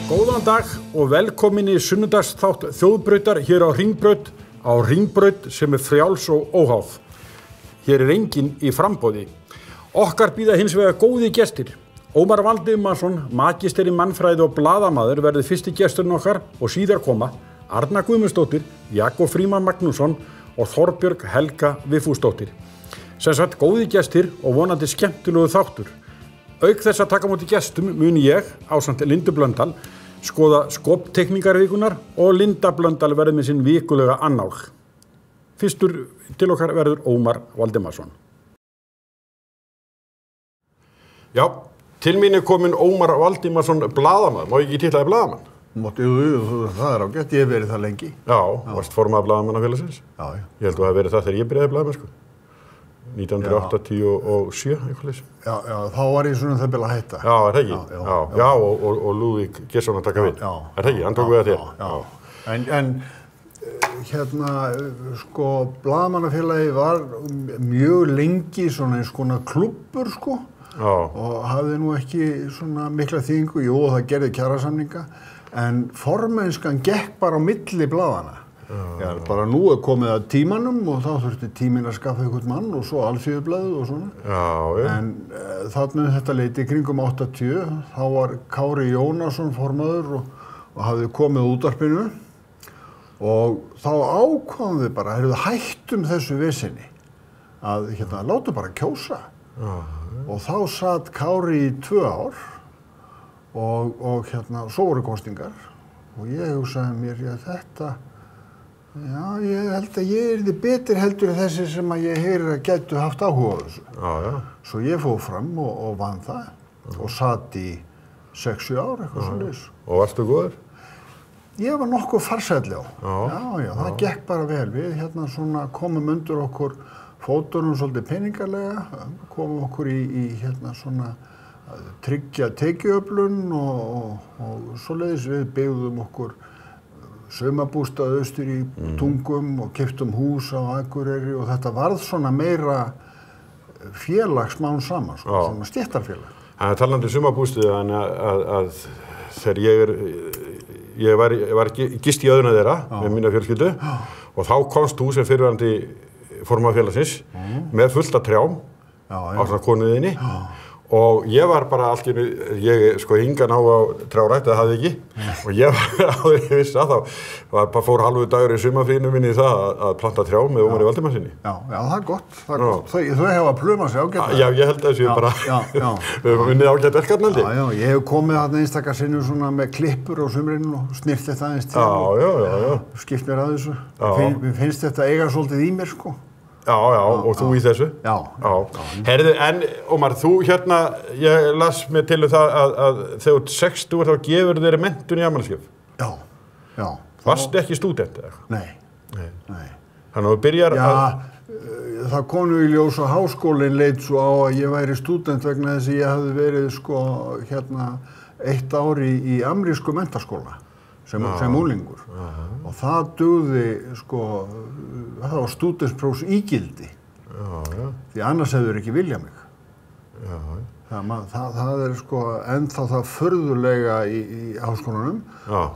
Góðan dag og velkomin í sunnudagsþátt þjóðbrautar hér á Hringbraut sem frjáls og óháð. Hér enginn í framboði. Okkar bíða hins vegar góði gestir. Ómar Valdimarsson, magisteri mannfræði og blaðamaður verður fyrsti gesturinn okkar og síðar koma Arna Guðmundsdóttir, Jakob Frímann Magnússon og Þorbjörg Helga Vigfúsdóttir. Sem sagt góði gestir og vonandi skemmtilegu þáttur. Auk þess að taka móti gestum mun ég, ásamt Lindu Blöndal, skoða skoptekningarvikunar og Linda Blöndal verður með sinn vikulega annál. Fyrstur til okkar verður Ómar Valdimarsson. Já, til mín kominn Ómar Valdimarsson blaðamaður. Má ég ekki titlaði blaðamann? Það ágætt, ég hef verið það lengi. Já, varst formaður blaðamannafélagsins? Já. Ég held að það hef verið það þegar ég byrjaði blaðamennsku. 1987, eitthvað leys. Já, þá var ég svona það bila að hætta. Já, er það ekki? Já, og Lúðvík Geirsson að taka við. Já. Er það ekki? Hann tók við að þér. En sko, blaðamannafélagi var mjög lengi svona eins konar klubbur, sko. Já. Og hafði nú ekki svona mikla þýðingu. Jú, það gerði kjarasamninga. En formennskan gekk bara á milli blaðana. Já, bara nú komið að tímanum og þá þurfti tíminn að skaffa einhvern mann og svo Alþýðublaðið og svona. Já. En þarna þetta leiti kringum 80, þá var Kári Jónasson formaður og hafði komið útvarpinu og þá ákváðum við bara, hættum þessu vesinni að látum bara kjósa. Já. Og þá satt Kári í 2 ár og svo voru kosningar og ég hugsaði mér, Já, ég held að ég yrði betur heldur en þessi sem að ég heyrir að gætu haft áhuga á þessu. Já. Svo ég fór fram og vann það og satt í 6-7 ár, eitthvað svoleiðis. Og varstu góður? Ég var nokkuð farsæll, já. Já, það gekk bara vel. Við svona komum undir okkur fótunum svolítið peningarlega, komum okkur í svona tryggja tekjuöflun og svoleiðis við byggðum okkur saumabústað austur í Tungum og keyptum hús á Akureyri og þetta varð svona meira félag smán saman, svona stéttarfélag. Það talandi saumabústið að þegar ég var gist í öðuna þeirra með mína fjölskyldu og þá komst þú sem fyrrverandi formaður félagsins með fullt af trjám á svona konuðinni og ég var bara allt í einu, ég hingan á trjárækt, það hafði ekki og ég var áður ég vissi að þá fór halvu dagur í sumarfríinu minni í það að planta trjá með Ómari Valdimarsssyni. Já, það er gott, Þau hefa pluma sig ágætlega. Já, ég held að þessu bara, við hefum unnið ágætt verkefnaldi. Já, ég hef komið þarna einstaka sinnum svona með klippur á sumrinu og snirft þetta aðeins til og skipt mér að þessu. Mér finnst þetta eiga svolítið í mér, sko. Já, og þú í þessu? Já. Herðu, en Ómar, þú ég las mér til það að þegar þú ert 60 þá gefur þeirri menntun í afmælisgjöf. Já. Varstu ekki stúdent eða? Nei. Þannig að þú byrjar að... Það kom nú í ljós og háskólinn leit svo á að ég væri stúdent vegna þess að ég hafði verið 1 ár í amerísku menntaskóla sem unglingur. Og það dugði, það var stúdentsprófs ígildi. Því annars hefur ekki viljað mig. Það er ennþá það furðulega í háskólanum.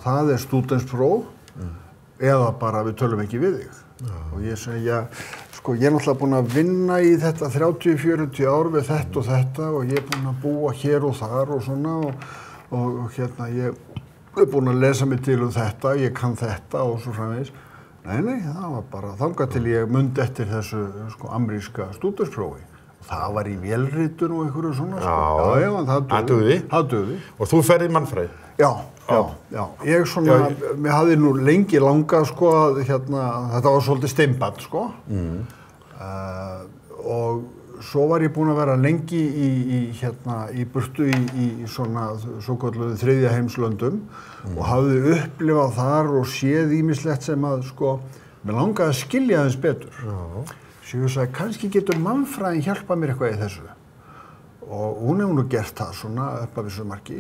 Það er stúdentspróf eða bara við tölum ekki við þig. Og ég segja, ég er náttúrulega búinn að vinna í þetta 30-40 ár við þetta og þetta og ég er búinn að búa hér og þar og svona og ég er búinn að lesa mig til þetta, ég kann þetta og svo framvegis. Nei, það var bara þangað til ég mundi eftir þessu ameríska stúdentsprófi. Það var í vélritun og einhverju svona. Já, það dugði. Og þú ferð í mannfræði? Já. Ég mér hafði nú lengi langað, þetta var svolítið steinbann, og svo var ég búinn að vera lengi í burtu í svona svokölluðu þriðja heimslöndum og hafði upplifað þar og séð ýmislegt sem að mér langaði að skilja aðeins betur. Svo ég sagði, kannski getur mannfræðin hjálpað mér eitthvað í þessu. Og hún hefur nú gert það svona upp að vissu marki.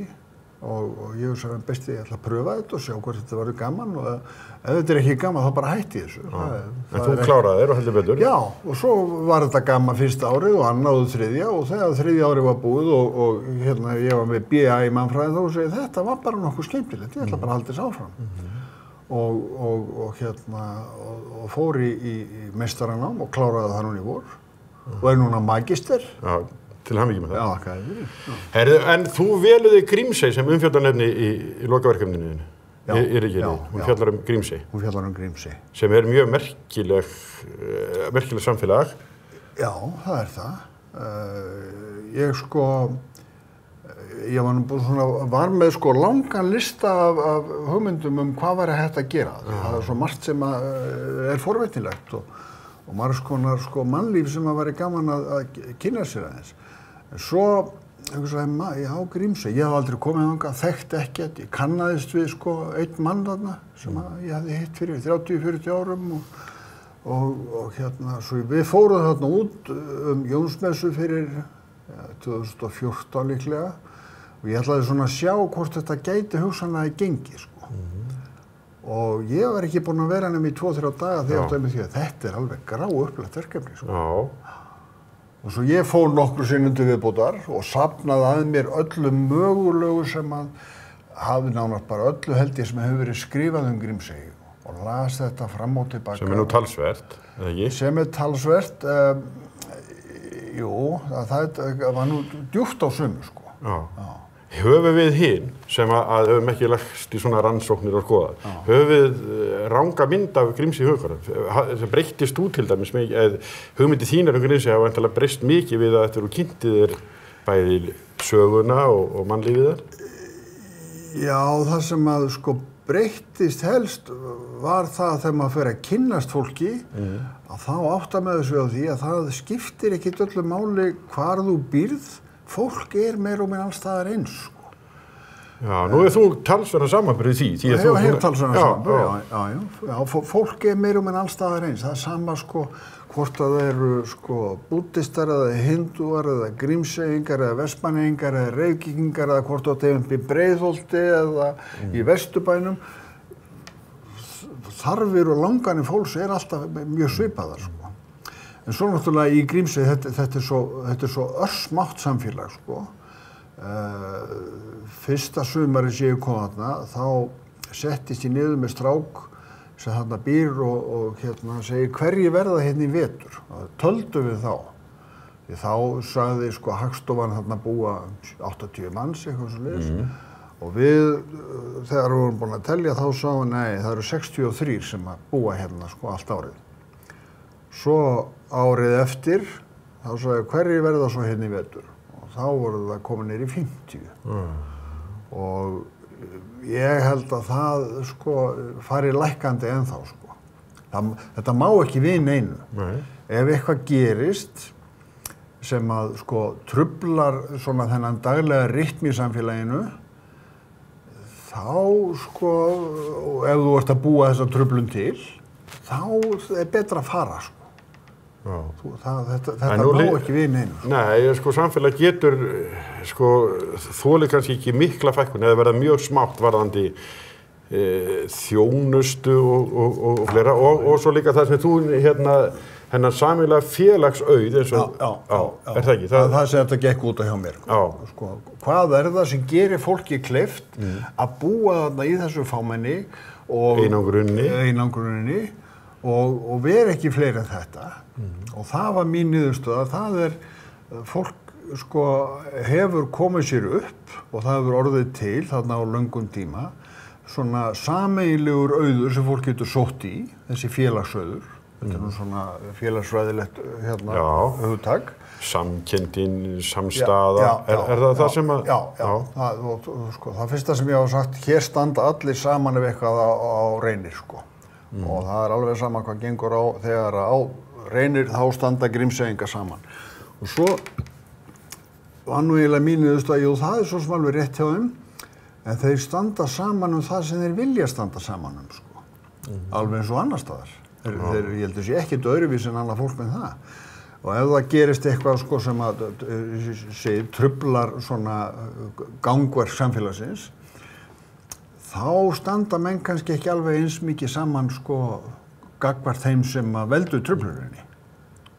og ég sagði besti ég ætla að pröfa þetta og sjá hvort þetta verður gaman og ef þetta ekki gaman þá bara hætti ég þessu. En þú kláraðir og heldur betur? Já, og svo var þetta gaman fyrsta árið og annað og þriðja og þegar þriðja árið var búið og hérna ég var með BA í mannfræði þá og segi þetta var bara nokkuð skemmtilegt, ég ætla bara að halda þess áfram. Og fór í meistaranám og kláraði það núna í vor og núna magister. Já, til hamingju með það. Já, hvað það? Herðu, en þú veluði Grímsey sem umfjöllunarefni í lokaverkefninu þínu. Hún fjallar Grímsey. Hún fjallar Grímsey. Sem mjög merkileg samfélag. Já, það það. Ég var með langan lista af hugmyndum hvað væri hægt að gera. Það svo margt sem forvitnilegt og margs konar mannlíf sem væri gaman að kynna sér aðeins. Svo hugsaði já, Grímsey, ég hef aldrei komið þangað, þekkti ekkert, ég kannaðist við einn mann þarna sem ég hafði hitt fyrir 30-40 árum og svo við fórum þarna út Jónsmessu fyrir 2014 líklega og ég ætlaði að sjá hvort þetta gæti hugsanlega gengið og ég var ekki búinn að vera nema í 2-3 daga þegar ég áttaði mig því að þetta alveg gráupplagt verkefni og svo ég fór nokkru sinnum til viðbótar og safnaði að mér öllu mögulegu sem hafði nánast bara öllu held ég sem hefur verið skrifað Grímsey og las þetta fram og tilbaka. Sem nú talsvert, eða ekki? Sem talsvert, jú, það var nú djúpt á sumu, Já. Höfum við hinn sem að höfum ekki lagst í svona rannsóknir og skoðað, höfum við ranga mynd af Grímsey í hugarfar sem breyttist út til dæmis hugmyndi þínar Grímsey hafa endalega breyst mikið við að þetta eru kynntið þér bæði söguna og mannlífið þar? Já, það sem að breyttist helst var það þegar maður fer að kynnast fólki að þá áttar maður sig á því að það skiptir ekkert öllu máli hvar þú býrð. Fólk meira og minna alls staðar eins. Já, nú þú talsverða samanburð í því. Ég hef talsverða samanburð, já. Fólk meira og minna alls staðar eins. Það sama hvort það eru búddistar eða hindúar eða grímseyingar eða vestmanningar eða reykvíkingar eða hvort það er upp í Breiðholti eða í Vesturbænum. Þarfir og langanir fólks alltaf mjög svipaðar. En svo náttúrulega í Grímsey, þetta er svo örsmátt samfélag, Fyrsta sumarið sem ég kom þarna, þá settist ég niður með strák sem þarna býr og segir hverjir verða hérna í vetur. Töldum við þá. Því þá sagði Hagstofan þarna búa 80 manns, eitthvað svoleiðis. Og við, þegar við vorum búin að telja, þá sáum við, nei, það eru 63 sem búa hérna allt árið. Svo árið eftir, þá sagði hverjir verða svo hérna í vetur og þá voru það komin niður í 50. Og ég held að það fari lækkandi ennþá. Þetta má ekki við neinu. Ef eitthvað gerist sem að truflar svona þennan daglega rytmi í samfélaginu, þá ef þú ert að búa þessa truflun til, þá betra að fara. Þetta má ekki við neinu. Nei, samfélag getur þolið kannski ekki mikla fækkun eða verða mjög smátt varðandi þjónustu og fleira og svo líka það sem þú hennar sameiginlega félagsauð eins og það ekki? Það sem þetta gekk út hjá mér. Hvað það sem gerir fólki kleift að búa þarna í þessu fámenni og einangruninni og vera ekki fleiri en þetta. Og það var mín niðurstöða, það fólk hefur komið sér upp og það hefur orðið til þarna á löngum tíma svona sameiginlegur auður sem fólk getur sótt í, þessi félagsauður. Þetta nú svona félagsfræðilegt hugtak. Samkenndin, samstaða, er það sem að... Já. Það fyrsta sem ég hafa sagt, hér standa allir saman ef eitthvað á reynir, Og það alveg sama hvað gengur á þegar á reynir, þá standa Grímseyingar saman. Og svo var nú eiginlega mín niðurstaða, jú, það svo sem alveg rétt hjá þeim, en þeir standa saman það sem þeir vilja standa saman alveg eins og annar staðar. Ég held að sé ekkert öðruvísi en annað fólk með það. Og ef það gerist eitthvað sko sem að truflar svona gangverk samfélagsins, þá standa menn kannski ekki alveg eins mikið saman sko gagnvart þeim sem að veldu trufluninni.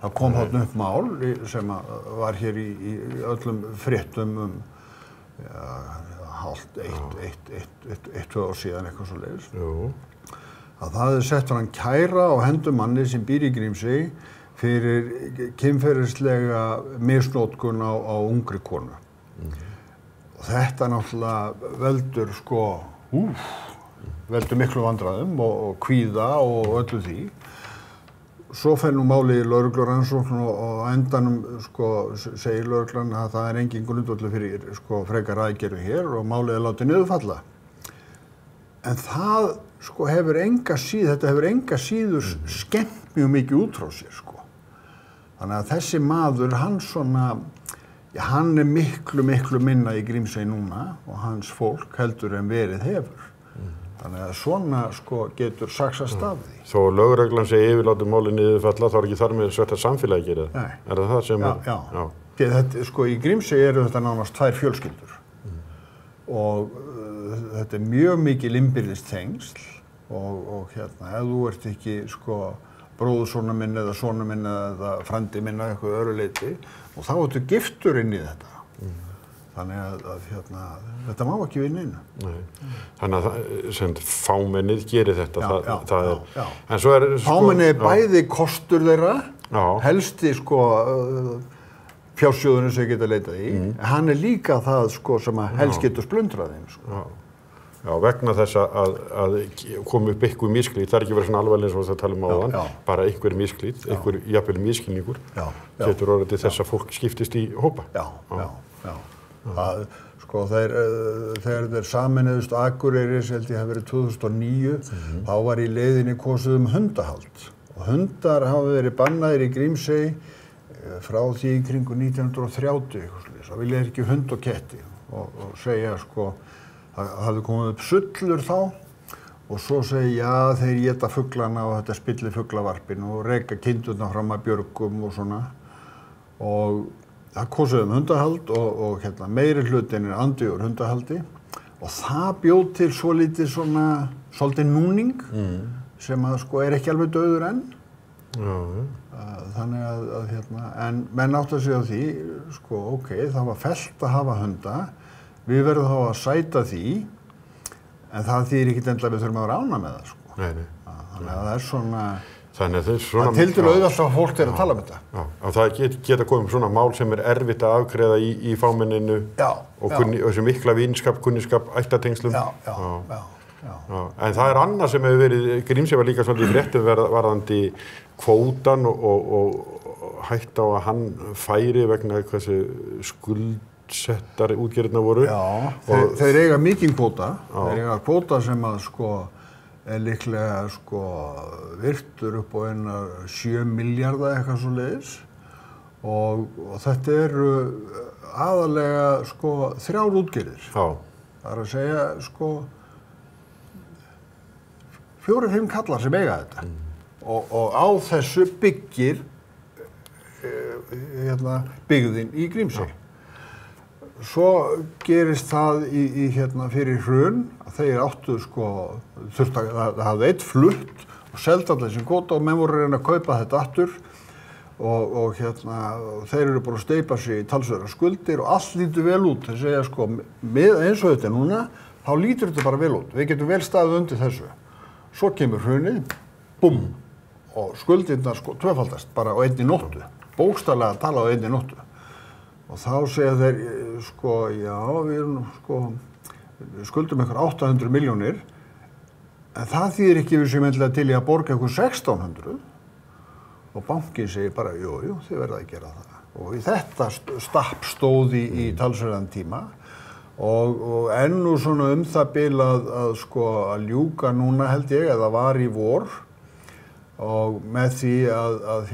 Það kom þarna upp mál sem að var hér í öllum fréttum hálft eitt, 2 ár síðan eitthvað svoleiðis. Að það hefði sett hann kæra á hendur manni sem býr í Grímsey fyrir kynferðislega misnotkun á ungri konu. Og þetta náttúrulega veldur sko, veldur miklu vandræðum og kvíða og öllu því. Svo fer nú málið í lögreglurannsókn og á endanum sko segir lögreglan að það engin grundvöllur fyrir sko frekar aðgerð hér og málið látið niðurfalla. En það sko þetta hefur enga síður skemmt mjög mikið út frá sér sko. Þannig að þessi maður, hann miklu minna í Grímsey núna og hans fólk heldur en verið hefur. Þannig að svona sko getur saxast af því. Þó lögreglan segi yfirlátum málið niðurfalla, þá ekki þar með svert að samfélagi gera það? Nei. Er það sem Já. Þetta, sko í Grímsey eru þetta nánast 2 fjölskyldur. Og þetta mjög mikil innbyrðis tengsl og ef þú ert ekki sko bróðursona minn eða sona minn eða frændi minn eða eitthvað öðru leyti og þá ertu giftur inn í þetta. Þannig að þetta má ekki við neinu. Nei. Þannig að fámennið gerir þetta. Já. En svo fámennið bæði kostur þeirra, helsti sko fjársjóðurinn sem geta leitað í, en hann líka það sko sem að helst getur splundrað þeim sko. Já, vegna þess að koma upp einhver misklít, það er ekki verið svona alvarlega eins og það tala áðan, bara einhver misklít, einhver jafnvel misskilningur, getur orðið til þess að fólk skiptist í hópa. Já. Það, sko, þegar þeir sameinuðust Akureyris, held ég hafi verið 2009, þá var í leiðinni kosið hundahald. Og hundar hafa verið bannaðir í Grímsey frá því í kringu 1930, það vilja ekki hund og ketti og segja sko, það hafði komið upp sullur þá og svo segi þeir éta fuglana og þetta spillir fuglavarpin og reka kindurna fram að björgum og svona og það kosið hundahald og meiri hlutin andvígur hundahaldi og það bjóð til svolítið núning sem að sko ekki alveg dauður enn. Þannig að en menn áttu að segja því sko það var fellt að hafa hunda. Við verðum þá að sæta því, en það þýðir ekkert endilega við þurfum að vera ánægð með það, sko. Nei. Þannig að það er svona... Það er tiltölulega auðvelt að fólk er að tala um þetta. Já, og það geta komið svona mál sem er erfitt að afgreiða í fámenninu og þessu mikla vinskap, kunniskap, ættatengslum. Já. En það er annað sem hefur verið, Grímsey var líka svolítið fréttum varðandi kvótan og hætt á að hann færi vegna hversu skuldsettar útgerðirnar voru. Já, þeir eiga mikinn kvóta. Þeir eiga kvóta sem að sko er líklega sko virtur upp á 7 milljarða eitthvað svoleiðis og þetta eru aðalega sko 3 útgerðir. Það er að segja sko 4-5 kallar sem eiga þetta og á þessu byggir byggðin í Grímsey. Svo gerist það fyrir hrun að þeir áttu sko það hafði eitt flutt og seldi allir sem kvóta og menn voru að reyna að kaupa þetta aftur og þeir eru búin að steypa sig í talsverðar skuldir og allt lítur vel út. Þeir segja sko eins og þetta núna þá lítur þetta bara vel út. Við getum vel staðið undir þessu. Svo kemur hrunið, búmm, og skuldirnar sko tvöfaldast bara á einni nóttu. Bókstaflega að tala á einni nóttu. Og þá segja þeir sko, við skuldum ykkur 800 milljónir, en það þýðir ekki við sem endilega til í að borga ykkur 1600. Og bankinn segir bara, jú, þið verða að gera það. Og í þetta stapp stóði í talsverðan tíma. Og enn svona það bil að ljúka núna held ég, eða var í vor. Og með því að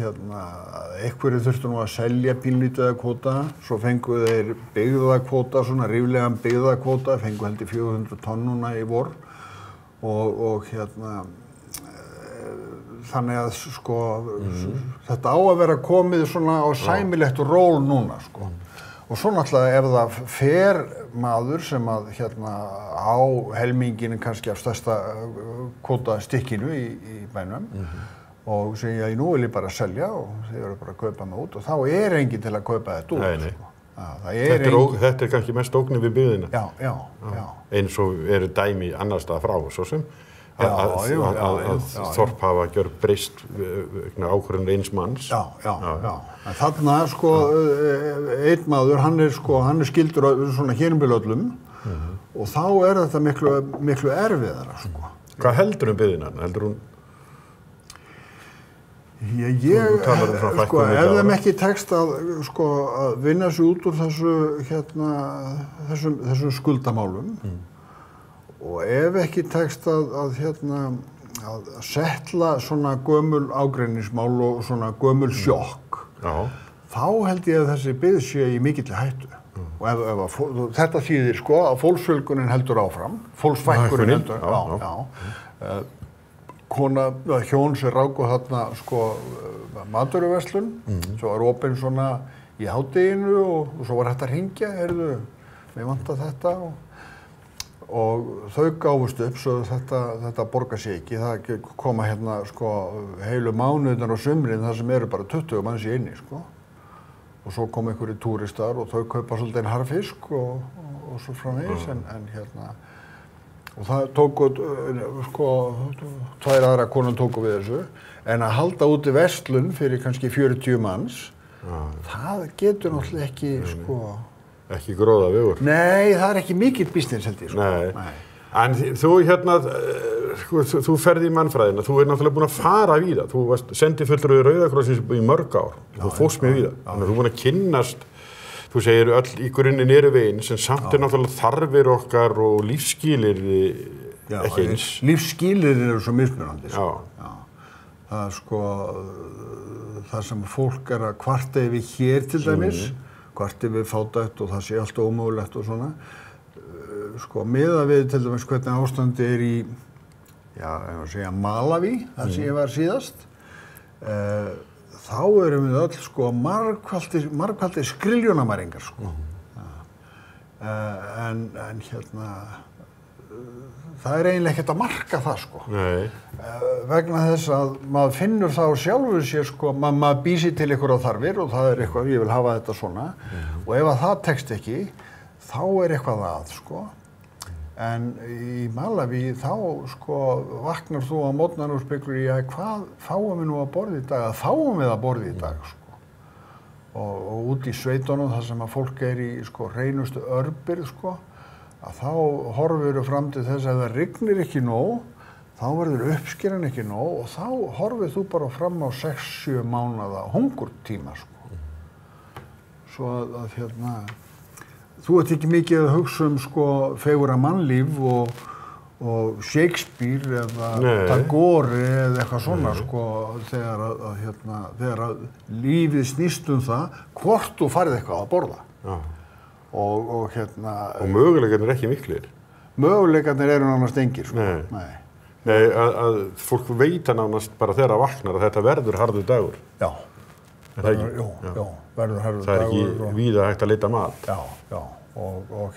einhverju þurftu nú að selja pínlítið kvóta, svo fengu þeir byggðakvóta, svona ríflegan byggðakvóta, fengu held í 400 tonn núna í vor. Og þannig að sko þetta á að vera komið svona á sæmilegt ról núna sko. Og svo náttúrulega ef það fer maður sem að á helminginu kannski af stærsta kvóta stykkinu í bænum og segja nú vil ég bara selja og þið verður bara að kaupa mig út og þá enginn til að kaupa þetta út. Nei. Sko. Þetta kannski mest ógnir við byggðina. Já. Eins og eru dæmi annars staðar frá, svo sem að þorp hafa gjörbreyst vegna ákvörðunar eins manns. Já. En þarna sko einn maður, hann er skyldur svona hérumbili öllum og þá þetta miklu erfiðara sko. Hvað heldur byggðina? Heldur hún sko, ef þeim ekki tekst að vinna sig út úr þessum skuldamálum og ef ekki tekst að settla svona gömul ágreiningsmál og svona gömul sjokk, þá held ég að þessi byggð sé í mikilli hættu. Og þetta þýðir sko að fólksfjölgunin heldur áfram, fólksfækkunin heldur, hjón sem ráku þarna sko matvöruverslun, svo var opinn svona í hádeginu og svo var hægt að hringja, heyrðu, mig vantar þetta og þau gáfust upp svo þetta borgar sig ekki, það koma sko heilu mánuðnar á sumrin þar sem eru bara 20 manns í inni sko og svo kom einhverjir túristar og þau kaupa svolítið harfisk og svo framvegis og það tóku, sko, 2 aðra konur tóku við þessu, en að halda úti verslun fyrir kannski 40 manns, það getur náttúrulega ekki, sko... Ekki gróða vegur. Nei, það ekki mikill business held ég, sko. Nei. En þú þú ferð í mannfræðina, þú náttúrulega búin að fara víða, þú varst sendifulltrúi Rauða krossins í mörg ár, þú fórst mjög víða, þannig að þú búin að kynnast. Þú segir öll í grunninn eru veginn sem samt náttúrulega þarfir okkar og lífsskilyrði ekki eins. Lífsskilyrði eru svo mismunandi. Það sko, það sem fólk að kvarta yfir hér til dæmis, kvarta yfir fátækt og það sé allt ómögulegt og svona. Sko, miðað við til dæmis hvernig ástandi í, Malaví, þar sem ég var síðast. Þá erum við öll sko margfaldir skriljónamæringar sko. En það eiginlega ekkert að marka það sko. Vegna þess að maður finnur þá sjálfur sér sko, maður býr sér til einhverja þarfir og það eitthvað, ég vil hafa þetta svona og ef að það tekst ekki, þá eitthvað að sko. En í Malaví þá sko vaknar þú á morgnar og spekulur í hvað fáum við nú að borða í dag, að fáum við að borða í dag sko. Og út í sveitunum þar sem að fólk í sko hreinustu örbirgð sko, að þá horfir fram til þess að ef það rignir ekki nóg, þá verður uppskeran ekki nóg og þá horfir þú bara fram á 6-7 mánaða hungurtíma sko. Svo að þú ert ekki mikið að hugsa sko fegurra mannlíf og Shakespeare eða Tagore eða eitthvað svona sko þegar að lífið snýst það hvort þú farið eitthvað að borða. Og möguleikarnir ekki miklir. Möguleikarnir eru nánast engir sko. Nei, að fólk veit nánast bara þegar það vaknar að þetta verður harður dagur. Já. Er það ekki? Já, verður harður dagur. Það ekki víða hægt að leita mat. Já. Og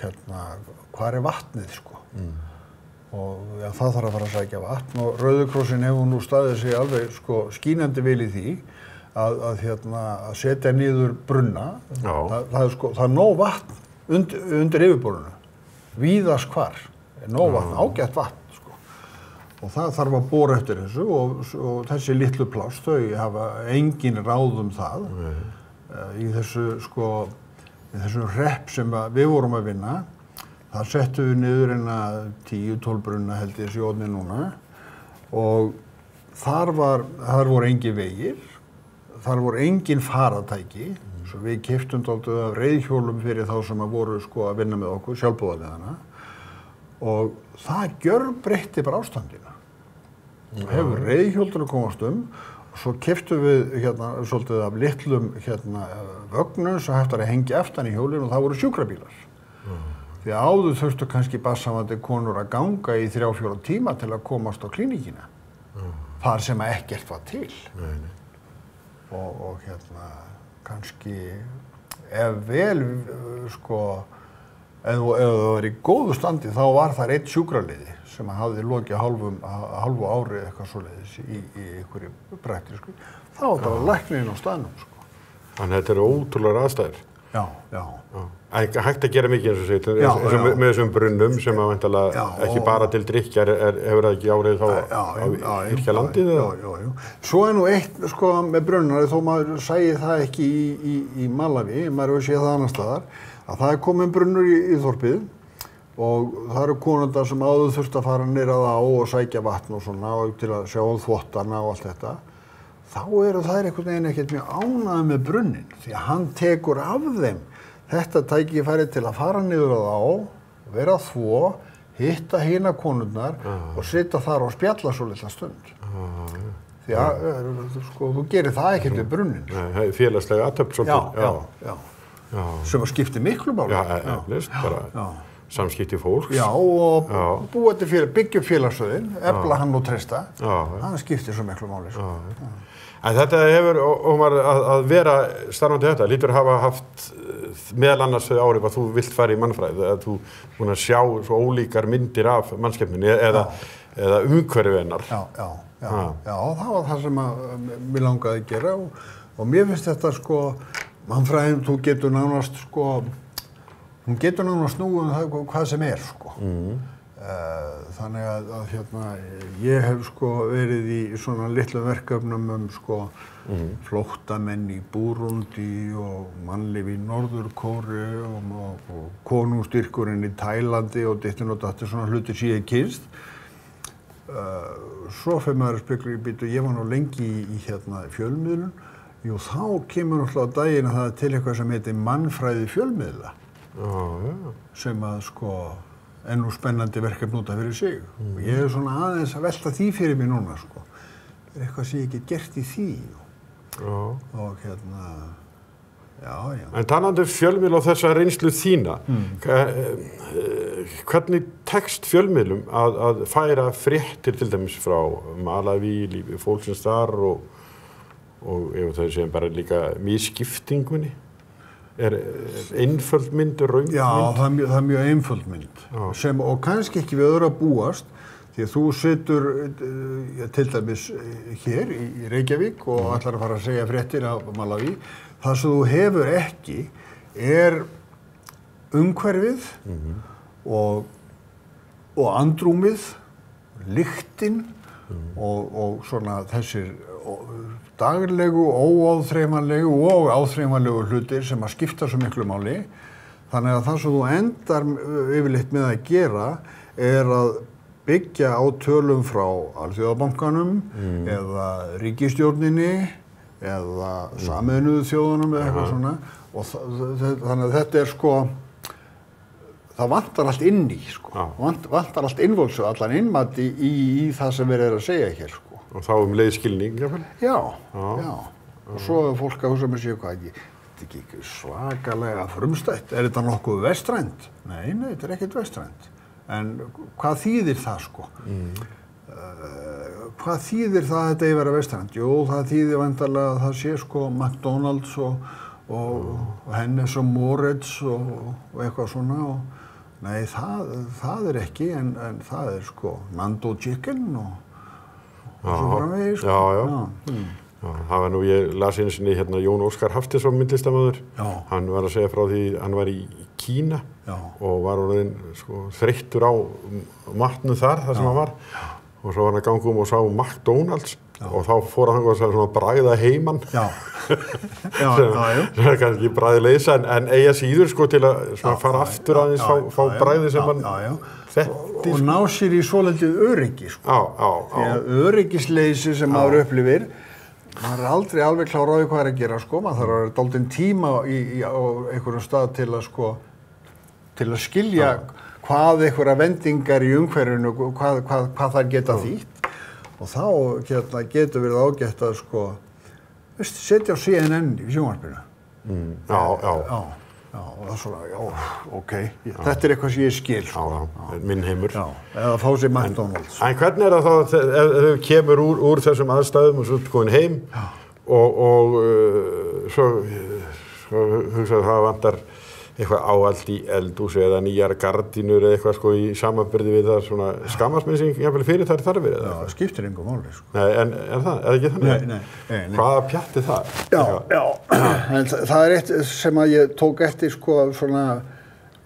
hvar vatnið sko? Og það þarf að fara að sækja vatn og Rauði krossinn hefur nú staðið sig alveg sko skínandi vel í því að setja niður brunna. Það er nóg vatn undir yfirborðinu. Víðast hvar. Nóg vatn, ágætt vatn sko. Og það þarf að bora eftir þessu og þessi litlu pláss, þau hafa engin ráð það. Í þessu sko í þessum hrepp sem við vorum að vinna, þar settum við niður 10-12 brunna held ég sjóðni núna og þar voru engin vegir, þar voru engin faratæki, svo við keyptum dálítið af reiðhjólum fyrir þá sem voru sko að vinna með okkur, sjálfboðaliðana og það gjörbreytti bara ástandinu. Hefur reiðhjól að komast svo keyptum við svolítið af litlum vögnum sem hægt að hengja aftan í hjólinu og það voru sjúkrabílar. Því áður þurftu kannski barnshafandi konur að ganga í 3-4 tíma til að komast á klíníkina. þar sem ekkert var til. Nei. Og kannski ef vel, sko, ef það var í góðu standi þá var þar einn sjúkraliði sem hafði lokið hálfu ári eitthvað svoleiðis í einhverju praktísku. Þá var bara læknirinn á staðnum, sko. Þannig að þetta eru ótrúlegar aðstæður. Já, já. Hægt að gera mikið eins og segir, eins og með þessum brunnum sem að væntanlega ekki bara til drykkjar, hefur það ekki árið þá að yrkja landið? Já. Svo nú eitt, sko, með brunnar, þó maður sæi það ekki í Malaví, maður hefur séð það annars staðar, að það kominn brunnur í þorpið og það eru konundar sem áður þurft að fara niður að á og sækja vatn og svona og til að sjá þvottana og allt þetta. Þá eru þær einhvern veginn ekkert mjög ánægðar með brunnin, því að hann tekur af þeim þetta tækifæri til að fara niður að á, vera þvo, hitta hina konurnar og sitja þar og spjalla svo litla stund. Því að, sko, þú gerir það ekkert við brunnin. Nei, félagslega athöfn svolítið. Já. Sem að skipti miklu máli. Eflaust, bara samskipti fólks. Já, og búa til byggja upp félagsöðin, efla hann og treysta. Það skiptir svo miklu máli. En þetta hefur, Ómar, að vera starfandi þetta, lítur hafa haft meðal annars þau áhrif að þú vilt fara í mannfræði, að þú búin að sjá svo ólíkar myndir af mannskepnunni eða umhverfi hennar. Já, það var það sem mér langaði að gera og mér finnst þetta, sko, mannfræðin, þú getur nánast, sko, hún getur nánast nú það hvað sem sko. Þannig að ég hef, sko, verið í svona litlum verkefnum sko, flóttamenn í Búrúndí og mannlíf í Norður-Kóreu og konungsstyrkurinn í Tælandi og dittin og dattin svona hlutir sem ég hef kynnst. Svo fer maður að spekla í bítu, ég var nú lengi í fjölmiðlun. Jú, þá kemur náttúrulega á daginn að það er til eitthvað sem heitir mannfræði fjölmiðla. Sem að, sko, er nú spennandi verkefni út af fyrir sig. Og ég er svona aðeins að velta því fyrir mig núna, sko. Það er eitthvað sem ég get gert í því. Og já. En talandi fjölmiðl og þessa reynslu þína, hvernig tekst fjölmiðlum að færa fréttir til dæmis frá Malaví, lífi fólksins þar og ef þau séum bara líka misskiptingunni? Er einföld mynd, röng mynd? Já, það er mjög einföld mynd. Og kannski ekki við öðru að búast, því að þú situr til dæmis hér í Reykjavík og ætlar að fara að segja fréttir af Malaví. Það sem þú hefur ekki er umhverfið og andrúmið, lyktin og svona þessir daglegu, óáþreifanlegu og áþreifanlegu hlutir sem að skipta svo miklu máli. Þannig að það sem þú endar yfirleitt með að gera er að byggja á tölum frá Alþjóðabankanum eða ríkisstjórninni eða Sameinuðu þjóðunum eða eitthvað svona. Og þannig að þetta er, sko, það vantar allt inn í, sko. Vantar allt innvolsu, allan innmati í það sem verið er að segja hér, sko. Og þá leið skilning, jáfnvel? Já. Og svo er fólk að hugsa með sig hvað þetta er ekki svakalega frumstætt. Er þetta nokkuð vestrænt? Nei, þetta er ekkert vestrænt. En hvað þýðir það, sko? Hvað þýðir það að þetta eigi vera vestrænt? Jú, það þýðir væntanlega að það sé, sko, McDonald's og Hennes og Moritz og eitthvað svona. Nei, það er ekki, en það er, sko, Nando Chicken og svo framvegis, sko. Það var nú, ég las einu sinni Jón Óskar Hafsteinsson, myndlistarmaður. Hann var að segja frá því, hann var í Kína og var orðinn, sko, þreyttur á matnum þar sem hann var. Og svo var hann að ganga og sá McDonald's og þá fór hann að svona bragða heimann. Sem er kannski bragðleysa en eiga síður, sko, til að fara aftur aðeins, fá bragði sem hann þekkti. Og ná sér í svolítið öryggi, sko. Því að öryggisleysi sem maður upplifir, maður er aldrei alveg klár á því hvað er að gera, sko. Maður þarf að vera dálítinn tíma á einhverjum stað til að, sko, til að skilja hvað einhverja vendingar í umhverfinu, hvað þær geta þýtt. Og þá getur verið ágætt að, sko, setja á CNN í sjónvarpinu. Já, og það svona, já, ok, þetta eitthvað sem ég skil, sko. Já, minn heimur. Já, eða fá sér McDonald's. En hvernig það þá, ef þau kemur úr þessum aðstæðum og svo komin heim og svo hugsaðu það vantar eitthvað áhald í eldhúsi eða nýjar gardínur eða eitthvað sko í samanburði við það svona skammarsmynding jafnvel fyrir þær þarfir eða? Já, það skiptir engu máli, sko. Nei, en er það? Er ekki þannig? Nei. Hvaða pjatti það? Já, en það eitt sem að ég tók eftir, sko, svona,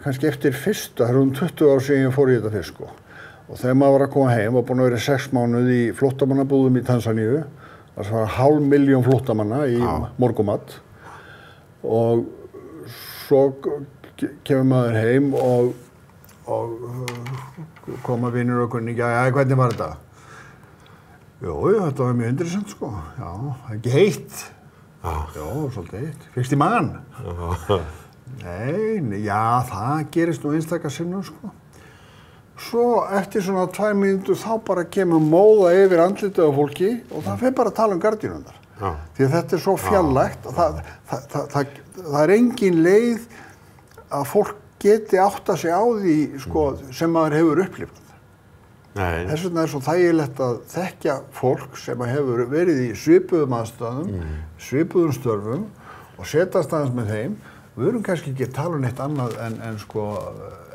kannski eftir fyrsta, það 20 ár síðan ég fór í þetta fyrst, sko. Og þegar maður var að koma heim, var búin að vera 6 mánuði í flóttamannabúðum í Tansaníu, það var 500.000 flóttamanna í morgumat og svo kemur maður heim og koma vinur og kunningi, já, hvernig var þetta? Jú, þetta var mjög interessant, sko. Já, ekki heitt. Já, svolítið heitt. Fékkst í magann? Nei, já, það gerist nú einstaka sinnum, sko. Svo eftir svona 2 mínútur þá bara kemur móða yfir andlitið á fólki og það fer bara að tala um gardínurnar. Því að þetta svo fjarlægt að það er engin leið að fólk geti átta sig á því, sko, sem maður hefur upplifað. Nei. Þess vegna svo þægilegt að þekkja fólk sem hefur verið í svipuðum aðstæðum, svipuðum störfum og setjast aðeins með þeim. Við erum kannski ekki að tala um neitt annað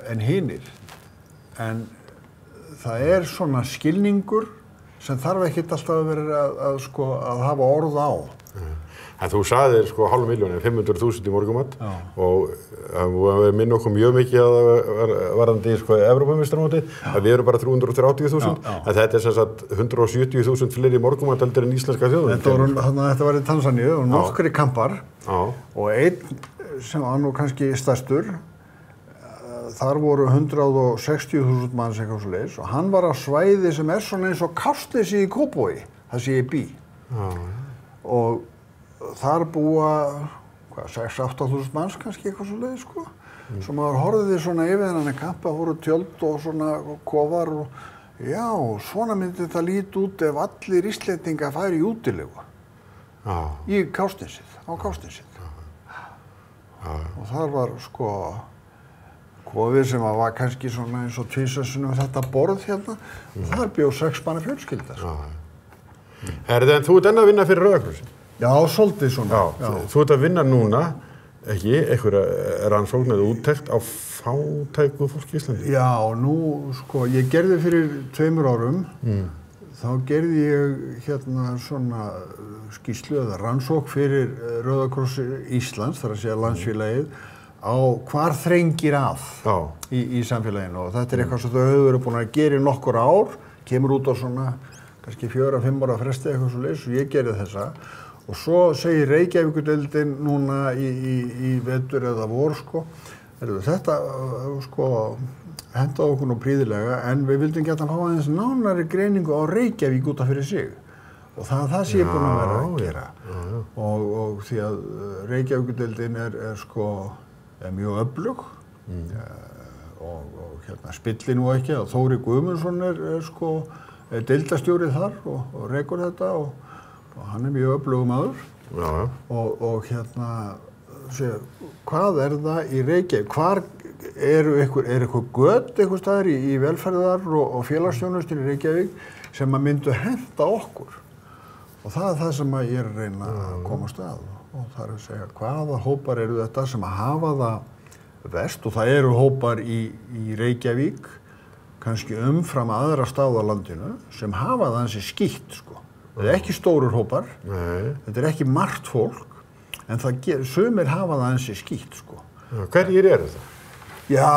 en hinir. En það svona skilningur sem þarf ekkert alltaf að vera að hafa orð á. En þú sagðir sko 500.000, 500.000 í morgumat og við minnum okkur mjög mikið að varðandi sko Evrópumeistaramótið að við erum bara 330.000 en þetta sem sagt 170.000 fleiri morgumat heldur en íslenska þjóðin. Þetta var í Tansaníu og nokkri kampar og einn sem var nú kannski stærstur, þar voru 160.000 manns eitthvað svoleiðis og hann var á svæði sem svona eins og Kársnesi í Kópavogi, það sem ég bý. Og þar búa 6-8.000 manns kannski eitthvað svoleiðis, sko. Svo maður horfði svona yfir þennan kampa, voru tjöld og svona kofar og já, svona myndi þetta líta út ef allir Íslendingar færi í útilegu. Í Kársnesið, á Kársnesið. Og þar var sko kofið sem var kannski svona eins og tvisvarsinnum þetta borð hérna. Þar bjó 6 manna fjölskylda. En þú ert enn að vinna fyrir Rauða krossinn? Já, svolítið svona. Þú ert að vinna núna, ekki, einhverja rannsókn eða úttekt á fátæku fólki í Íslandi? Já, nú, sko, ég gerði fyrir 2 árum, þá gerði ég hérna svona skýrslu eða rannsókn fyrir Rauða krossi Íslands, þar að segja landsfélagið, á hvar þrengir að í samfélaginu og þetta eitthvað sem þau hefur verið búin að gera í nokkur ár, kemur út á svona kannski 4-5 ára fresti eitthvað svo leiðis og ég gerði þessa og svo segir Reykjavíkurdeildin núna í vetur eða vor sko, þetta sko hendaði okkur nú prýðilega en við vildum geta að fá aðeins nánari greiningu á Reykjavík út af fyrir sig og það sé ég búin að vera að gera og því að Reykjavíkurdeildin er sko mjög öflug og hérna spilli nú ekki að Þóri Guðmundsson er sko deildastjórið þar og rekur þetta og hann er mjög öflugur maður og hérna hvað er það í Reykjavík, hvar er eitthvað göt eitthvað staðar í velferðar og félagsþjónustunni í Reykjavík sem að myndu henta okkur og það er það sem að ég er að reyna að komast að og það er að segja hvaða hópar eru þetta sem að hafa það verst og það eru hópar í Reykjavík kannski umfram aðra staða á landinu sem hafa það ansi skítt sko. Þetta er ekki stórir hópar, þetta er ekki margt fólk en sumir hafa það ansi skítt sko. Hverjir eru það? Já,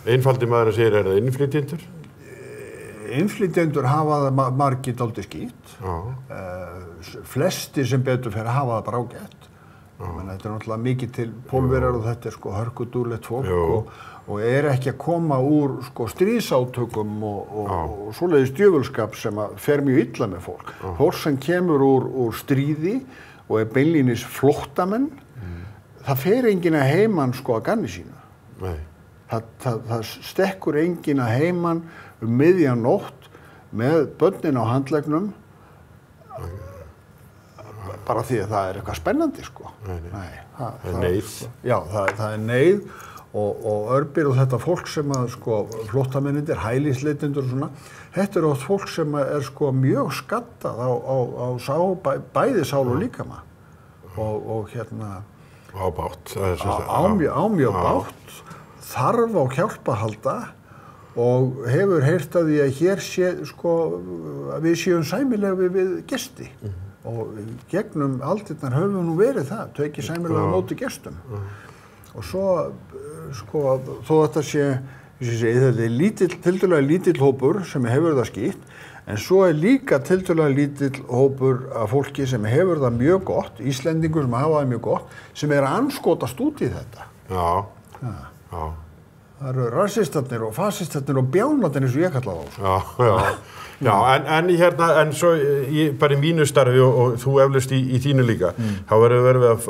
einfaldi maður að segja er það innflytjendur? Innflytjendur hafa það margir dálítið skítt. Flestir sem betur fer hafa það bara ágætt. Þetta er náttúrulega mikið til Pólverjar og þetta er sko hörkudúrlegt fólk og er ekki að koma úr sko stríðsátökum og svoleiðis djöfulskap sem að fer mjög illa með fólk. Fólk sem kemur úr stríði og er beinlínis flóttamenn, það fer enginn að heiman sko að gamni sínu. Það stekkur enginn að heiman miðjan nótt með börnin á handleggnum bara því að það eitthvað spennandi, sko. Nei. Það neyð. Já, það neyð og örbir og þetta fólk sem að, sko, flóttamennir, hælisleitendur og svona, þetta oft fólk sem sko, mjög skaddað á bæði sál og líkama. Og hérna... Á bátt. Á mjög bátt, þarf á hjálp að halda og hefur heyrt að því að hér sé, sko, að við séum sæmilega við gesti. Og gegnum aldirnar höfum nú verið það, tekið sæmilega á móti gestum. Og svo, sko, þó þetta sé, þetta tiltölulega lítill hópur sem hefur það skýtt, en svo líka tiltölulega lítill hópur af fólki sem hefur það mjög gott, Íslendingur sem hafa það mjög gott, sem andskotast út í þetta. Já. Það eru rasistarnir og fasistarnir og bjánarnir eins og ég kalla þá. Já, en svo bara í mínu starfi og þú eflaust í þínu líka, þá verður við að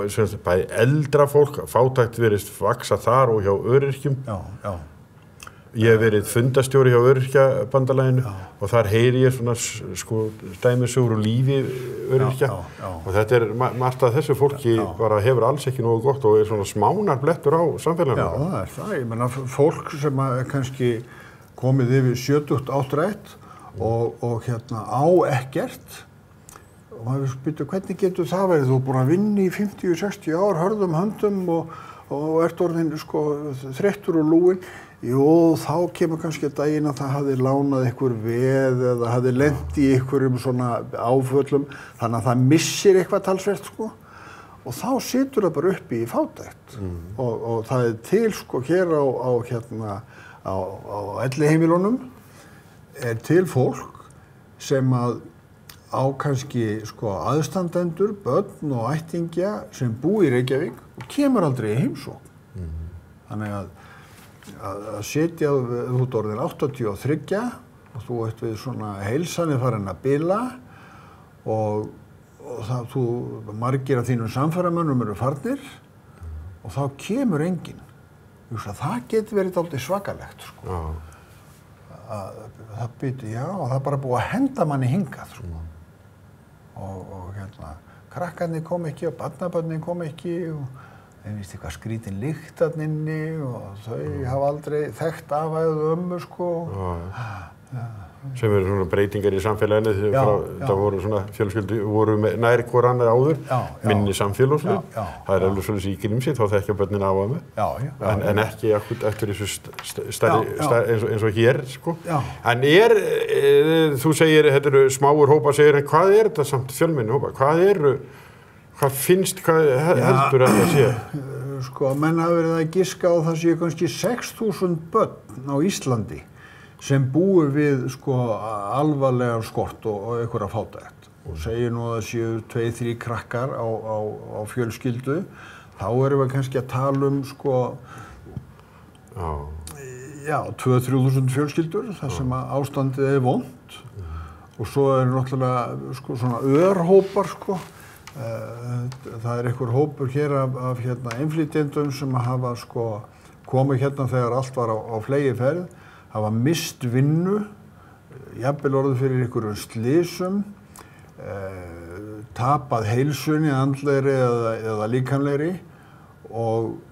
bæði eldra fólk, fátækt virðist vaxa þar og hjá öryrkjum. Já. Ég hef verið fundastjóri hjá Öryrkjabandalaginu og þar heyri ég svona, sko, dæmisögur og lífi öryrkja. Og þetta margt að þessu fólki bara hefur alls ekki nógu gott og svona smánar blettur á samfélaginu. Já, það það. Ég meina, fólk sem kannski komið yfir 70 áttrætt og hérna á ekkert og maður spyrir, hvernig getur það verið? Þú búin að vinna í 50-60 ár, hörðum höndum og ert orðinn, sko, þreyttur og lúinn. Jú, þá kemur kannski daginn að það hafði lánað ykkur veð eða hafði lent í ykkurum svona áföllum, þannig að það missir eitthvað talsvert, sko. Og þá situr það bara uppi í fátækt. Og það til, sko, hér á elliheimilunum til fólk sem að á kannski, sko, aðstandendur, börn og ættingja sem búi í Reykjavík og kemur aldrei í heimsókn. Þannig að sitja út orðin 83 og þú ert við svona heilsan farin að bila og margir af þínum samferðamönnum eru farnir og þá kemur enginn. Það getur verið dálítið svakalegt, sko. Það býtur, það er bara búið að henda manni hingað, sko. Og hérna, krakkarnir kom ekki og barnabörnin kom ekki og þeim finnst eitthvað skrítin lykt þarna inni og þau hafa aldrei þekkt afæðu ömmu, sko. Sem eru svona breytingar í samfélaginu, það voru svona fjölskyldu, voru nær hvor annar áður, minni samfélagslið. Það alveg svolítið í Grímsey, þá þekkja börnin af ömmu. En ekki eftir þessu stærri eins og hér, sko. En þú segir, þetta eru smáur hópar, segir, en hvað þetta samt fjölmenni hópar? Hvað finnst, hvað heldur að það sé? Sko, menn hafa verið að giska á það séu kannski 6.000 börn á Íslandi sem búi við, sko, alvarlegan skort og einhverja fátækt. Og segir nú að það séu 2-3 krakkar á fjölskyldu, þá erum við kannski að tala sko, 2-3.000 fjölskyldur, þar sem ástandið vont. Og svo náttúrulega, sko, svona örhópar, sko. Það einhver hópur hér af innflytjendum sem hafa, sko, komið þegar allt var á fleygiferð, hafa mist vinnu, jafnvel orðið fyrir einhverjum slysum, tapað heilsunni, andlegri eða líkamlegri og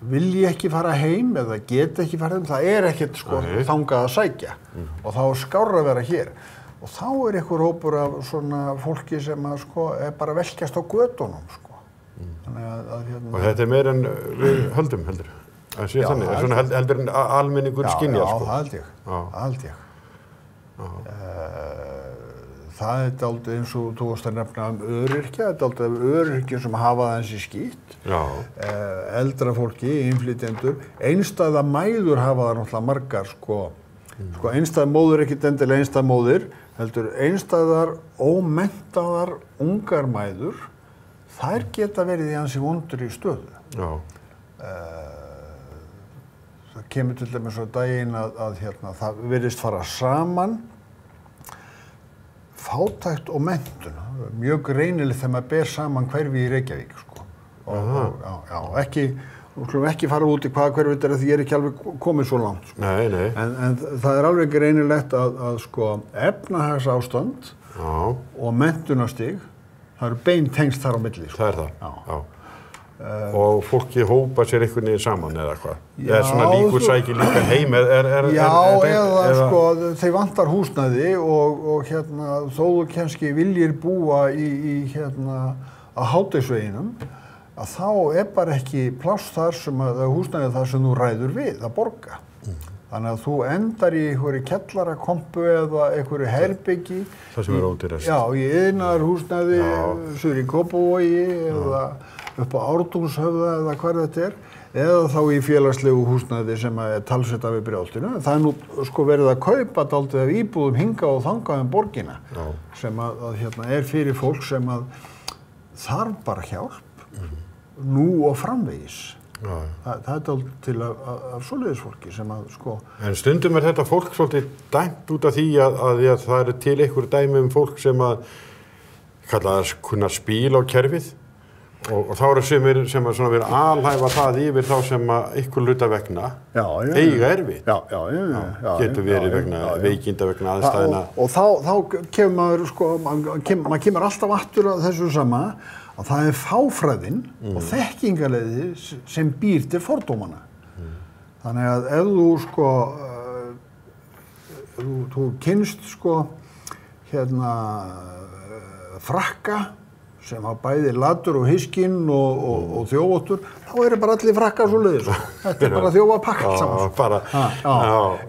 vilji ekki fara heim eða geta ekki fara heim. Það ekkert, sko, þangað að sækja og þá skárra að vera hér. Og þá einhver hópur af svona fólki sem sko, bara velkjast á götunum, sko. Þannig að Og þetta meira en við höldum, heldur? Svona heldur en almenningur skynjar, sko? Já, það held ég. Það dálítið eins og þú varst að nefna öryrkja, það dálítið öryrkjum sem hafa það eins í skýtt. Eldra fólki, innflytjendur, einstæða mæður hafa það náttúrulega margar, sko. Einstæð móðir, ekkert endilega einstæð móðir, heldur einstæðar ómenntaðar ungar mæður, þær geta verið í ansi vondri stöðu. Það kemur til dæmis á daginn að það virðist fara saman fátækt og menntun. Mjög greinilegt þegar maður ber saman hverfi í Reykjavík, sko. Ekki fara út í hvaða hverfi þetta því ég ekki alveg komið svo langt, sko. Nei. En það alveg greinilegt að sko, efnahagsástand og menntunarstig, Það eru bein tengst þar á milli. Sko. Það er það, já. Og fólki hópa sér einhvern veginn saman eða hvað? Eða svona líkur sækir líka heim? Eða sko, þeir vantar húsnæði og þó þú kannski viljir búa í á Hádegisveginum, að þá bara ekki pláss þar húsnæði þar sem þú ræður við að borga. Þannig að þú endar í einhverju kjallarakompu eða einhverju herbyggi. Það sem ódýrast. Já, í iðnaðarhúsnæði, suður í Kópavogi eða upp á Ártúnshöfða eða hvar þetta eða þá í félagslegu húsnæði sem talsvert af í Brjáltinu. Það nú sko verið að kaupa dálítið af íbúðum hingað og þangað borgina sem að fyrir fólk sem að þarf bara hjálp nú og framvegis. Það dálítið til af svoleiðisfólki sem að sko... En stundum þetta fólk svolítið dæmt út af því að það til einhver dæmi fólk sem að kalla það kunna spila á kerfið og þá eru sumir sem að vera alhæfa það yfir þá sem að ykkur hluta vegna eiga erfitt. Getur verið vegna veikinda vegna aðstæðna. Og þá kemur maður sko, maður kemur alltaf aftur að þessu sama að það fáfræðin og þekkingarleiði sem býr til fordómana. Þannig að ef þú sko, þú kynnst sko frakka sem hafa bæði latur og hiskinn og þjófóttur, þá bara allir frakkar svoleiðis. Þetta bara þjófa pakkt saman.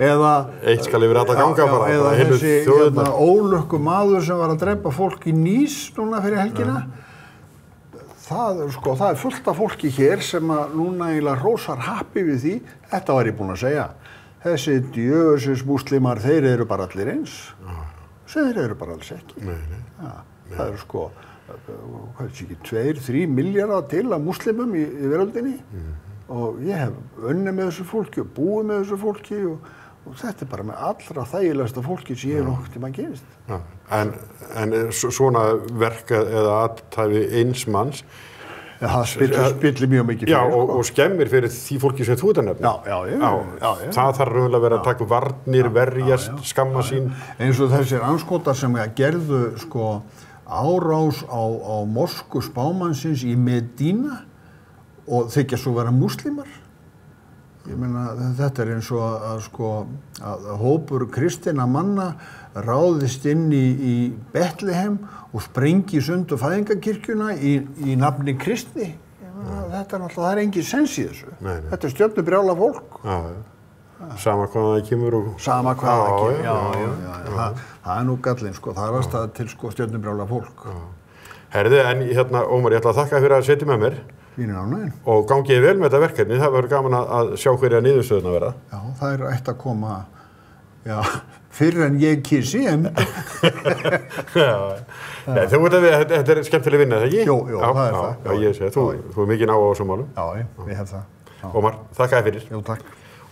Eða eitt skal yfir alla ganga bara. Eða þessi ólökku maður sem var að drepa fólk í Nýs núna fyrir helgina. Það fullt af fólki hér sem að núna eiginlega hrósar happi við því. Þetta var ég búinn að segja. Þessi djöfusins múslimar, þeir eru bara allir eins. Þeir eru bara alls ekki. Það eru sko, hvað ekki, 2-3 milljarðar til af múslimum í veröldinni og ég hef unnið með þessu fólki og búið með þessu fólki og þetta bara með allra þægilegasta fólki sem ég nokkuð tíma gerist. En svona verk eða athæfi eins manns það spillir mjög mikið fyrir. Og skemmir fyrir því fólki sem þú ert að nefna. Já. Það þarf raunverulega að vera að taka varnir, verjast, skamma sín. Eins og þessir andskotar sem gerðu sko árás á mosku spámannsins í Medina og þykja svo vera múslimar. Ég meina, þetta eins og að hópur kristinna manna ráðist inn í Betlehem og sprengi sundur fæðingakirkjuna í nafni kristni. Þetta náttúrulega, það engin sens í þessu. Þetta stjörnubrjála fólk. Sama hvað það kemur og... Sama hvað það kemur, það nú gallinn, sko. Það aðstæða til stjörnubrjála fólk. Herðu, en Ómar, ég ætla að þakka fyrir að setja með mér. Mínir ánæginn. Og gangiði vel með þetta verkefni, það verður gaman að sjá hverja niðurstöðuna verða. Já, það ætti að koma, fyrr en ég kissi, en... Þú veit að þetta skemmtileg vinna, það ekki? Jú, það það. Já, ég sé, þú mikið ná á þessum málum. Já, ég hef það. Ómar, þakka þér fyrir. Jú, takk.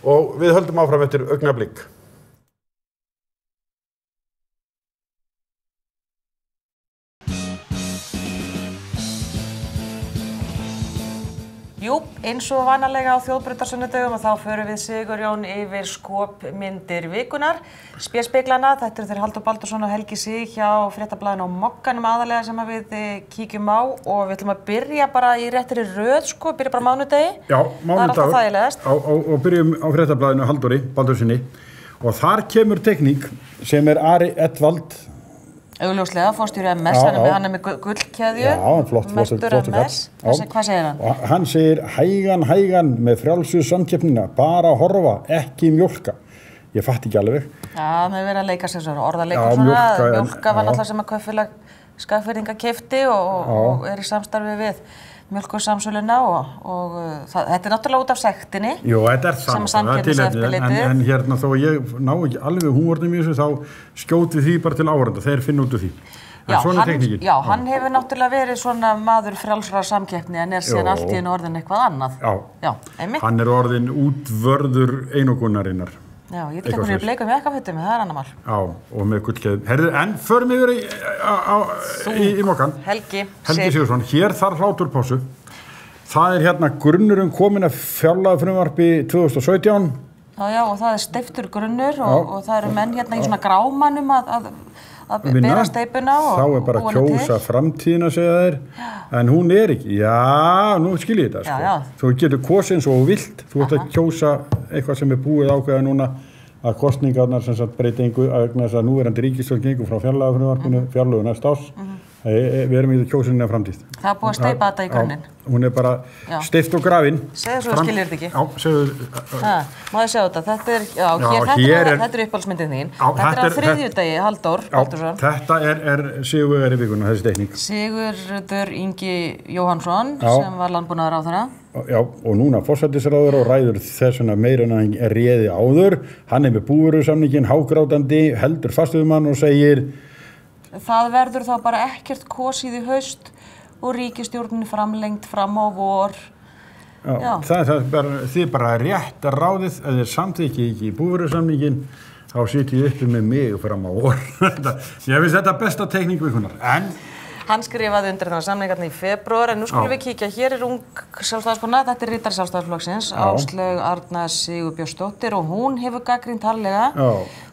Og við höldum áfram eftir augnablik. Jú, eins og vanalega á þjóðbrautarsunnudögum og þá förum við Sigurjón yfir skopmyndir vikunar. Spéspeglana, þetta eru þeir Halldór Baldursson og Helgi Sig hjá Fréttablaðinu og Mogganum aðalega sem við kíkjum á og við ætlum að byrja bara í réttri röð, byrja bara mánudegi. Já, mánudagur. Það alltaf þægilegast. Og byrjum á Fréttablaðinu Halldóri Baldurssoni og þar kemur tekník sem Ari Edvald. Augljóslega, forstjóri MS, hann með gullkeðju. Já, flott MS. Hvað segir hann? Hann segir hægan með frjálsu samkeppnina, bara horfa, ekki mjólka. Ég fatt ekki alveg. Já, það hefur verið að leika sér svona, orðaleikur svona. Mjólka var náttúrulega sem að Kaupfélag Skagfirðinga keypti og í samstarfi við Mjólkursamsöluna og þetta náttúrulega út af sektinni. Jú, þetta það. Sem samkeppniseftirlitið. En hérna þó ég ná ekki alveg húmornum í þessu, þá skjóti því bara til áhorfenda, þeir finna út úr því. En svona tekníkin. Já, hann hefur náttúrulega verið svona maður frjálsra samkeppni en síðan allt í einu orðin eitthvað annað. Já, hann orðin útvörður einokunarinnar. Já, ég til einhvern bleikum jakkafötum, það annar mál. Já, og með gullkeðjum. Herðu, en förum yfir í Moggan. Helgi Sigurðsson. Hér þarf hláturpásu. Það hérna grunnurinn kominn af fjárlagafrumvarpi 2017. Já, og það steiftur grunnur og það eru menn hérna í svona grámanum að að bera steipuna og þá bara kjósa framtíðina, segja þeir, en hún ekki. Já, nú skil ég þetta, sko. Þú getur kosið eins og þú vilt, þú ert að kjósa eitthvað sem búið ákveða núna að kosningarnar sem sagt breyta engu vegna þess að núverandi ríkisstjórn gengur frá fjárlagafrumvarpinu, fjárlögu næsta árs. Við erum í kjósinni af framtíð. Það búið að steypa þetta í grunninn. Hún bara steypt og grafin. Segðu svo, skiljir þetta ekki. Já, segðu. Má ég sjá þetta? Þetta er uppáhaldsmyndin þín. Þetta á þriðjudegi, Halldór Baldursson. Þetta er Sigurður í vikuna, þessi teikning. Sigurður Ingi Jóhannsson, sem var landbúnaðarráðherra. Já, og núna forsætisráðherra og ræður þessuna meira en hann réði áður. Hann með búvörusamninginn, hágrátandi, heldur fast við mann og segir það verður þá bara ekkert kosið í haust og ríkisstjórnin framlengt fram á vor. Já. Þið bara rétt að ráðið, ef þið samþykki ekki í búvörusamninginn, þá sitjið uppi með mig fram á vor. Ég finnst þetta besta teikning vikunar. En hann skrifaði undir þannig samningarna í febrúar, en nú skulum við kíkja. Hér ung sjálfstæðiskona, þetta ritari Sjálfstæðisflokksins, Áslaug Arna Sigurbjörnsdóttir, og hún hefur gagnrýnt harðlega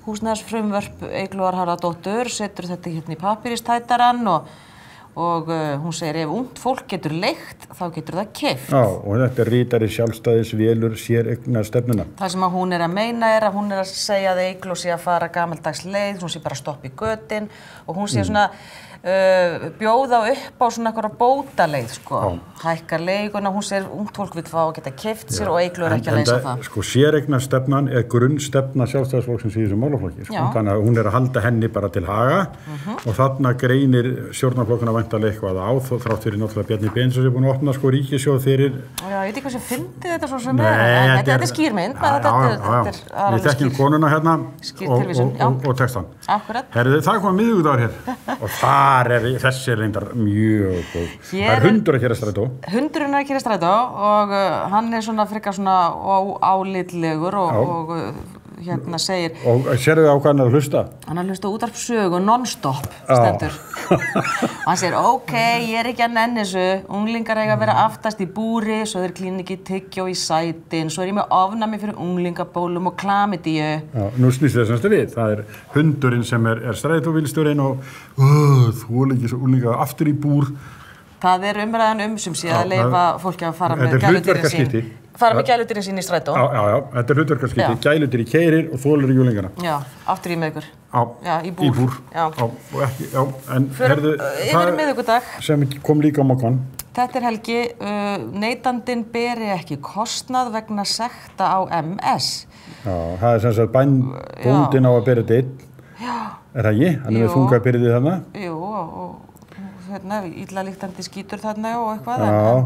húsnæðisfrumvörp Eyglóar Harðardóttur, setur þetta hérna í pappíristætarann og hún segir ef ungt fólk getur leigt, þá getur það keypt. Já, og þetta ritari Sjálfstæðisvélur séreignarstefnuna. Það sem hún að meina að hún að segja að Eygló sé að fara gamaldags leið, hún sé bara að stoppa í götin og hún sé svona bjóða upp á svona eitthvað bótaleið, sko. Hækka leiguna, hún segir ungt fólk vill fá að geta keypt sér og Eygló ekki að leysa það. Sko, séreignarstefnan grunnstefna Sjálfstæðisflokksins í þessum málaflokki, sko. Þannig að hún að halda henni bara til haga og þarna greinir stjórnarflokkuna væntanlega eitthvað á, þrátt fyrir náttúrulega Bjarni Benediktsson sem búinn að opna, sko, ríkissjóð fyrir. Já, ég veit ekki hvað sem fyndi þetta svo sem þetta er skýrmynd, við þekkjum konuna hérna og textan. Akkurat. Herðu, það kom miðvikudagur hér og þessi reyndar mjög góð. Það er hundur að keyra strætó. Hundurinn að keyra strætó og hann er svona frekar svona álitlegur og hérna segir. Og sérðu á hvað hann að hlusta? Hann að hlusta útvarpssögu non-stop stendur. Hann segir, ok, ég er ekki að nenni þessu, unglingar eiga að vera aftast í búri, svo þeir klína ekki tyggjó í sætin, svo er ég með ofnæmi fyrir unglingabólum og klamydíu. Já, nú snýst þess að við. Það er hundurinn sem er strætóbílstjórinn og þú er ekki svo unglinga aftur í búr. Það er umræðan sem sé að leyfa fólki að fara með gæludýrin sín. Fara með gæludýrin sín í strætó. Já, þetta er hlutverkarskipti. Gæludýr í keirir og þolir í júlingana. Já, aftur í miðugur. Já, í búr. En herðu, yfir miðugudag sem kom líka á Moggann. Þetta er helgi, neytandinn beri ekki kostnað vegna sekta á MS. Já, það er sem sagt bóndinn á að bera þetta einn. Já. Er það ekki? Hann með þungabyrðið þarna? Jú, og illa líktandi skítur þarna og eitthvað.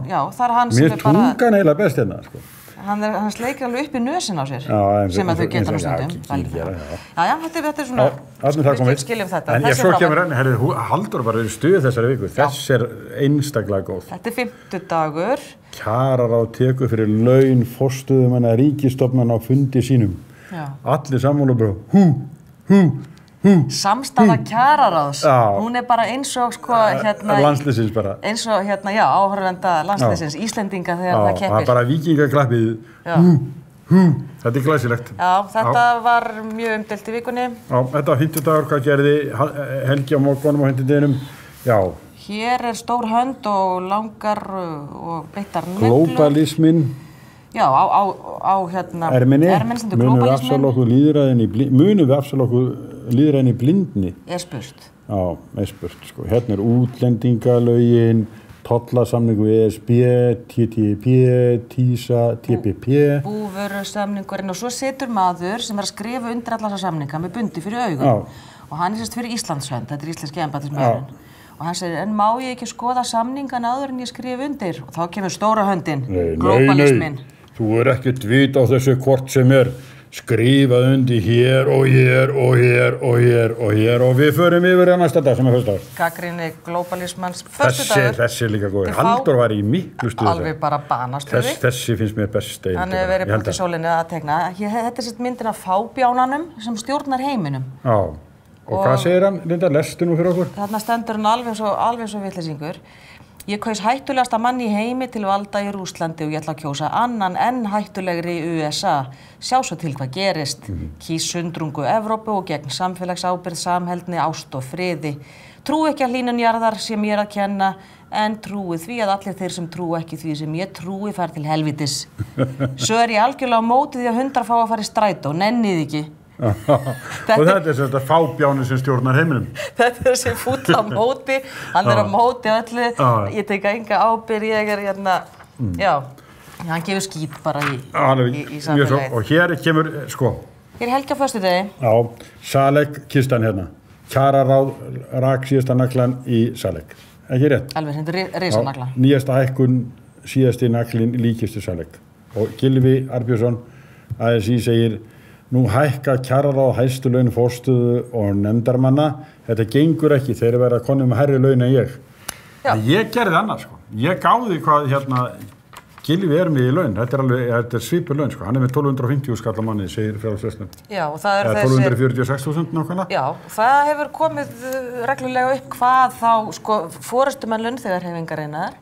Já, það er hann sem er bara. Mér tungan eiginlega best hérna, sko. Hann sleikir alveg upp í nösin á sér, sem að þau geta nú stundum. Já, þetta er svona, við skiljum þetta. En svo kemur hann, Halldór var í stuði þessari viku, þess er einstaklega góð. Þetta er 50 dagur. Kjararáð tekur fyrir laun forstöðumanna ríkisstofnana á fundi sínum. Allir sammála bara, Samstaða kjararáðs, hún er bara eins og sko landsliðsins bara. Eins og áhorfenda landsliðsins, Íslendinga þegar það keppir. Það er bara víkingaklappið. Þetta er glæsilegt. Já, þetta var mjög umdeilt í vikunni. Já, þetta var 50 dagur, hvað gerði helgi á Mogganum á 50 deginum? Já. Hér er stór hönd og langar og beittar neglur. Glóbalismin. Já, á erminni stendur glóbalismin. Munum við afsala okkur lýðræðin í blindni? Er spurt. Já, er spurt, sko. Hérna er útlendingalögin, tollasamningu ESB, TTIP, TISA, TPP. Búvörusamningurinn og svo situr maður sem er að skrifa undir alla þessa samninga með bundi fyrir augum. Og hann er sérst fyrir Íslandshönd, þetta er íslenski embættismaðurinn. Og hann segir, en má ég ekki skoða samningan áður en ég skrifa undir? Og þá kemur stóra höndin, glóbalismin. Þú er ekkert vit á þessu hvort sem er skrifað undir hér og hér og hér og hér og hér og við förum yfir á næsta dag sem er föstudagur. Gagnrýni glóbalismans föstudagur. Þessi er líka góður. Halldór var í miklu stuði. Alveg bara banastuði. Þessi finnst mér best einn. Hann hefur verið búin til sólinni að tekna. Þetta er sitt myndin af fábjánanum sem stjórnar heiminum. Já. Og hvað segir hann? Linda, lestu nú fyrir okkur? Þarna stendur hann alveg svo vitleysingur. Ég kaus hættulegasta mann í heimi til valda í Rússlandi og ég ætla að kjósa annan enn hættulegri í USA. Sjá svo til hvað gerist. Kýs sundrungu Evrópu og gegn samfélagsábyrgð, samheldni, ást og friði. Trú ekki að hlýnun jarðar sem ég að kenna, en trúi því að allir þeir sem trúi ekki því sem ég trúi fær til helvítis. Svo ég algjörlega á móti því að hundar fá að fara í strætó, nennið ekki. Og þetta þetta fábjáni sem stjórnar heiminum. Þetta þessi fúll á móti, hann á móti öllu, ég teka enga ábyrgð, ég hérna, já, hann gefur skít bara í samfélagið. Og hér kemur, sko. Hér helgi á föstudegi. Já, Salek kistan hérna. Kjararáð rak síðasta naglan í Salek. Ekki rétt? Alveg, þetta risanagla. Nýjasta hækkun, síðasti naglin líkistu Salek. Og Gylfi Arnbjörnsson, ASÍ segir, nú hækka kjararáð hæstu laun forstöðu og nefndarmanna. Þetta gengur ekki, þeir verða að koma með hærri laun en ég. Ég gerði annað, sko. Ég gáði hvað hérna Gylfi með í laun. Þetta svipur laun, sko. Hann með 1250 skall á mánuði, segir Frjálsverslan. Já, og það 1246.000 nákvæmlega. Já, það hefur komið reglulega upp hvað þá, sko, forystumenn launþegahreyfingarinnar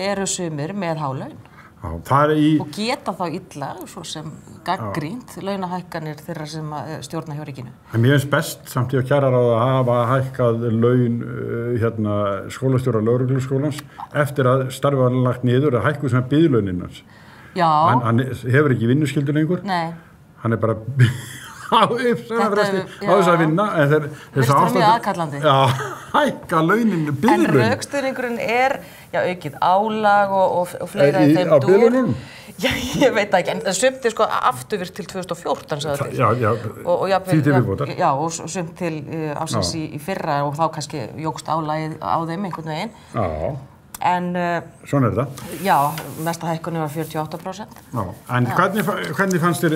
eru sumir með há laun. Já, það í... Og geta þá illa, svo sem gagnrýnt, launahækkanir þeirra sem stjórna hjá ríkinu. En mér finnst best samt í að kjararáð að hafa hækkað laun skólastjóra lögregluskólans eftir að starfið var lagt niður að hækkuð sem biðlaunin hans. Já. Hann hefur ekki vinnuskyldu lengur. Nei. Hann bara á þess að vinna. Þetta er mjög aðkallandi. Já, hækka launin, biðlaun. En rökstuðningurinn aukið álag og fleira í þeim dúr. Já, ég veit ekki, en sumt sko afturvirkt til 2014, sagði til. Já, því til viðbótar. Já, og sumt til ásins í fyrra og þá kannski jókst álagið á þeim einhvern veginn. Já. En... Svona þetta. Já, mesta hækkunni var 48%. Já, en hvernig fannst þér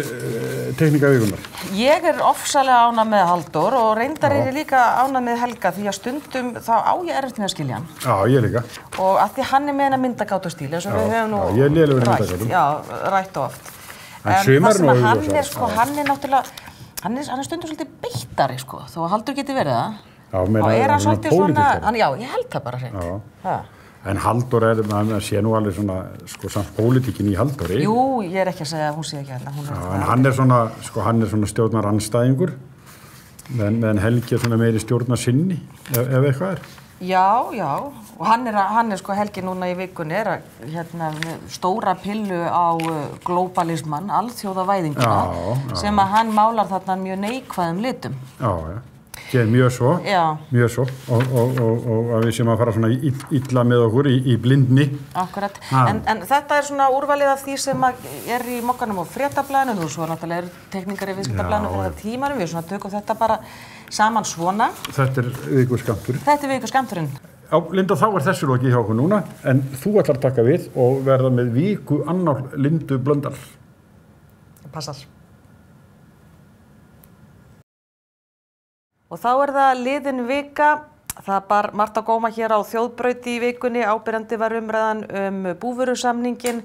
teknika vikunar? Ég ofsalega ánægð með Halldór og reyndar ég líka ánægð með Helga því að stundum þá á ég erfitt með að skilja hann. Já, ég líka. Og að því hann með hennar myndagáttustíl, eins og við höfum nú ég lélegur í myndagátum. Já, rætt oft. En það sem hann náttúrulega, hann stundum svolítið beittari, sko, þó að Halldór geti verið það. Já, meina hann svona, já, ég held það bara hreint. En Halldór maður sé nú alveg svona, sko, samt pólitíkin í Halldóri. Jú, ég ekki að segja að hún sé ekki hérna. En hann svona, sko, hann svona stjórnarandstæðingur, meðan Helgi svona meiri stjórnarsinni, ef eitthvað er. Já, og hann sko Helgi núna í vikunni hérna stóra pillu á globalisman, alþjóðavæðinguna, sem að hann málar þarna mjög neikvæðum litum. Já. Mjög svo, og að við séum að fara svona illa með okkur í blindni. Akkurat, en þetta svona úrvalið af því sem er í Mogganum og Fréttablaðinu, og svo náttúrulega tekningar í Viðskiptablaðinu og Tímanum, við svona tökum þetta bara saman svona. Þetta vikuskammturinn. Þetta vikuskammturinn. Já, Linda, þá þessu lokið hjá okkur núna, en þú ætlar að taka við og verða með viku annál Lindu Blöndal. Passar. Og þá það liðin vika, það bar margt á góma hér á Þjóðbraut í vikunni, áberandi var umræðan búvörusamningin,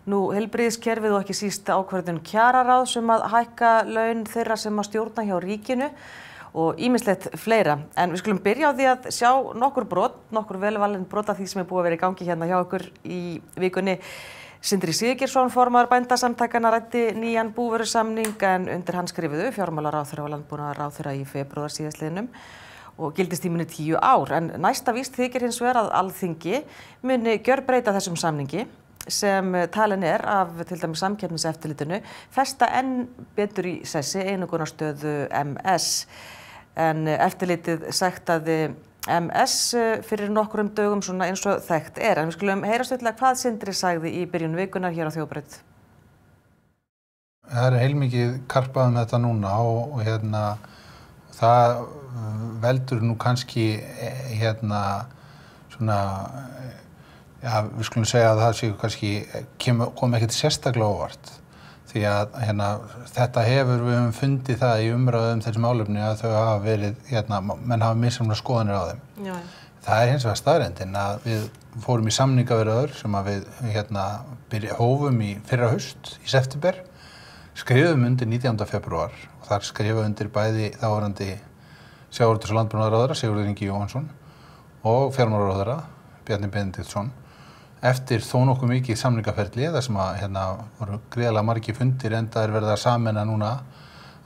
nú heilbrigðiskerfið og ekki síst ákvörðun kjararáðs að hækka laun þeirra sem að stjórna hjá ríkinu og ýmislegt fleira. En við skulum byrja á því að sjá nokkur velvalin brot af því sem búið að vera í gangi hérna hjá okkur í vikunni. Sindri Sigurðsson, formaður Bændasamtakanna, ræddi nýjan búvörusamning en undir hann skrifuðu fjármálaráðherra og landbúnaðarráðherra í febrúar síðastliðnum og gildistíminn 10 ár. En næsta víst þykir hins vegar að Alþingi muni gjörbreyta þessum samningi sem talin af til dæmis Samkeppniseftirlitinu festa enn betur í sessi einokunarstöðu MS. En eftirlitið sektaði MS fyrir nokkrum dögum svona eins og þekkt en við skulum heyra stuttlega hvað Sindri sagði í byrjun vikunar hér á Þjóðbraut. Það heilmikið karpað þetta núna og hérna það veldur nú kannski hérna svona við skulum segja að það sé kannski kom ekkert sérstaklega óvart. Því að hérna, þetta við höfum fundið það í umræðum þessum málefni að þau hafa verið, menn hafa missamlega skoðanir á þeim. Já. Það hins vegar staðreyndin að við fórum í samningaviðræður sem að við hófum í fyrra haust í september, skrifum undir 19. febrúar og þar skrifa undir bæði þáverandi sjávarútvegs- og landbúnaðarráðherra Sigurður Ingi Jóhannsson og fjármálaráðherra Bjarni Benediktsson, eftir þó nokkuð mikið samningaferli, þar sem að voru gríðarlega margir fundir, enda verið að sameina núna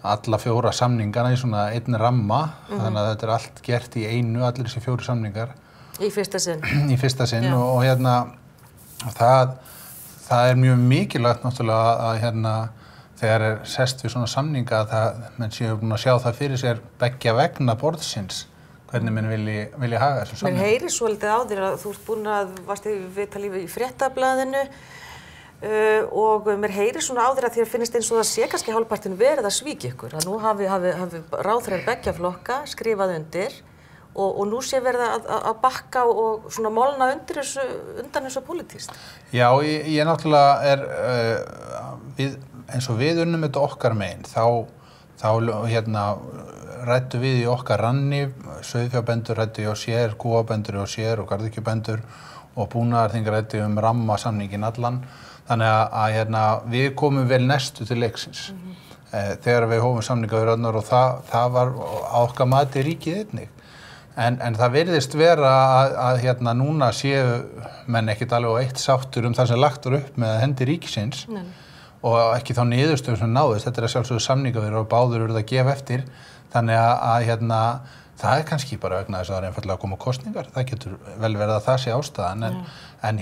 alla 4 samningana í svona einn ramma, þannig að þetta allt gert í einu, allir þessi 4 samningar. Í fyrsta sinn. Í fyrsta sinn og það mjög mikilvægt náttúrulega að þegar sest við svona samninga að menn séu búin að sjá það fyrir sér beggja vegna borðsins, hvernig menn vilji haga þessu samninga. Mér heyri svolítið á þér að þú ert búin að varst í viðtali í Fréttablaðinu og mér heyri svona á þér að þér finnist eins og það sé kannski hálfpartinn verið að svíkja ykkur, að nú hafi ráðherrar beggja flokka skrifað undir og nú sé verið að bakka og svona molna undan þessu pólitískt. Já, ég náttúrulega eins og við unnum þetta okkar megin, þá ræddu við í okkar ranni, sauðfjárbændur ræddu hjá sér, kúabændur hjá sér og garðyrkjubændur og búnaðarþing ræddu ramma samningin allan. Þannig að við komum vel næstu til leiksins þegar við hófum samninga við rannar og það var á okkar mati ríkið einnig. En það virðist vera að núna séu menn ekkert alveg á eitt sáttur það sem lagt var upp með hendi ríkisins og ekki þá niðurstöðum sem náðist. Þetta að sjálfsögðu samningaviðræður og báður eruð að gefa eftir. Þannig að það kannski bara vegna þess að það er einfaldlega að koma kosningar. Það getur vel verið að það sé ástæðan. En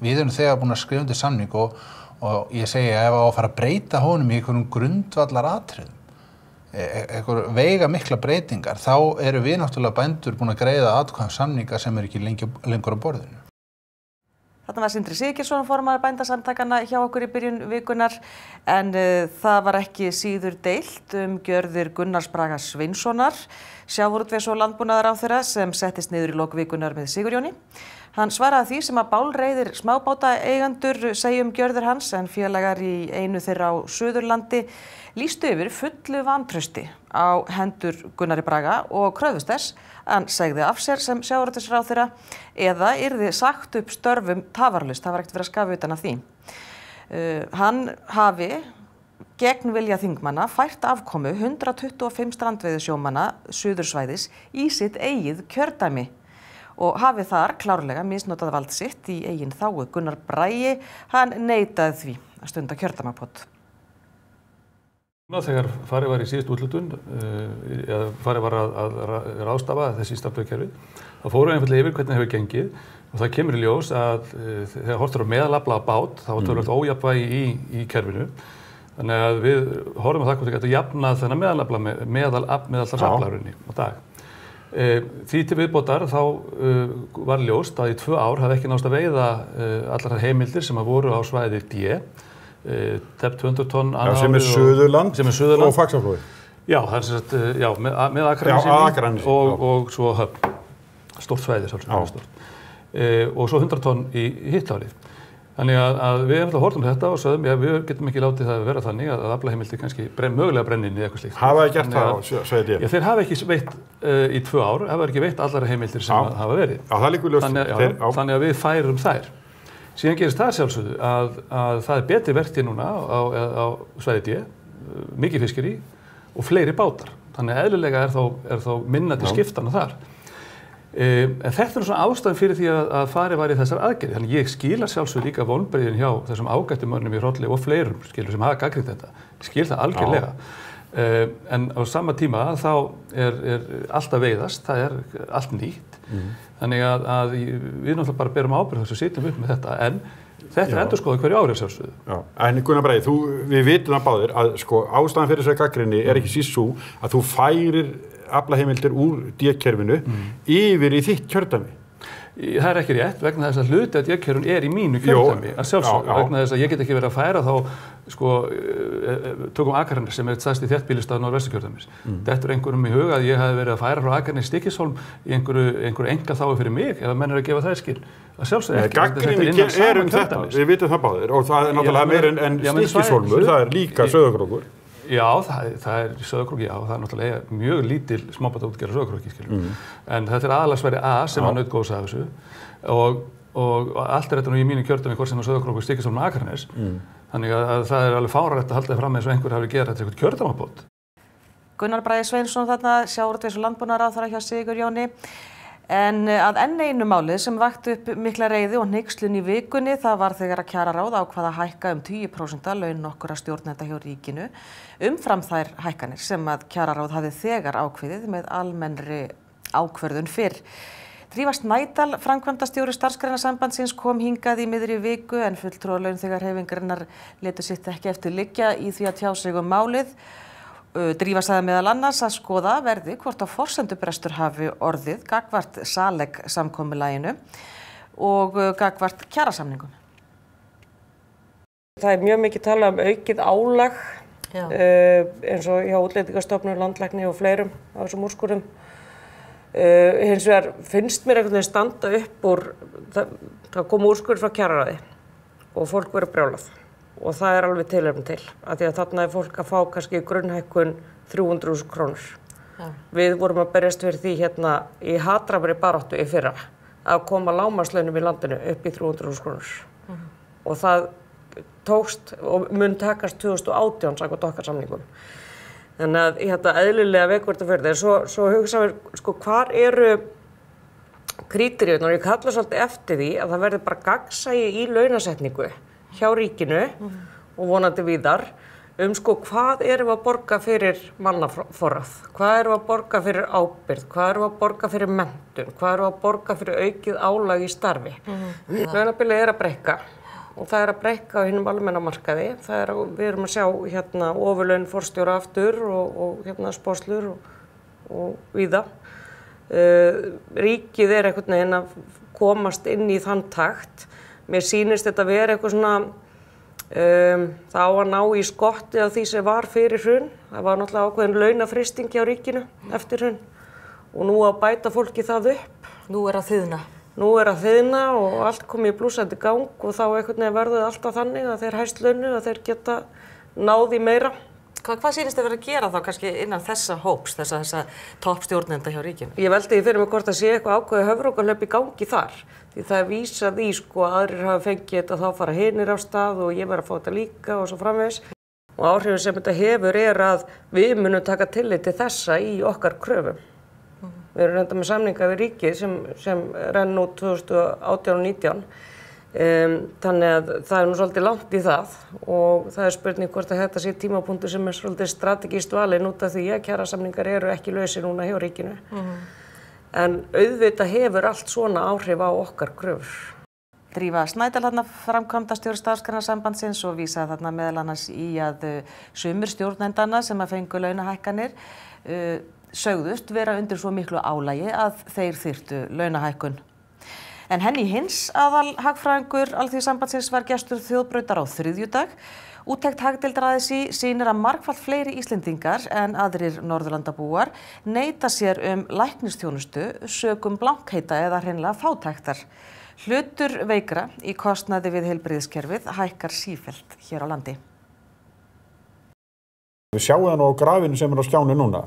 við erum þegar búin að skrifa undir samning og ég segi ef að fara að breyta honum í einhverjum grundvallaratriðum, einhver veiga mikla breytingar, þá eru við náttúrulega bændur búin að greiða atkvæði samninga sem ekki lengur á borðinu. Þarna var Sindri Sigurðsson, formaður bændasamtakanna hjá okkur í byrjun vikunar, en það var ekki síður deilt gjörðir Gunnars Braga Sveinssonar, sjávarútvegs- og landbúnaðarráðherra sem settist niður í lok vikunar með Sigurjóni. Hann svaraði því sem að bálreiðir smábátaeigendur segja gjörðir hans, en félagar í einu þeirra á Suðurlandi lýstu yfir fullu vantrausti á hendur Gunnari Braga og kröfðust þess hann segði af sér sem sjávarútvegsráðherra eða yrði sagt upp störfum tafarlaust. Það var ekkert verið að skafa utan af því. Hann hafi gegn vilja þingmanna fært afkomu 125 strandveiðisjómanna suðursvæðis í sitt eigið kjördæmi og hafi þar klárlega misnotað vald sitt í eigin þágu. Gunnar Bragi, hann neitaði því að stunda kjördæmapott. Þegar farið var í síðust úthlutun, eða farið var að ráðstafa þessi stafnveiðkerfi, þá fórum við einfaldlega yfir hvernig hefur gengið og það kemur í ljós að þegar horftur á meðalafla á bát, þá var töluvert ójafnvægi í kerfinu. Þannig að við horfum á það hvort við getum jafnað þennan meðalafla meðalaflarinni á dag. Því til viðbótar þá var ljóst að í 2 ár hafði ekki náðst að veiða allar þær heimildir sem voru á svæði D, tæpt 200 tonn sem er Suðurland og Faxaflói. Já, það er með Akranesi og svo Höfn, stórt svæði svolítið stórt. Og svo 100 tonn í hitt árið. Þannig að við hefum horfum þetta og sögðum, við getum ekki látið það að vera þannig að aflaheimildir kannski mögulega brenni inn í eitthvað slíkt. Hafa gert það, segir ég? Já, þeir hafa ekki veitt í 2 ár, hafa ekki veitt allar heimildir sem hafa verið. Já, það liggur ljóst. Þannig að við færum þær. Síðan gerist það sjálfsögðu að það er betri vertíð núna á svæði D, mikið fiskeri og fleiri bátar. Þannig að eðlilega er þá minna til skiptana þar. En þetta svona ástæðan fyrir því að farið var í þessar aðgerðir. Þannig ég skila sjálfsögðu líka vonbrigðin hjá þessum ágættu mönnum í Hrolli og fleirum sem hafa gagnrýnt þetta. Ég skil það algjörlega. En á sama tíma þá er allt að veiðast, það er allt nýtt. Þannig að við náttúrulega bara berum ábyrgð þess að sitjum upp með þetta, en þetta er endurskoðað hverju ári sjálfsögðu. En Gunnar Bragi, við vitum það báðir að ástæðan fyrir þessari gagnrýni er ekki síst sú að þú færir aflaheimildir úr D-kerfinu yfir í þitt kjördæmi. Það er ekki rétt, vegna þess að hluti að D-kerfun er í mínu kjördæmi, að sjálfsögðu, vegna þess að ég get ekki verið að færa þá, tökum Akranes sem er stærsti þéttbýlisstaður Norðvesturkjördæmis. Þetta er einhverjum í huga að ég hafi verið að færa frá Akranes Stykkishólm í einhverju engaþágu fyrir mig, eða menn eru að gefa það skil. Að sjálfsögðu ekki. Gagnrýni er þetta, við vitum það báðir, og það er náttúrulega meira en Stykkishólmur, það er líka Sauðárkrókur. Já, það er Sauðárkróki, já, það er náttúrulega mjög lítil smábátaútgerð á Sauðárkróki, skiljum. En þetta er aðallega svæði A sem að naut góðs af þessu og allt er þetta nú í mínu kjördæmi hvort sem á Sauðárkróki, Stykkishólm og Akranes. Þannig að það er alveg fáránlegt að halda það fram eins og einhver hafi gerað þetta eitthvað kjördæmapott. Gunnar Bragi Sveinsson þarna, sjávarútvegs- og landbúnaðarráðherra hjá Sigurjóni. En að enn einu málið sem vakti upp mikla reiði og hneykslun í vikunni, það var þegar að kjararáð ákvað að hækka 10% laun nokkurra stjórnenda hjá ríkinu umfram þær hækkanir sem að kjararáð hafði þegar ákveðið með almennri ákvörðun fyrr. Drífa Snædal, framkvæmdastjóri Starfsgreinasambandsins, kom hingað í miðri viku en fulltrúar launþegahreyfingarinnar létu sitt ekki eftir liggja í því að tjá sig málið. Drífa sagði meðal annars að skoða verði hvort að forsendubrestur hafi orðið gagnvart SALEG-samkomulaginu og gagnvart kjarasamningum. Það mjög mikið talað aukið álag eins og hjá Útlendingastofnun, landlækni og fleirum á þessum úrskurðum. Hins vegar finnst mér einhvern veginn standa upp úr, það kom úrskurður frá kjararáði og fólk verið brjálað. Og það alveg tilefni til, af því að þarna fólk að fá kannski grunnhækkun 300.000 krónur. Ja. Við vorum að berjast fyrir því hérna í hatrammri baráttu í fyrra að koma lágmarkslaunum í landinu upp í 300.000 krónur. Og það tókst og mun takast 2018 samkvæmt okkar samningum. Þannig að þetta eðlilega vekur þetta fyrir þeir. Svo hugsaðum við, sko, hvar eru kríteríurnar? Ég kalla svolítið eftir því að það verði bara gagnsæi í launasetningu hjá ríkinu og vonandi víðar sko hvað erum við að borga fyrir mannaforrað, hvað erum við að borga fyrir ábyrgð, hvað erum við að borga fyrir menntun, hvað erum við að borga fyrir aukið álag í starfi. Launabilið að breikka og það að breikka á hinum almenna markaði. Við erum að sjá hérna ofurlaun forstjóra aftur og hérna sporslur og víða. Ríkið einhvern veginn að komast inn í þann takt. Mér sýnist þetta vera eitthvað svona, það á að ná í skottið af því sem var fyrir hrun. Það var náttúrulega ákveðin launafrysting hjá ríkinu eftir hrun og nú að bæta fólki það upp. Nú að þiðna. Nú að þiðna og allt komið í blúsandi gang og þá einhvern veginn verður alltaf þannig að þeir hæst launu að þeir geta náð í meira. Hvað sýnist þið verið að gera þá kannski innan þessa hóps, þessa toppstjórnenda hjá ríkinu? Ég veldi því fyrir mig hvort að sé eitthvað ákveðið höfrungahlaup í gangi þar. Því það vísað í sko að aðrir hafa fengið þetta þá fara hinir á stað og ég verið að fá þetta líka og svo framvegis. Og áhrifin sem þetta hefur að við munum taka tillit til þessa í okkar kröfum. Við erum reynda með samninga við ríkið sem renn út 2018 og 2019. Þannig að það nú svolítið langt í það og það spurning hvort að þetta sé tímapunktur sem svolítið strategískt valinn út af því að kjarasamningar eru ekki lausir núna hjá ríkinu. En auðvitað hefur allt svona áhrif á okkar kröfur. Drífa Snædal þarna framkvæmdastjóri Starfsgreinasambandsins og vísaði þarna meðal annars í að sumir stjórnendanna sem að fengu launahækkanir sögðust vera undir svo miklu álagi að þeir þyrftu launahækkun. En Henný Hins, aðalhagfræðingur Alþýðusambandsins, var gestur þjóðbrautar á þriðjudag. Úttekt Hagdeildar ASÍ sýnir að margfalt fleiri Íslendingar en aðrir Norðurlandabúar neita sér læknisþjónustu sökum blankheita eða hreinlega fátæktar. Hlutur veikra í kostnaði við heilbrigðiskerfið hækkar sífellt hér á landi. Við sjáum það nú á grafinu sem á skjánu núna,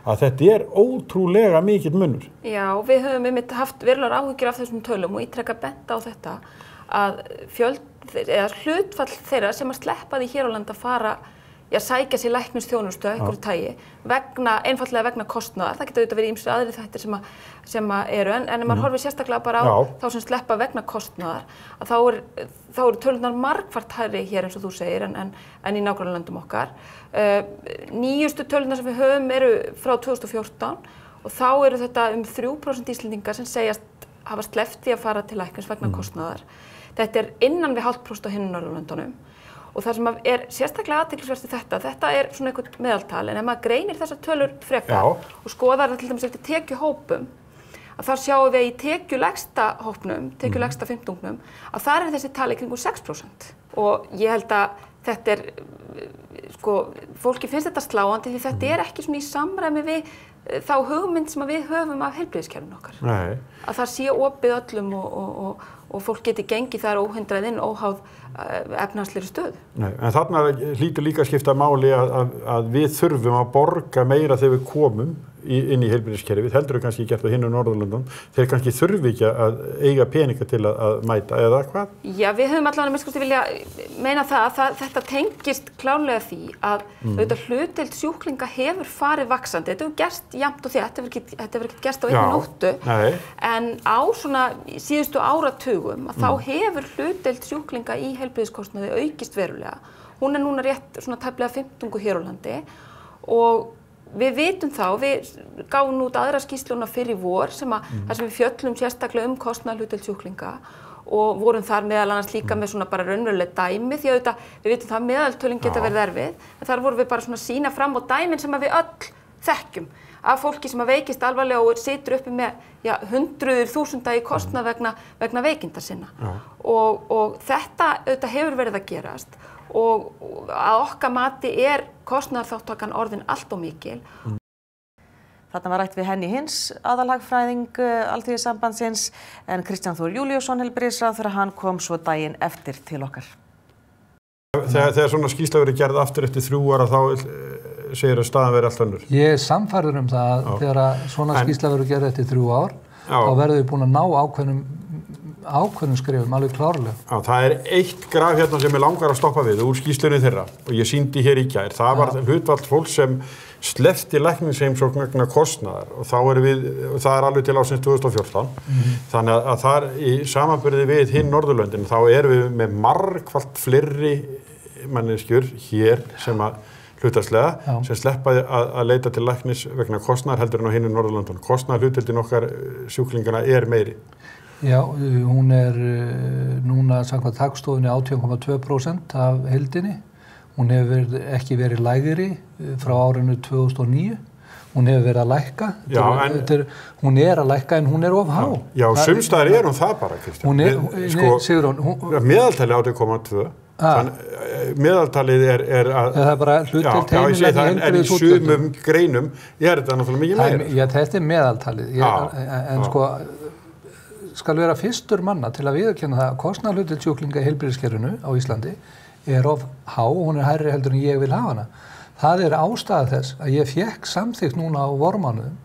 að þetta ótrúlega mikill munur. Já, við höfum einmitt haft verulegar áhyggjur af þessum tölum og ítrekka bent á þetta að hlutfall þeirra sem að sleppa því hér á landi að fara sækja sér læknisþjónustu af einhverju tagi einfaldlega vegna kostnaðar. Það geta auðvitað verið ýmsir aðrir þættir sem eru en ef maður horfir sérstaklega bara á þá sem sleppa vegna kostnaðar að þá eru tölurnar margfalt hærri hér eins og þú segir en í nágrannalöndum okkar. Nýjustu tölurnar sem við höfum eru frá 2014 og þá eru þetta 3% Íslendingar sem segjast hafa sleppt því að fara til læknis vegna kostnaðar. Þetta innan við 0,5% á hinum Norðurlöndunum. Og það sem sérstaklega athyglisvert við þetta svona eitthvað meðaltal, en ef maður greinir þessar tölur frekar og skoðar það til dæmis eftir tekjuhópum, að þá sjáum við í tekjulægsta hópnum, tekjulægsta fimmtungnum, að þar þessi tali kringum 6%. Og ég held að þetta fólki finnst þetta sláandi því þetta ekki svona í samræmi við þá hugmynd sem við höfum af heilbrigðiskerfinu okkar. Nei. Að það sé opið öllum og fólk geti gengið þar óhindrað inn óháð efnahagslegri stöðu. Nei, en þarna hlýtur líka að skipta máli að við þurfum að borga meira þegar við komum inn í heilbrigðiskerfið, heldur við kannski gert á hinum Norðurlöndum, þeir kannski þurfi ekki að eiga peninga til að mæta, eða hvað? Já, við höfum allavega vilja meina það að þetta tengist klárlega því að auðvitað hlutdeild sjúklinga hefur farið vaxandi. Þetta hefur gerst jafnt og þétt, þetta hefur ekki gerst á einni nóttu. En á svona síðustu áratugum að þá hefur hlutdeild sjúklinga í heilbrigðiskostnaði aukist verulega. Hún núna rétt svona tæplega 15 hér á landi og við vitum þá, við gáum út aðra skýrsluna fyrir vor þar sem við fjöllum sérstaklega kostnaðarhlutdeild sjúklinga og vorum þar meðal annars líka með svona bara raunveruleg dæmi því að við vitum það að meðaltölin geta verið erfið en þar vorum við bara svona sýna fram á dæmin sem við öll þekkjum af fólki sem veikist alvarlega og situr uppi með hundruðir þúsunda í kostnað vegna veikinda sinna og þetta auðvitað hefur verið að gerast og að okkar mati kostnaðarþátttakan orðin allt of mikil. Þarna var rætt við Henny Hins, aðalhagfræðing Alþýðusambandsins, en Kristján Þór Júlíusson heilbrigðisráðherra, hann kom svo daginn eftir til okkar. Þegar svona skýrsla verið gerð aftur eftir 3 ára þá segir að staðan verið allt önnur. Ég er sannfærður það þegar svona skýrsla verið gerð eftir 3 ár, þá verðum við búin að ná ákveðnum skrifum, alveg klárlega. Já, það er eitt graf hérna sem ég langar að stoppa við úr skýrslunni þeirra og ég sýndi hér í gær. Það var hlutfall fólk sem sleppti læknisheimsókn vegna kostnaðar og það er alveg til ársins 2014. Þannig að þar í samanburði við hinn Norðurlöndin þá erum við með margfalt fleiri manneskjur hér sem að hlutfallslega sem sleppaði að leita til læknis vegna kostnaðar heldur en á hinum Norðurlöndunum. Kostnaðarhlutdeildin okkar sjúklingana er meiri. Já, hún er núna samkvæmt Hagstofunni 18,2% af heildinni. Hún hefur ekki verið lægri frá árinu 2009. Hún hefur verið að lækka. Hún er að lækka en hún er of há. Já, sumstaðar hún það bara, Kristján. Sigrún, meðaltali 8,2. Meðaltalið er að... Það er bara hlutdeild heimilanna í en í sumum greinum er þetta náttúrulega mikið meira. Já, þetta er meðaltalið. En sko... skal vera fyrstur manna til að viðurkenna það að kostnaðarhlutdeild sjúklinga í heilbrigðiskerfinu á Íslandi er of há og hún er hærri heldur en ég vil hafa hana. Það er ástæða þess að ég fékk samþykkt núna á vormánuðum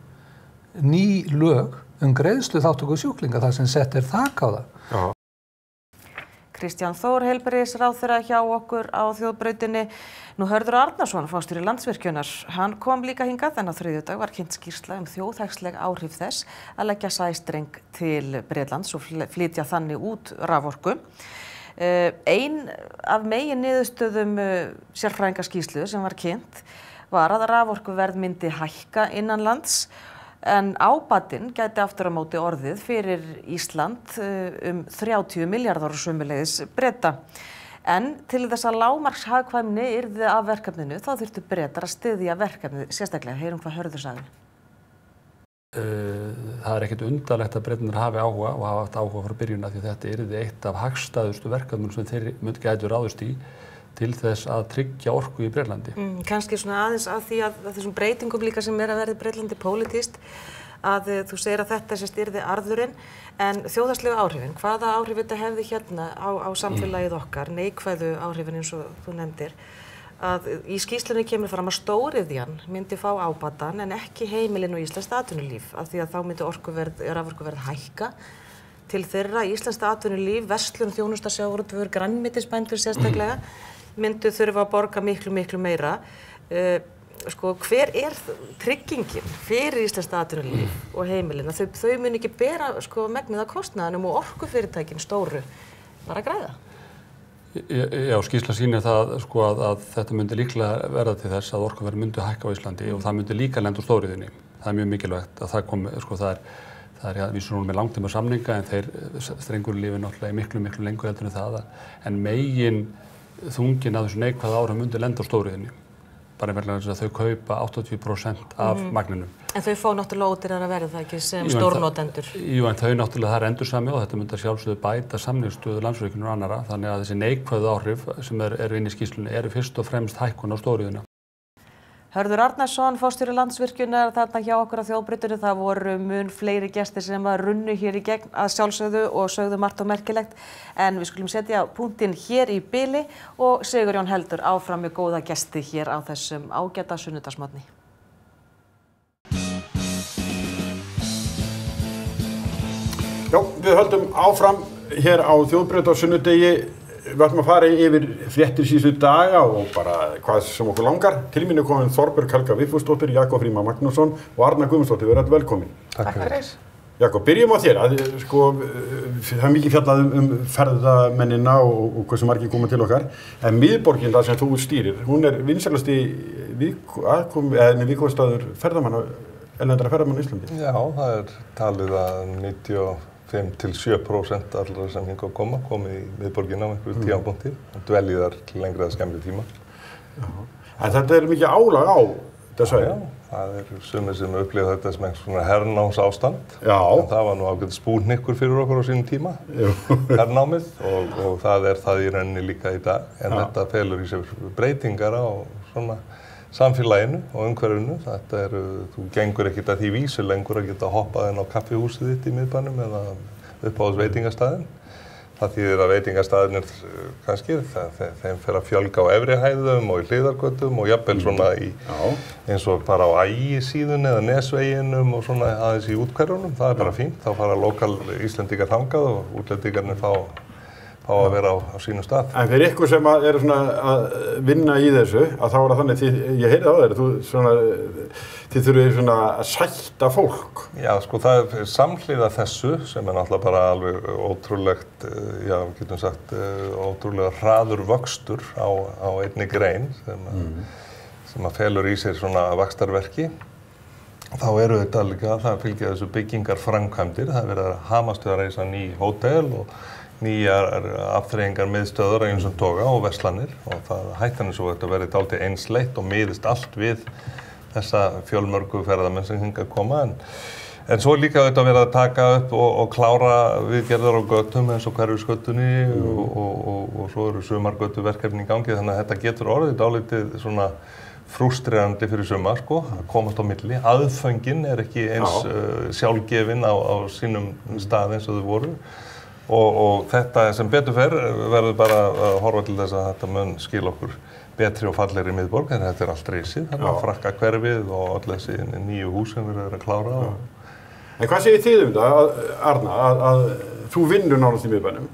ný lög greiðsluþátttöku sjúklinga þar sem sett þak á það. Kristján Þór heilbrigðisráðherra hjá okkur á þjóðbrautinni. Nú Hörður Arnarsson, forstjóri Landsvirkjunar, hann kom líka hingað en á þriðjudag var kynnt skýrsla þjóðhagsleg áhrif þess að leggja sæstreng til Bretlands og flytja þannig út raforku. Ein af megin niðurstöðum sérfræðingaskýrslu sem var kynnt var að raforkuverð myndi hækka innanlands en ábatinn gæti aftur á móti orðið fyrir Ísland 30 milljarðar og sömuleiðis Breta. En til þess að lágmarkshagkvæmni yrði af verkefninu þá þurftu Bretar að styðja verkefnið sérstaklega. Heyrum hvað Hörður sagði. Það er ekkert undarlegt að Bretarnir hafi áhuga og hafa haft áhuga frá byrjun af því þetta yrði eitt af hagstæðustu verkefnum sem þeir gætu ráðust í til þess að tryggja orku í Bretlandi. Kannski svona aðeins að því að þessum breytingum líka sem að verða í Bretlandi pólitískt að þú segir að þetta yrði arðurinn en þjóðhagslegu áhrifin, hvaða áhrif þetta hefði hérna á samfélagið okkar, neikvæðu áhrifin eins og þú nefndir, að í skýrslunni kemur fram að stóriðjan myndi fá ábatan en ekki heimilin og íslenskt atvinnulíf af því að þá myndi raforkuverð hækka til þeirra íslenskt atvinnulíf, verslun, þjónusta, sjávarútvegur, grænmetisbændur sérstaklega myndu þurfa að borga miklu meira. Hver tryggingin fyrir íslenskt atvinnulíf og heimilin að þau muni ekki bera megnið af kostnaðinum og orkufyrirtækin stóru bara að græða? Já, skýrsla sýnir það að þetta myndi líklega verða til þess að orkuverð myndi hækka á Íslandi og það myndi líka lenda úr stóriðjunni. Það er mjög mikilvægt að það komi, það er vísu núna með langtíma samninga en þeir strengur lífi náttúrulega í miklu lengur heldur en það en megin þungin að þessu neikvæða áhrif myndi lenda á stóriðjunni. Bara vegna þess að þau kaupa 80% af magninum. En þau fá náttúrulega ódýrara verð það ekki sem stórnotendur? Jú, en þau náttúrulega það er endursamið og þetta myndi að sjálfsögðu bæta samningsstöðu Landsvirkjunar og annarra þannig að þessi neikvæðu áhrif sem eru inn í skýrslunni eru fyrst og fremst hækkun á stóriðjuna. Hörður Arnarsson, forstjóri Landsvirkjunar, þarna hjá okkur á þjóðbrautinni. Það voru mun fleiri gestir sem að runnu hér í gegn að sjálfsögðu og sögðu margt og merkilegt. En við skulum setja punktinn hér í bili og Sigurjón heldur áfram með góða gesti hér á þessum ágæta sunnudagsmorgni. Já, við höldum áfram hér á þjóðbraut á sunnudegi. Við ætlum að fara yfir fréttir síðustu daga og bara hvað sem okkur langar. Til mín komin Þorbjörg Helga Vigfúsdóttir, Jakob Frímann Magnússon og Arna Guðmundsdóttir. Verið velkomin. Takk fyrir. Jakob, byrjum á þér. Það mikið fjallað ferðamennina og hversu margir koma til okkar. En miðborgin, það sem þú stýrir, hún vinsælasti viðkomstaður ferðamanna, erlendra ferðamanna í Íslandi. Já, það talið að 95–7% allra sem hingað komið í miðborgina á einhverju tímapunkti og dveljið þar til lengri eða skemmri tíma. Já. En þetta mikið álag á þetta svæði? Já, það sumir sem upplifa þetta sem svona hernámsástand. Já. En það var nú ágætis búhnykkur fyrir okkur á sínum tíma, hernámið, og það það í rauninni líka í dag. En þetta felur í sér breytingar á svona samfélaginu og umhverfinu. Þú gengur ekkert að því vísu lengur að geta hoppað inn á kaffihúsið þitt í miðbænum eða upp á þess veitingastaðinn. Það þýðir að veitingastaðirnir kannski, þeim fer að fjölga á efri hæðum og í hliðargötum og jafnvel svona eins og bara á Ægisíðunni eða Nesveginum og svona aðeins í úthverfunum. Það bara fínt, þá fara lokal Íslendingar þangað og útlendingarnir fá að vera á sínum stað. En fyrir ykkur sem eru svona að vinna í þessu, að þá það þannig, ég heyrði á þið þurfið svona að sætta fólk. Já, sko það samhliða þessu sem náttúrulega bara alveg ótrúlegt, já, við getum sagt, ótrúlega hraður vöxtur á einni grein sem að felur í sér svona vaxtarverki. Þá eru þetta líka, það fylgja þessu byggingarframkvæmdir, það verið að hamast við að reisa ný hótel og nýjar afþreyingar miðstöðvar af ýmsum toga og verslanir og það hættan svo að þetta verið dálítið einsleitt og miðist allt við þessa fjölmörgu ferðamenn sem hingað koma en svo líka þetta verið að taka upp og klára viðgerðar á götum eins og Hverfisgötunni og svo eru sumargötuverkefni í gangi þannig að þetta getur orðið dálítið svona frústrerandi fyrir suma sko að komast á milli. Aðföngin ekki eins sjálfgefin á sínum stað eins og þau voru. Og þetta sem betur fer verður bara að horfa til þess að þetta mun skila okkur betri og fallegri miðborg en þetta allt risið, þannig að frakka hverfið og öll þessi nýju hús sem við erum að klára. En hvað segir þið þetta, Arna, að þú vinnur nánast í miðbænum,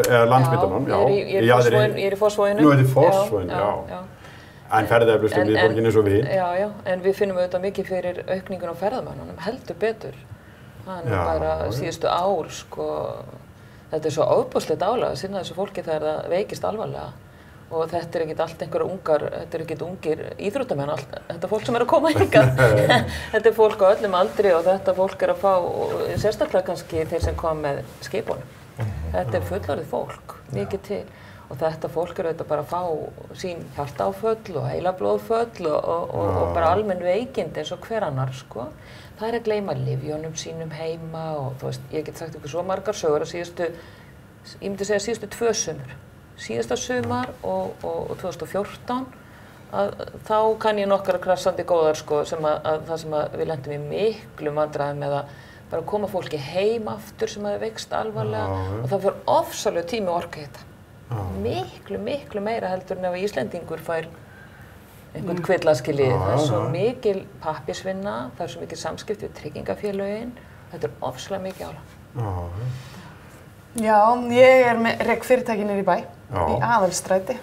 eða landsbyggðanum? Já, ég í Fossvoginum. Nú í Fossvoginum, já. En ferðaeflustu miðborgin eins og við. Já, en við finnum auðvitað mikið fyrir aukningun á ferðamönnunum, heldur betur. Það bara síðustu ár, sko. Þetta svo ofboðslegt álag að sinna þessu fólki þegar það veikist alvarlega og þetta ekkert allt einhverja ungar, þetta ekkert ungir íþróttamenn allt, þetta fólk sem að koma hingað. Þetta fólk á öllum aldri og þetta fólk að fá, sérstaklega kannski þeir sem koma með skipunum. Þetta fullorðið fólk, mikið til og þetta fólk auðvitað bara að fá sín hjartaáföll og heilablóðföll og bara almenn veikind eins og hver annar, sko. Það að gleyma lyfjónum sínum heima og þú veist, ég get sagt ykkur svo margar sögur að ég myndi segja síðustu 2 sumur. Síðasta sumar og 2014 þá kann ég nokkara krassandi góðar sko sem það sem við lentum í miklum vandræðum með að bara koma fólki heim aftur sem hefði veikst alvarlega og það fyrir ofsalega tími og orka í þetta. Miklu meira heldur en ef Íslendingur fær einhvern kvillaskilið. Það svo mikil pappisvinna, það svo mikil samskipti við tryggingafélögin. Þetta ofsalega mikið álag. Já, ég með rek fyrirtæki niður í bæ, í Aðalstræti.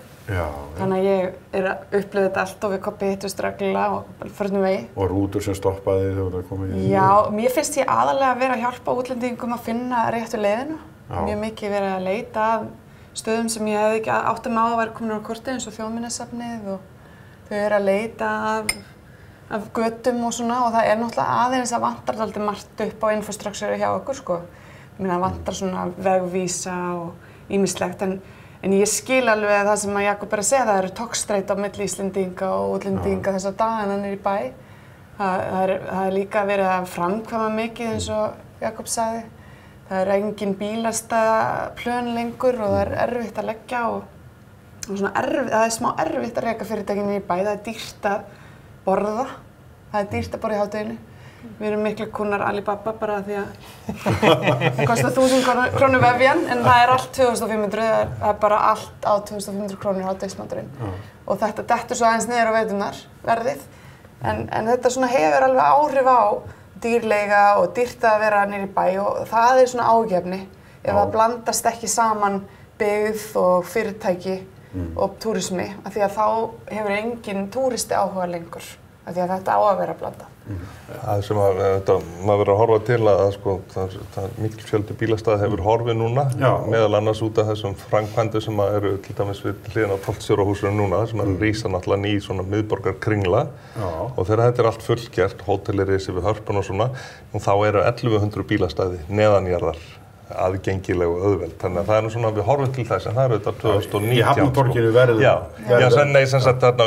Þannig að ég að upplifa þetta allt og við Kobbi hittust reglulega og förnum vegi. Og rútur sem stoppaði þegar það komið í? Já, mér finnst ég aðalega að vera að hjálpa útlendingum að finna réttu leiðina. Mjög mikið verið að leita að stöðum sem ég hefði ekki átt að væri komin á kortið eins og Þjóðminjasafnið og þau eru að leita af götum og svona og það náttúrulega aðeins að vantar dálítið margt upp á infrastruktúru hjá okkur sko. Ég meina vantar svona vegvísa og ýmislegt en ég skil alveg að það sem að Jakob að segja, það eru togstreita á milli Íslendinga og útlendinga þessa dagana niður í bæ. Það er líka verið að framkvæma mikið eins og Jakob sagði. Það er engin bílastæðaplön lengur og það er erfitt að leggja og svona það er smá erfitt að reka fyrirtækinu í bæ, það er dýrt að borða, það er dýrt að borða í hádeginu. Við erum miklu kúnnar Alibaba bara því að það kostar 1000 krónur vefjan en það er allt 2500, það er bara allt á 2500 krónur hádegismaturinn. Og þetta dettur svo aðeins niður á veitunar verðið en þetta svona hefur alveg áhrif á dýrleiga og dýrt að vera niður í bæ og það er svona ágefni ef það blandast ekki saman byggð og fyrirtæki og túrismi, af því að þá hefur engin túristi áhuga lengur, af því að þetta á að vera blandað. Það sem maður verður að horfa til að sko, það mikil fjöldi bílastæða hefur horfið núna, meðal annars út af þessum framkvæmdum sem eru til dæmis við hliðina á Tollstjórahúsinu núna, sem rísa náttúrulega ný svona miðborgarkringla og þegar þetta allt fullgert, hótelir risi við Hörpuna og svona, þá eru 1100 bílastæði neðanjarðar aðgengileg og auðveld. Þannig að það nú svona, við horfum til þess, en það auðvitað 2019. Í Hafnartorginu verður. Nei, sem sagt þarna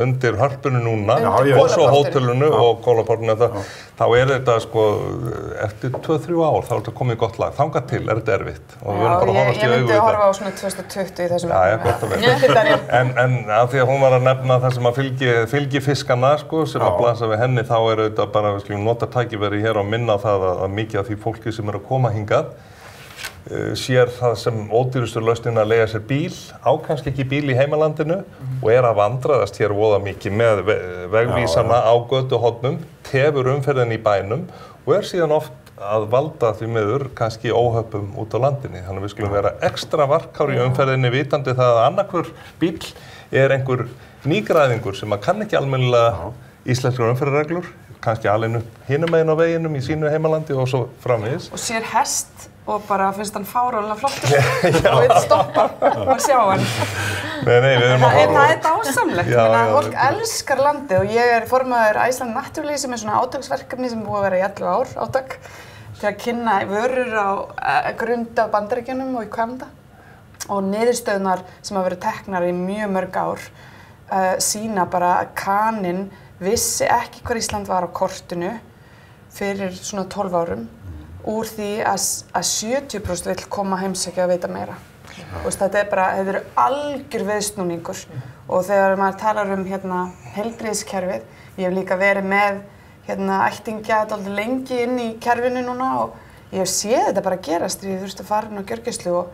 undir Hörpunni núna, og svo hótelinu og Kólaportinu, þá þetta sko, eftir 2-3 ár, þá þetta komið gott lag. Þangað til þetta erfitt. Ég myndi horfa á svona 2020 í þessum. Gott að vera. En af því að hún var að nefna það sem að fylgi fiskana, sko, sem að blasa við henni, þá þetta bara, við skulum nota tækifæri hér og minna það að mikið af því fólki sem að koma hingað sér það sem ódýrustu lausnin að leigja sér bíl, á kannski ekki bíl í heimalandinu og að vandræðast hér voða mikið með vegvísana á götuhornum, tefur umferðin í bænum og síðan oft að valda því miður kannski óhöppum út á landinni. Þannig að við skulum vera ekstra varkár í umferðinni vitandi það að annarhver bíl einhver nýgræðingur sem kann ekki almennilega íslenskar umferðarreglur, kannski alveg hinum megin á veginum í sínu heimalandi og svo framvegis. Og sér hest og bara finnst hann fáránlega flottur og vill stoppa og sjá hann. Það dásamlegt. Fólk elskar landið og ég formaður Iceland Naturally sem svona átaksverkefni sem búið að vera í 11 ár átak til að kynna vörur á grund af Bandaríkjunum og í Kanada og niðurstöðunar sem hafa verið teknar í mjög mörg ár sýna bara að kaninn vissi ekki hvar Ísland var á kortinu fyrir svona 12 árum úr því að 70% vill koma heimsækja að vita meira. Þetta er algjör viðsnúningur og þegar maður talar heilbrigðiskerfið, ég hef líka verið með ættingja dálítið lengi inn í kerfinu núna og ég hef séð þetta bara gerast þegar ég þurfti að fara inn á gjörgæslu og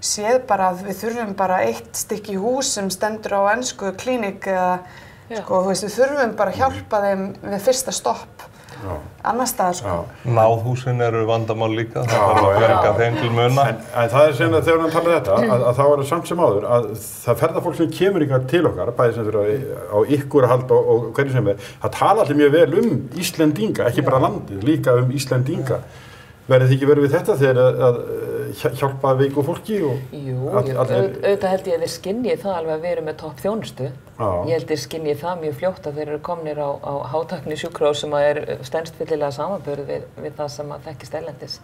séð bara að við þurfum bara eitt stykki hús sem stendur á ensku klíník eða við þurfum bara að hjálpa þeim við fyrsta stopp annars staðar Náðhúsin eru vandamál líka, það þarf að bjarga þeim til muna. En það sem þegar hann talar þetta, að þá það samt sem áður að það ferðafólk sem kemur ykkar til okkar, bæði sem fyrir á ykkur að halda og hverju sem það tala allir mjög vel Íslendinga, ekki bara landið, líka Íslendinga. Verðið þið ekki verið við þetta þegar að hjálpa veiku fólki? Jú, auðvitað held ég að þið skinnið það alveg að vera með topp þjónustu. Ég held þið skinnið það mjög fljótt að þeir eru komnir á hátækni sjúkrahús sem stenst fyllilega samanburð við það sem þekkist erlendis.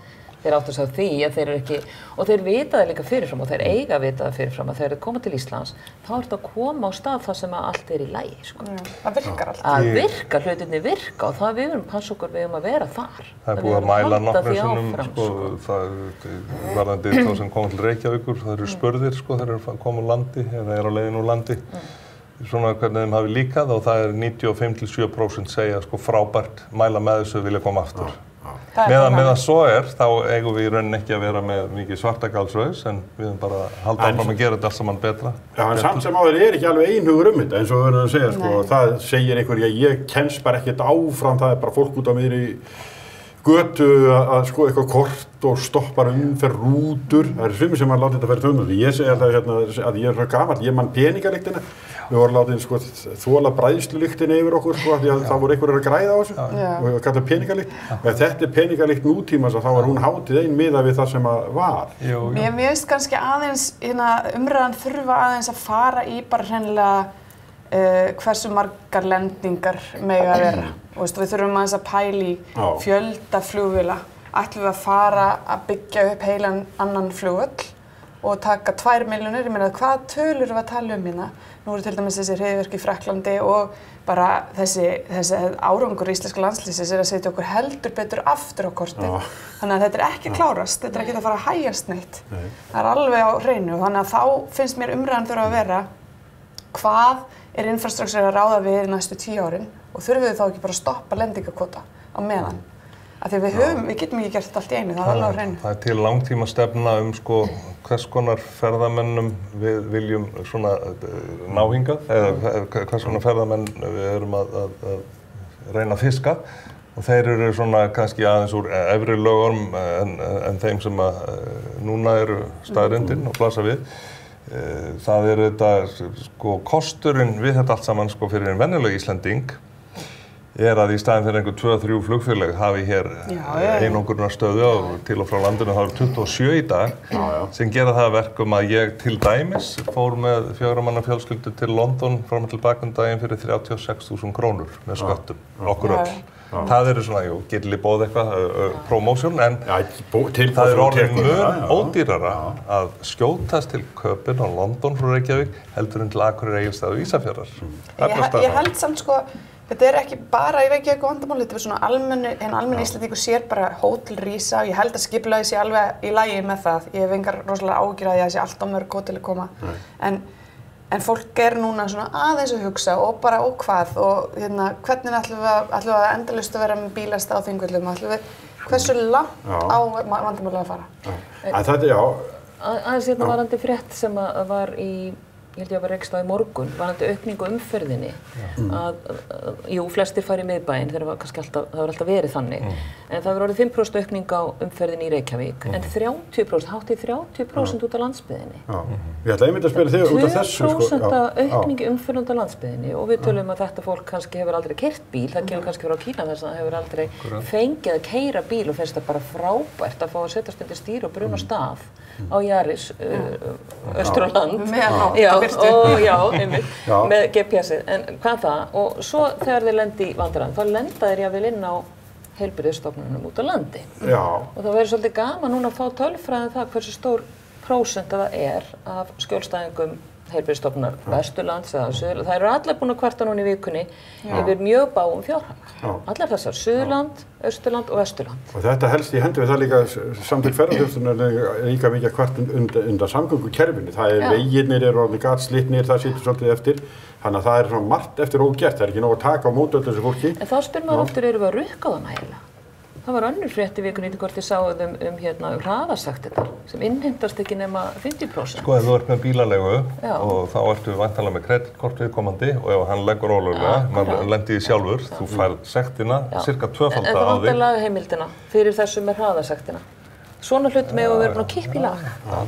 Þeir áttu sig á því að þeir eru ekki, og þeir vita það líka fyrirfram og þeir eiga að vita það fyrirfram að þegar þeir koma til Íslands, þá er þetta að koma á stað þar sem að allt er í lagi, sko. Það virkar allt. Að virka, hlutirnnir virka og það við erum passa okkur við að vera þar. Það búið að mæla nokkrum sinnum, varðandi þá sem koma til Reykjavíkur, það eru spurðir, sko, þeir eru koma úr landi eða á leiðin úr landi. Svona hvernig þeim hafi líkað og það 95–7% segja, sko, frábært, mæla með þessu vilja koma aftur. Meðan svo þá eigum við í rauninni ekki að vera með mikið svartagallsraus en við höfum bara að halda áfram að gera þetta allt saman betra. Já, en samt sem áður ekki alveg einhugur þetta eins og við verðum að segja, sko, það segir einhver, ég kemst bara ekkert áfram, það bara fólk út á mér í götu að sko eitthvað kort og stoppar umferð rútur, það sumir sem láta þetta fyrir þjónustu. Ég segi alltaf að ég svo gamall, ég man peningalyktina. Við vorum látið sko þola bræðslulyktina yfir okkur sko því að það voru einhverjir að græða á þessu og við kallum peningalykt. Ef þetta peningalykt nútímans þá var hún hátíð ein miðað við það sem var. Mér finnst kannski aðeins umræðan þurfa aðeins að fara í bara hreinlega hversu margar lendingar mega vera. Við þurfum aðeins að pæla í fjölda flugvéla. Ætlum við að fara að byggja upp heilan annan flugvöll og taka 2 milljónir, ég meina hvaða tölur við að tala hérna? Nú eru til dæmis þessi hryðjuverk í Frakklandi og bara þessi árangur íslenska landsliðsins að setja okkur heldur betur aftur á kortið. Þannig að þetta ekki klárast, þetta ekki að fara að hægjast neitt. Það alveg á hreinu, þannig að þá finnst mér umræðan þurfa að vera hvað infrastruktúr að ráða við næstu 10 árin og þurfum við þá ekki bara að stoppa lendingakvóta á meðan. Af því við getum ekki gert þetta allt í einu, það alveg á hreinu. Það til langtíma stefna sko hvers konar ferðamennum við viljum svona ná hingað, eða hvers konar ferðamenn við erum að reyna að fiska og þeir eru svona kannski aðeins úr efri lögum en þeim sem að núna eru staðrindin og blasa við. Það þetta, sko, kosturinn við þetta allt saman, sko, fyrir en venjuleg Íslending að í staðin fyrir einhver 2-3 flugfélög hafi hér einangunarstöðu til og frá landinu, það eru 27 í dag sem gera það að verkum að ég til dæmis fór með 4 manna fjölskyldu til London fram og tilbaka daginn fyrir 36.000 krónur með sköttum, okkur öll. Það eru svona, gilli bóð eitthvað, promotion, en það orðið mun ódýrara að skjótast til Köpen á London frá Reykjavík heldur en til Akureyrar, Egilsstaða og Ísafjarðar. Ég held samt sko, þetta ekki bara í Reykjavík vandamál, þetta svona almenni Íslendingur sér bara hótel rísa og ég held að skipulagið sé alveg í lagi með það. Ég hef engar rosalega áhyggjur að það sé allt á mörg hótel að koma. En fólk núna svona aðeins að hugsa og bara hvað og hvernig ætlum við að endalaust að vera með bílastæði á Þingvöllum, hversu langt á vandamálið að fara? Þetta, aðeins varandi frétt sem var ég held ég að var rekst á í morgun, varandi aukningu umferðinni jú, flestir fara í miðbæinn, það var alltaf verið þannig, en það var orðið 5% aukning á umferðinni í Reykjavík, en 30%, hátt í 30% út á landsbyggðinni. Ég ætla einmitt að spyrja þig út af þessu. 2% aukning í umferð út á landsbyggðinni og við tölum að þetta fólk kannski hefur aldrei keyrt bíl, það kemur kannski frá Kína þess að það hefur aldrei fengið að keyra bíl og finnst það bara frábært að fá að setjast undir stýri og bruna af stað á Yaris, austur á land. Einmitt, með GPS-ið, en hvað það? Og svo þegar þeir lendi í vandræðum, þá lenda þeir jafnvel inn á heilbrigðisstofnunum út á landi. Og það verður svolítið gaman núna að fá tölfræðin það hversu stór prósent það af skjólstæðingum heilbrigðisstofnunar Vesturlands eða Suðurlands. Það eru allir búin að kvarta núna í vikunni yfir mjög bágum fjárhag. Allar þessar, Suðurland, Austurland og Vesturland. Og þetta helst í hendi við það líka samtök ferðaþjónustunnar líka mikið að kvart undan samgöngukerfinu. Það veginir orðnir gatslitnir, það situr svolítið eftir. Þannig að það svona margt eftir ógert, það ekki nóg að taka á móti öllu þessu fólki. En þá spyr maður oftur, erum við að rukka á það nægilega? Það var önnur frétt í vikunni hvort þið sáuð hraðasektirnar sem innheimtast ekki nema 50%. Sko, ef þú ert með bílalegu og þá ertu væntanlega með kreditkort viðkomandi og ef hann leggur ólöglega, maður lendir í sjálfur, þú færð sektina cirka 2-falda á þig. En það vantar lagaheimildina fyrir þessu með hraðasektina. Svona hlutum hefur verið búin að kippa í lag.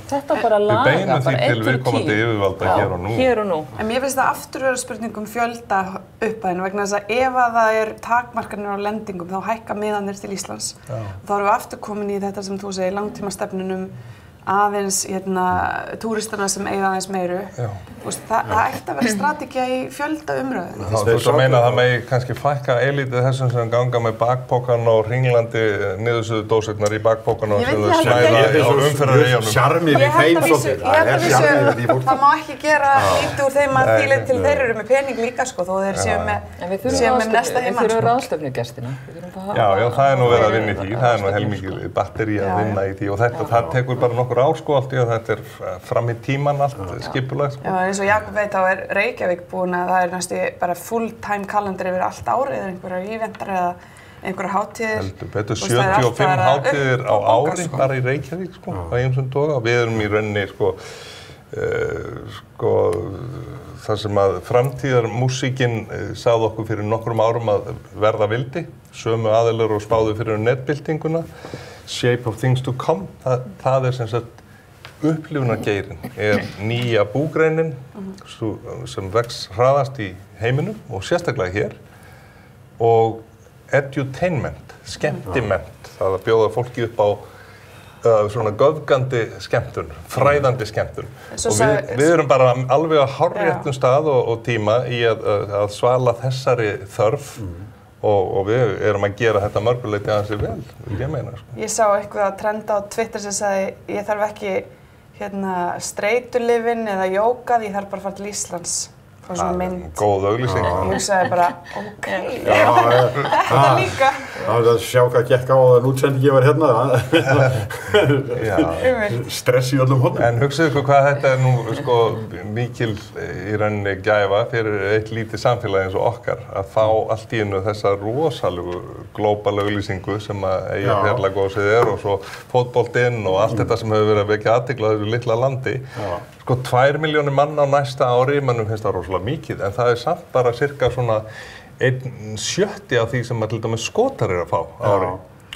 Þetta bara laga, bara 1 til 10. Við beinum því til viðkomandi yfirvalda hér og nú. En mér finnst það aftur vera spurning fjölda upphæðinu vegna þess að ef það takmarkanir á lendingum þá hækka miðanir til Íslands. Þá erum við aftur komin í þetta sem þú segir, langtímastefnunum aðeins túristana sem eiga aðeins meiru. Það ætti að vera strategía í fjölda umræðu. Þú ert að meina að það megi kannski fækka elítið þessum sem ganga með bakpókan og hringlandi niðursuðu dósirnar í bakpókan og sem þau smæða á umferðareyjunum. Sjarmir í þeim svolítið. Það má ekki gera lítið úr þeim að því til þeir eru með pening líka sko, þó þeir séu með næsta heimann. Við þurfum ráðstöfnugestina. Já, það nú verið að vinna í því. Það nú heilmikið batteri að vinna í því og það tekur bara nokkur ár sko allt í að þetta fram í tíman allt skipulag sko. Já, eins og Jakob veit þá Reykjavík búin að það næstu bara full-time kalendar yfir allt árið eða einhverjar íventar eða einhverjar hátíðir. Heldur betur 75 hátíðir á ári bara í Reykjavík sko, á ýmsum toga. Við erum í rauninni sko þar sem að framtíðarmúsíkin sagði okkur fyrir nokkrum árum að verða vildi, sömu aðilar og spáðu fyrir netbyltinguna, Shape of Things to Come, það sem sagt upplifunargeirin nýja búgreinin sem vex hraðast í heiminum og sérstaklega hér og edutainment, skemmtiment, það að bjóða fólki upp á svona göfgandi skemmtun, fræðandi skemmtun og við erum bara alveg á hárréttum stað og tíma í að svala þessari þörf og við erum að gera þetta mörguleiti aðeins í vel, ég meina sko. Ég sá eitthvað trend á Twitter sem sagði ég þarf ekki streitulyfin eða jógað, ég þarf bara að fara til Íslands. Góð auglýsing. Ég hugsaði bara, þetta líka. Það að sjá hvað gekk á að útsendingi var hérna. Stress í öllum hornum. En hugsaðu ykkur hvað þetta nú sko mikil í rauninni gæfa fyrir eitt lítið samfélag eins og okkar að fá allt í einu þessa rosalegu global auglýsingu sem að Eyja Fjarlagósið og svo fótboltinn og allt þetta sem hefur verið að vekja athygli á þessu litla landi. Sko 2 milljónir manna á næsta ári, mannum finnst það rosalega mikið, en það samt bara cirka svona 1/7 af því sem til dæmis Skotar að fá á ári.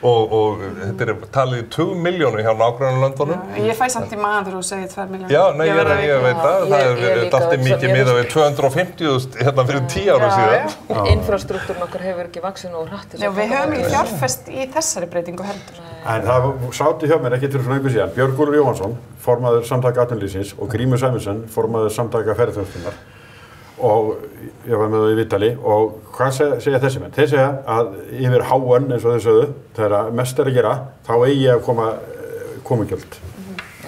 Og þetta talið 2 milljónir hjá nágrannalöndunum. Ég fæ samt í maður þegar þú segir 2 milljónir. Já, nei, ég veit það. Það er dálítið mikið miðað við 250.000 hérna fyrir 10 árum síðan. Infrastruktúrin okkar hefur ekki vaxið nógu hratt. Já, við höfum ekki fjárfest í þessari breytingu heldur. En það sátu hjá mér ekkert fyrir svona einhver síðan. Björgólfur Jóhannsson, formaður Samtaka atvinnulífsins og Grímur Sæmundsson, formaður Samtaka ferðaþjónustunnar. Og ég var með það í viðtali og hvað segja þessi menn? Þeir segja að yfir háan eins og þeir sögðu, þegar mest að gera, þá eigi að koma komugjöld.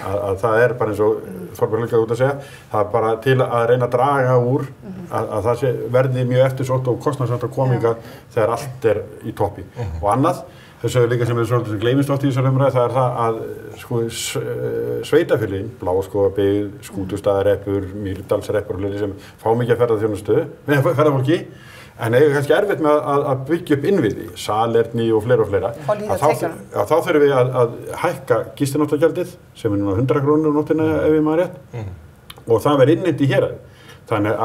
Að það bara eins og Þorbjörn líka út að segja, það bara til að reyna að draga úr að það verði mjög eftirsótt og kostnaðarsamt að kominga þegar allt í toppi. Og annað, þess að líka sem er svolítið sem gleymist oft í þessar umræðu, það það að sko, sveitafélögin, Bláskógabyggð, Skútustaðareppur, Mýrdalsreppur og fleiri sem fá mikið ferðafólki, en eiga kannski erfitt með að byggja upp innviði, salerni og fleira. Þá þurfum við að hækka gistináttagjaldið, sem er núna 100 krónur á nóttina ef ég maður rétt, og það verður innheimt í héraði. Þannig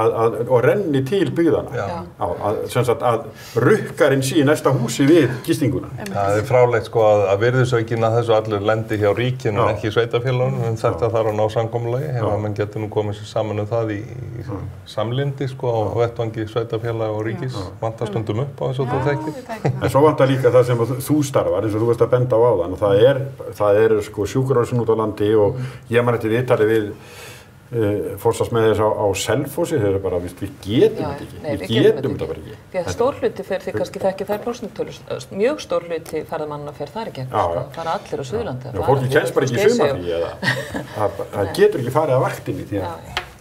og renni til byggðana. Að rukkarinn sé næsta húsi við gistinguna. Það fráleitt sko að virðisaukin að þessu allir lendi hjá ríkinu en ekki í sveitafélögunum, en þetta þarf að ná samkomulagi. Ef að mann getur nú komið sér saman það í samlindi sko á vettvangi sveitafélaga og ríkis, vantar stundum upp á eins og þú þekkir. En svo vantar líka það sem þú starfar, eins og þú veist að benda á áðan, og það er sko sjúkrahúsin út á landi og ég man eftir viðtali við forsvarsmenn á Selfossi, þeir eru bara, við getum þetta ekki. Við getum þetta bara ekki. Því að stór hluti fer, þið kannski þekki þær prósentutölur, mjög stór hluti ferðamannanna fer þar í gegn, sko, fara allir á Suðurlandi. Fólki kemst bara ekki í sumarfrí eða það getur ekki farið að vaktinni því að.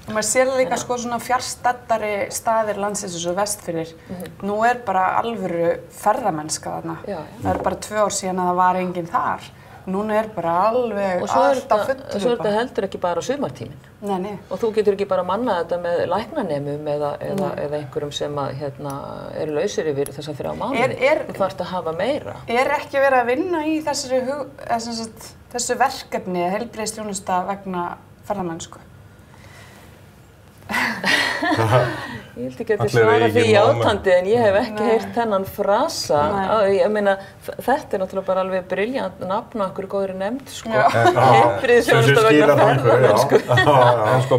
Og maður sér líka sko svona fjarstæddari staðir landsins eins og Vestfirðir. Nú bara alvöru ferðamennska þarna. Það bara 2 ár síðan að það var enginn þar. Núna bara alveg allt á fullu. Og svo þetta heldur ekki bara á sumartíminn. Nei. Og þú getur ekki bara mannað þetta með læknanemum eða einhverjum sem eru lausir yfir þessa 3 mánuði. Þú þarft að hafa meira. Er ekki verið að vinna í þessu verkefni heilbrigðisþjónusta vegna ferðamennsku? Ég held ekki að þið svara því játandi en ég hef ekki heyrt þennan frasa. Ég meina, þetta náttúrulega bara alveg briljant nafn á einhverju góðri nefnd, sko. Heilbrigðisþjónusta vegna ferðamennsku.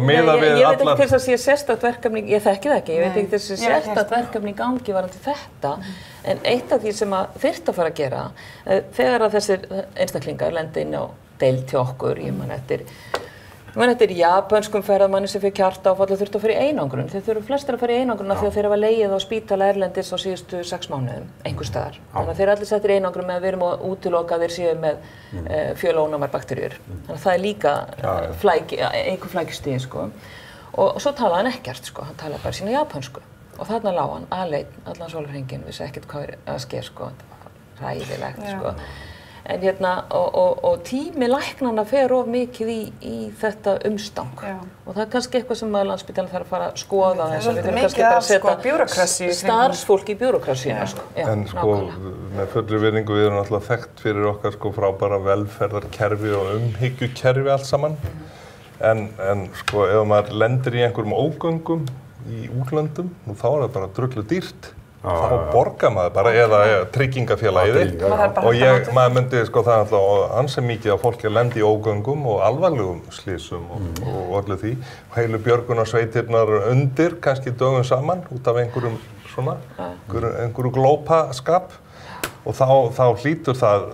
Ég veit ekki til þess að sé sérstakt verkefni, ég þekki það ekki, ég veit ekki til þess að sé sérstakt verkefni í gangi varðandi þetta. En eitt af því sem þyrfti að fara að gera, þegar að þessir einstaklingar lenda inn á deild hjá okkur, ég man eftir japönskum ferðamanni sem fyrir hjartaáfall og þurfti að fara í einangrun. Þeir þurfu flestir að fara í einangrun af því að þeir hafa legið á spítala erlendis á síðustu 6 mánuðum, einhvers staðar. Þannig að þeir allir settir í einangrun með að við erum að útiloka að þeir séu með fjölónæmar bakteríur. Þannig að það er líka einhver flækjustig, sko. Og svo talaði hann ekkert, sko. Hann talaði bara sína japönsku. Og þarna lá hann aleinn allan sólarhringinn, vissi ekkert hvað að sker, sko. Hræðilegt, sko. En og tími læknanna fer of mikið í þetta umstang. Og það er kannski eitthvað sem Landspítalinn þarf að fara að skoða þess að við þurfum kannski bara að setja starfsfólk í bjúrókrasíuna, sko. En sko, með fullri virðingu við erum alltaf þekkt fyrir okkar sko frábæra velferðarkerfi og umhyggjukerfi allt saman. En sko, ef maður lendir í einhverjum ógöngum í útlöndum, þá er það bara drullu dýrt. Þá borgar maður bara eða tryggingafélagið og maður myndi sko það alltaf ansi mikið að fólki lendi í ógöngum og alvarlegum slysum og öllu því og heilu björgunarsveitirnar undir kannski dögum saman út af einhverju glópaskap og þá hlýtur það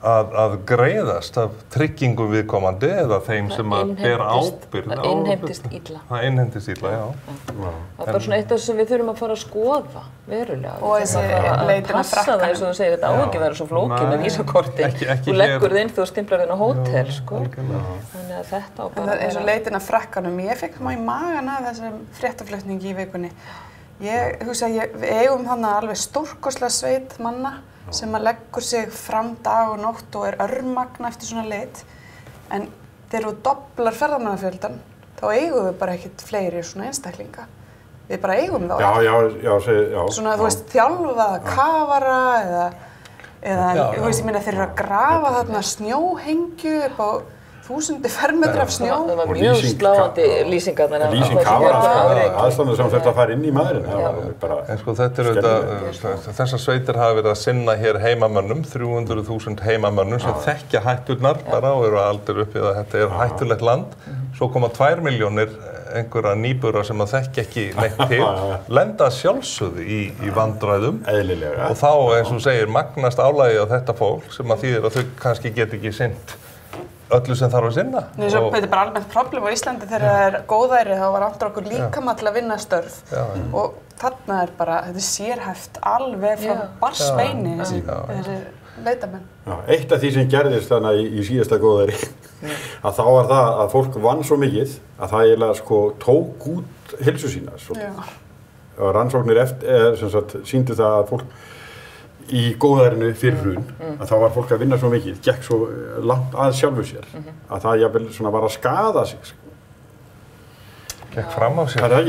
að greiðast af tryggingum viðkomandi eða þeim sem að bera ábyrgð á. Það innheimtist illa. Það innheimtist illa, já. Það er bara svona eitt af þess sem við þurfum að fara að skoða verulega. Og þessi leitin að frakkanum. Passa það eins og þú segir, þetta á ekki að vera svo flókið með vísakortin. Þú leggur þið inn þegar þú stimplar þinn á hótel, sko. Þannig að þetta á bara að vera. Eins og leitin að frakkanum. Ég fekk í magan af þessum fréttaflutningi í vikunni. Ég hugsa að við eigum þarna alveg stórkostlega sveit manna sem að leggur sig fram dag og nótt og örmagna eftir svona leit. En þegar þú doblar ferðamannafjöldan, þá eigum við bara ekkert fleiri svona einstaklinga. Við bara eigum þá ekki. Svona, þú veist, þjálfaða kafara eða þú veist, ég meina þeir eru að grafa þarna snjóhengju upp á 1000 fermetra af snjó. Það var mjög sláandi lýsingarnar. Lýsing kafara, aðstæðan sem þetta fær inn í maðurinn. En sko þetta þessar sveitir hafa verið að sinna hér heimamönnum, 300.000 heimamönnum sem þekkja hætturnar bara og eru aldrei uppið að þetta er hættulegt land. Svo koma 2 milljónir einhverja nýbura sem að þekkja ekki neitt til, lenda sjálfsögðu í vandræðum. Eðlilega. Og þá, eins og segir, magnast álagið á þetta fólk sem að þýðir að þau kannski get ekki sinnt öllu sem þarf að sinna. Þetta er bara almennt problem á Íslandi þegar það er góðæri þá var vantar okkur líkama til að vinna störf og þarna er bara, þetta er sérhæft alveg frá barnsbeini þessi leitamenn. Eitt af því sem gerðist þannig í síðasta góðæri að þá var það að fólk vann svo mikið að það eiginlega sko tók út heilsu sína. Og rannsóknir sýndu það að fólk í góðærinu fyrir hrun, að þá var fólk að vinna svo mikið, gekk svo langt að sjálfu sér, að það jafnvel svona var að skaða sig. Gekk fram á sér. Það er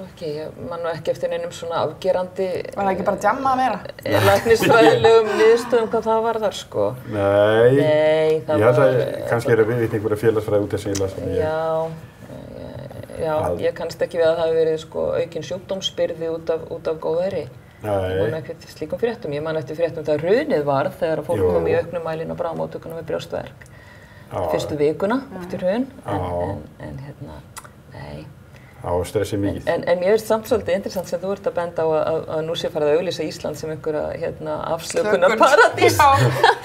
ekki, ég man nú ekki eftir neinum svona afgerandi... Var það ekki bara djamma að vera? Læknisfræðilegum niðurstöðum hvað það var þar, sko. Nei, það ég held að kannski er að við einhverja félagsfræði út þessi eiginlega. Já, ég kannast ekki við að það hafi verið sko aukin sjúkdómsbyrði út af góðæri. Ég man ekki eftir slíkum fréttum. Ég man eftir fréttum þegar hrunið varð þegar fólk kom í auknum mæli inn á bráðamóttökuna með brjóstverk. Fyrstu vikuna eftir hrun, en nei. Það var stressið mikið. En mér finnst samt svolítið interessant sem þú ert að benda á að nú sé farið að auglýsa Ísland sem einhverja afslökunarparadís.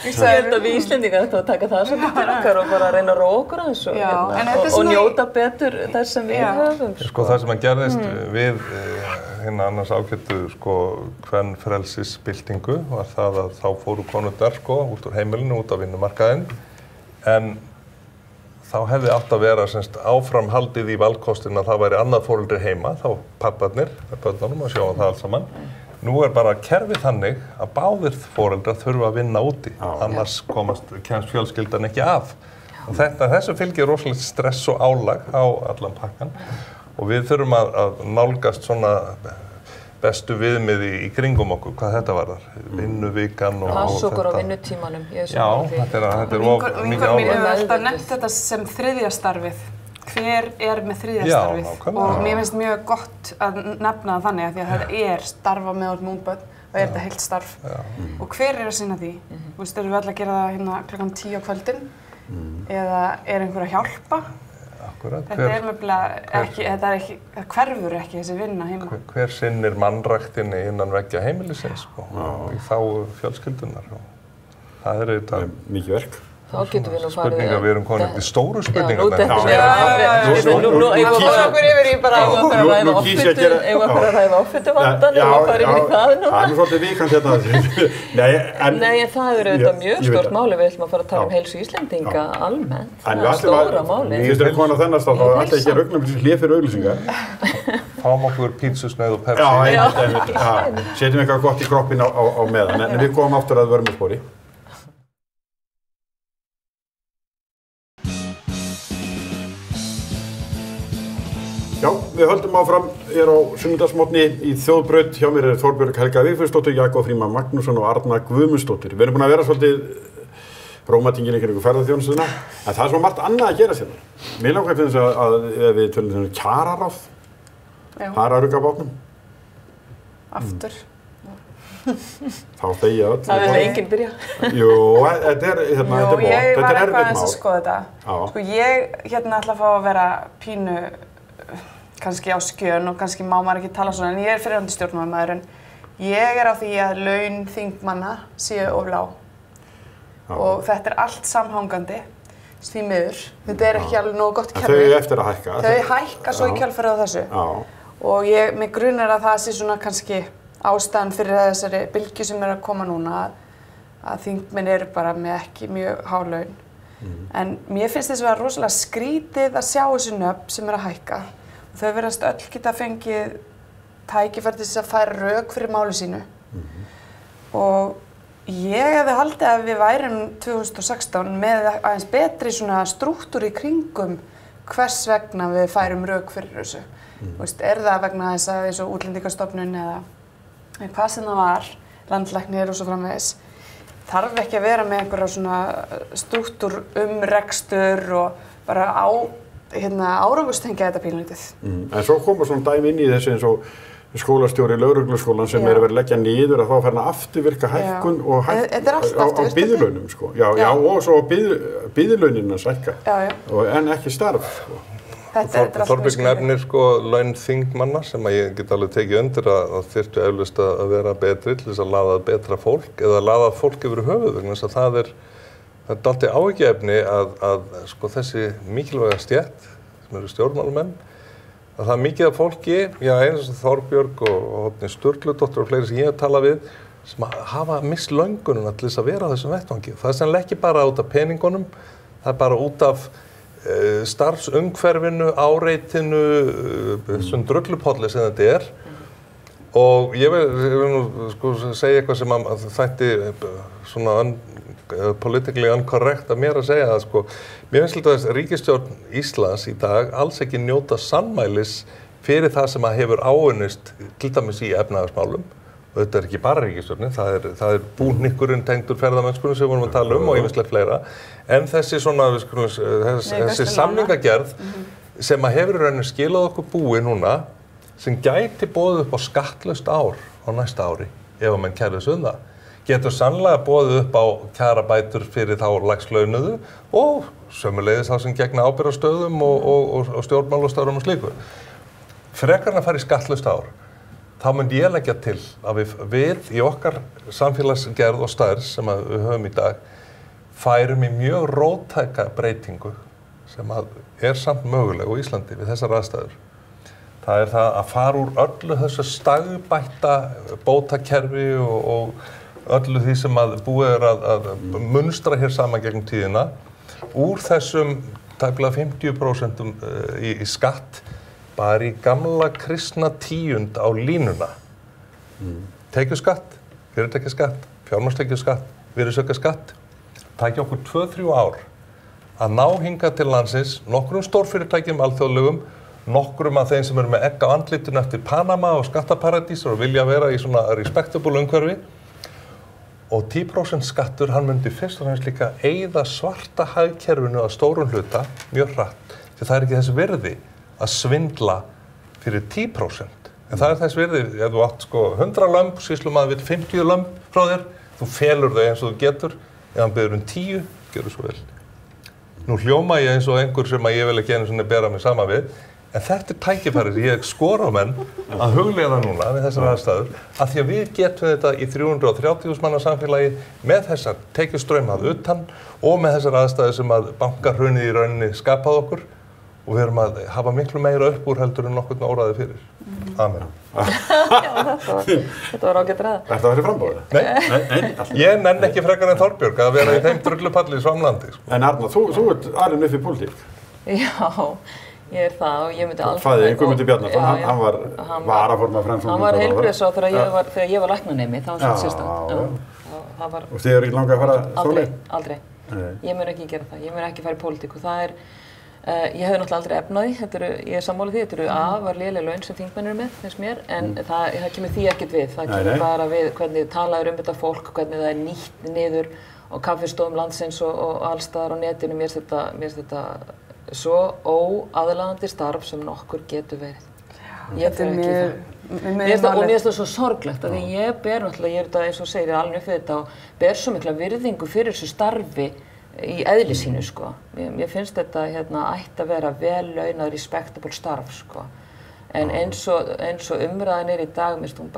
Ég held að við Íslendingar ættum að taka það svolítið til okkar og bara reyna að róa okkur aðeins og njóta betur þess sem við höfum. Sko það sem að gerðist við annars ágættu sko kvenfrelsisbyltingu var það að þá fóru konurnar sko út úr heimilinu, út á vinnumarkaðinn, en þá hefði átt að vera áframhaldið í valkostin að það væri annað foreldri heima, þá pabbarnir með börnunum og sjáum það allt saman. Nú er bara kerfið þannig að báðir foreldrar þurfa að vinna úti, annars kemst fjölskyldan ekki af. Og þessu fylgir rosalegt stress og álag á allan pakkan og við þurfum að nálgast svona bestu viðmiði í kringum okkur, hvað þetta varðar, vinnuvikan og pass okkur á vinnutímanum. Já, þetta er of mikið álag. Vingur mín hefur alltaf nefnt þetta sem þriðja starfið. Hver er með þriðja starfið? Og mér finnst mjög gott að nefna það þannig að því að þetta er starf á meðal ungbarn og er þetta heilt starf. Og hver er að sinna því? Þú veist, erum við öll að gera það hérna klukkan 10 á kvöldin? Eða er einhver að hjálpa? Þetta er mögulega ekki, það hverfur ekki þessi vinna heima. Hver sinnir mannræktinni innan veggja heimilisins í þágu fjölskyldunar. Það er auðvitað mikið verk. Þá getum við nú farið... Spurningar, við erum komin til stóru spurningar. Nú eigum við okkur yfir í bara að ræða offituvandan, eigum við að fara yfir í það núna. Það er svolítið vikant þetta. Nei, en það er auðvitað mjög stórt máli, við ætlum að fara að tala um heilsu Íslendinga almennt. Það er stóra máli. Fyrst er komin á þennan stað, þá ætla ekki að augnablik hlið fyrir auglýsingar. Fáum okkur pítsusneið og Pepsi. Setjum eitthvað gott í kroppinn á meðan, en við komum aftur að vörmuspori. Já, við höldum áfram á sunnudagsmorgni í Þjóðbraut. Hjá mér er Þorbjörg Helga Vigfúsdóttir, Jakob Frímann Magnússon og Arna Guðmundsdóttir. Við erum búin að vera svolítið rómatingin í kringum ferðaþjónustuna, en það er svo margt annað að gera hérna. Mér langar til þess að við tölum kjararáð, það er að rugga bátnum. Aftur. Þá þegja öll. Það vil enginn byrja. Jú, þetta er erfitt mál. Ég var eitthvað aðeins að skoða þetta. Sko ég ætla að fá að vera pínu kannski á skjön og kannski má maður ekki tala svona, en ég er fyrrverandi stjórnmálamaður, en ég er á því að laun þingmanna séu of lág. Og þetta er allt samhangandi, því miður. Þetta er ekki alveg nógu gott kerfi. Þau eru eftir að hækka. Þau hækka svo í kjölfarið á þessu. Og mig grunar að það sé svona kannski ástæðan fyrir þessari bylgju sem er að koma núna, að þingmenn eru bara með ekki mjög há laun. En mér finnst þess að vera rosalega skrítið að sjá þessu nöfn sem er að hækka. Þau verðast öll geta fengið tækifæri til þess að færa rök fyrir máli sínu. Og ég hefði haldið að við værum 2016 með aðeins betri svona strúktúr í kringum hvers vegna við færum rök fyrir þessu. Er það vegna þess að eins og Útlendingastofnun eða hvað sem það var, landlæknir og svo framvegis. þarf ekki að vera með einhverja svona strúktúr rekstur og bara árangurstengja þetta pínlítið. En svo koma svona dæmi inn í þessu eins og skólastjóri lögregluskólan sem verið að leggja niður að þá fer hann að afturvirka hækkun og á biðlaunum sko. Já, og svo biðlaunina sækka. En ekki starf sko. Þorbjörn nefnir sko laun þingmanna sem að ég get alveg tekið undir að þyrftu eflaust að vera betri til þess að laða betra fólk eða laða fólk yfir höfuð vegna þess að það er dálítið áhyggjuefni að sko þessi mikilvæga stétt sem eru stjórnmálamenn að það er mikið af fólki, eins og Þorbjörg og Sturludóttir og fleiri sem ég hef talað við sem hafa misst löngununa til þess að vera á þessum vettvangi. Það er sennilega ekki bara út af peningunum, það er bara út af starfsumhverfinu, áreitinu, þessum drullupolli sem þetta er. Og ég vil nú sko segja eitthvað sem að þætti svona politically incorrect að mér að segja það sko. Mér finnst að ríkisstjórn Íslands í dag alls ekki njóta sannmælis fyrir það sem að hefur áunnist til dæmis í efnahagsmálum. Og þetta er ekki bara ríkisstjórnin, það er búhnykkurinn tengdur ferðamennskunni sem við vorum að tala og ýmislegt fleira. En þessi svona, þessi samningagerð sem að hefur í rauninni skilað okkur búi núna sem gæti boðið upp á skattlaust ár á næsta ári ef að menn kærðu sig það. Getur sannlega boðið upp á kjarabætur fyrir þá lægslaunuðu og sömuleiðis þá sem gegna ábyrgðarstöðum og stjórnmálastörfum og slíku. Frekar en að fara í skattlaust ár, þá myndi ég leggja til að við í okkar samfélagsgerð og stærð sem við höfum í dag færum í mjög róttæka breytingu sem er samt möguleg á Íslandi við þessar aðstæður. Það er það að fara úr öllu þessu stagbætta bótakerfi og öllu því sem að búið að munstra hér saman gegnum tíðina úr þessum tæplega 50% í skatt bara í gamla kristna tíund á línuna. Tekjuskatt, fyrirtækjaskatt, fjármagnstekjuskatt, virðisaukaskatt. Tæki okkur 2-3 ár að ná hingað til landsins nokkrum stórfyrirtækjum alþjóðlegum, nokkrum af þeim sem eru með egg á andlitinu eftir Panama og skattaparadísar og vilja vera í svona respectable umhverfi. Og 10% skattur, hann myndi fyrst og fremst líka eyða svarta hagkerfinu að stórum hluta mjög hratt. Því það er ekki þess virði að svindla fyrir 10%. En það er þess virði, ef þú átt sko 100 lömb, sýslumaður vill 50 lömb frá þér, þú felur þau eins og þú getur, ef hann biður 10, gerðu svo vel. Nú hljóma ég eins og einhver sem ég vil ekki einu sinni bera mig saman við, en þetta er tækifærið, ég skora á menn að hugleiða núna við þessar aðstæður, að því að við getum þetta í 330.000 manna samfélagi með þessar tekjustrauma að utan og með þessar aðstæður sem að bankahrunið í rauninni skapað okkur og við erum að hafa miklu meira upp úr heldur en nokkurn óraði fyrir. Amen. Þetta var ágætt ræða. Þetta var í frambóðið? Nei, ég nenn ekki frekar en Þorbjörg að vera í þeim drullupalli í svamlandi. Sko. En Arna, þú ert alveg upp í pólitík. Já, ég er það og ég myndi alveg... Fæði Guðmundur Bjarnason, hann var varaformaður Framsóknar. Hann var heilbrigðisráðherra þegar ég var læknanemi, þá var sérstakt. Og þið eru ekki langað að fara þó leið? Aldrei. Ég mun ekki gera það. Ég mun ekki fara í pólitík og það er... Ég hef náttúrulega aldrei efnaði, ég er sammála því, þetta eru afar léleg laun sem þingmenn eru með, finnst mér, en það kemur því ekkert við. Það kemur bara við hvernig talaður þetta fólk, hvernig það er nýtt niður á kaffistofum landsins og allstaðar á netinu. Mér finnst þetta svo óaðlaðandi starf sem nokkur getur verið. Ég fer ekki í það. Og mér finnst það svo sorglegt, að því ég ber náttúrulega, ég er þetta eins og segir alveg fyrir þetta og ber svo mikla virðingu fyrir þessu starfi í eðli sínu sko. Mér finnst þetta ætti að vera vel launað respectable starf sko. En eins og umræðan er í dag, mér finnst hún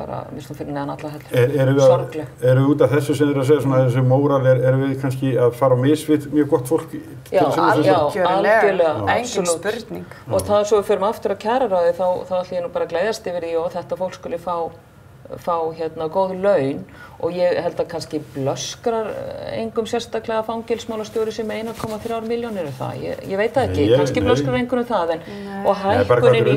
fyrir neðan alla heldur. Sorgleg. Eru við út af þessu sem þið að segja svona þessu móral, eru við kannski að fara á misvið mjög gott fólk? Já, algjörlega. Engin spurning. Og það svo við förum aftur að kjararáði þá ætlum ég nú bara að gleðjast yfir því og þetta fólk skuli fá góð laun og ég held að kannski blöskrar engum sérstaklega fangelsmálastjóri sem 1,3 milljónir það. Ég veit það ekki, kannski blöskrar einhvern það og hækkunin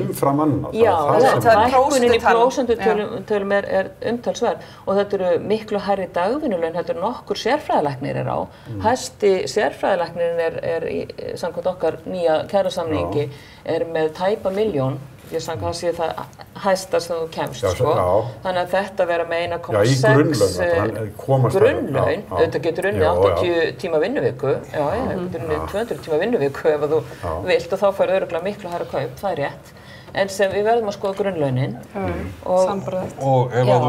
í prósentutölum er umtalsverð og þetta eru miklu hærri dagvinnulaun heldur en okkur sérfræðilæknir er á. Hæsti sérfræðilæknirinn er samkvæmt okkar nýja kjarasamningi er með tæpa milljón ég sagði hvað sé það hæsta sem þú kemst, Já, sko. já. Þannig að þetta vera með 1,6 Já, í grunnlaun, komast það- grunnlaun, já. auðvitað getur unnið Já, 80 tíma vinnuviku, já, getur unnið 200 tíma vinnuviku ef að þú vilt og þá færðu örugglega miklu hærra kaup, það rétt. En sem við verðum að skoða grunnlaunin. Sambarðið. Og ef að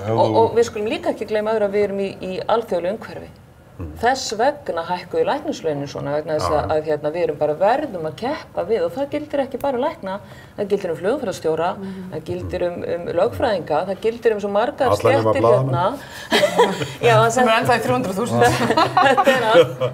þú... Og við skulum líka ekki gleyma að við erum í alþjóðlegu umhverfi. Þess vegna hækkuðu læknislaunin svona vegna þess að við erum bara verðum að keppa við og það gildir ekki bara lækna, það gildir flugumferðarstjóra, það gildir lögfræðinga, það gildir svo margar stéttir hérna. Já, sem ennþá í 300.000.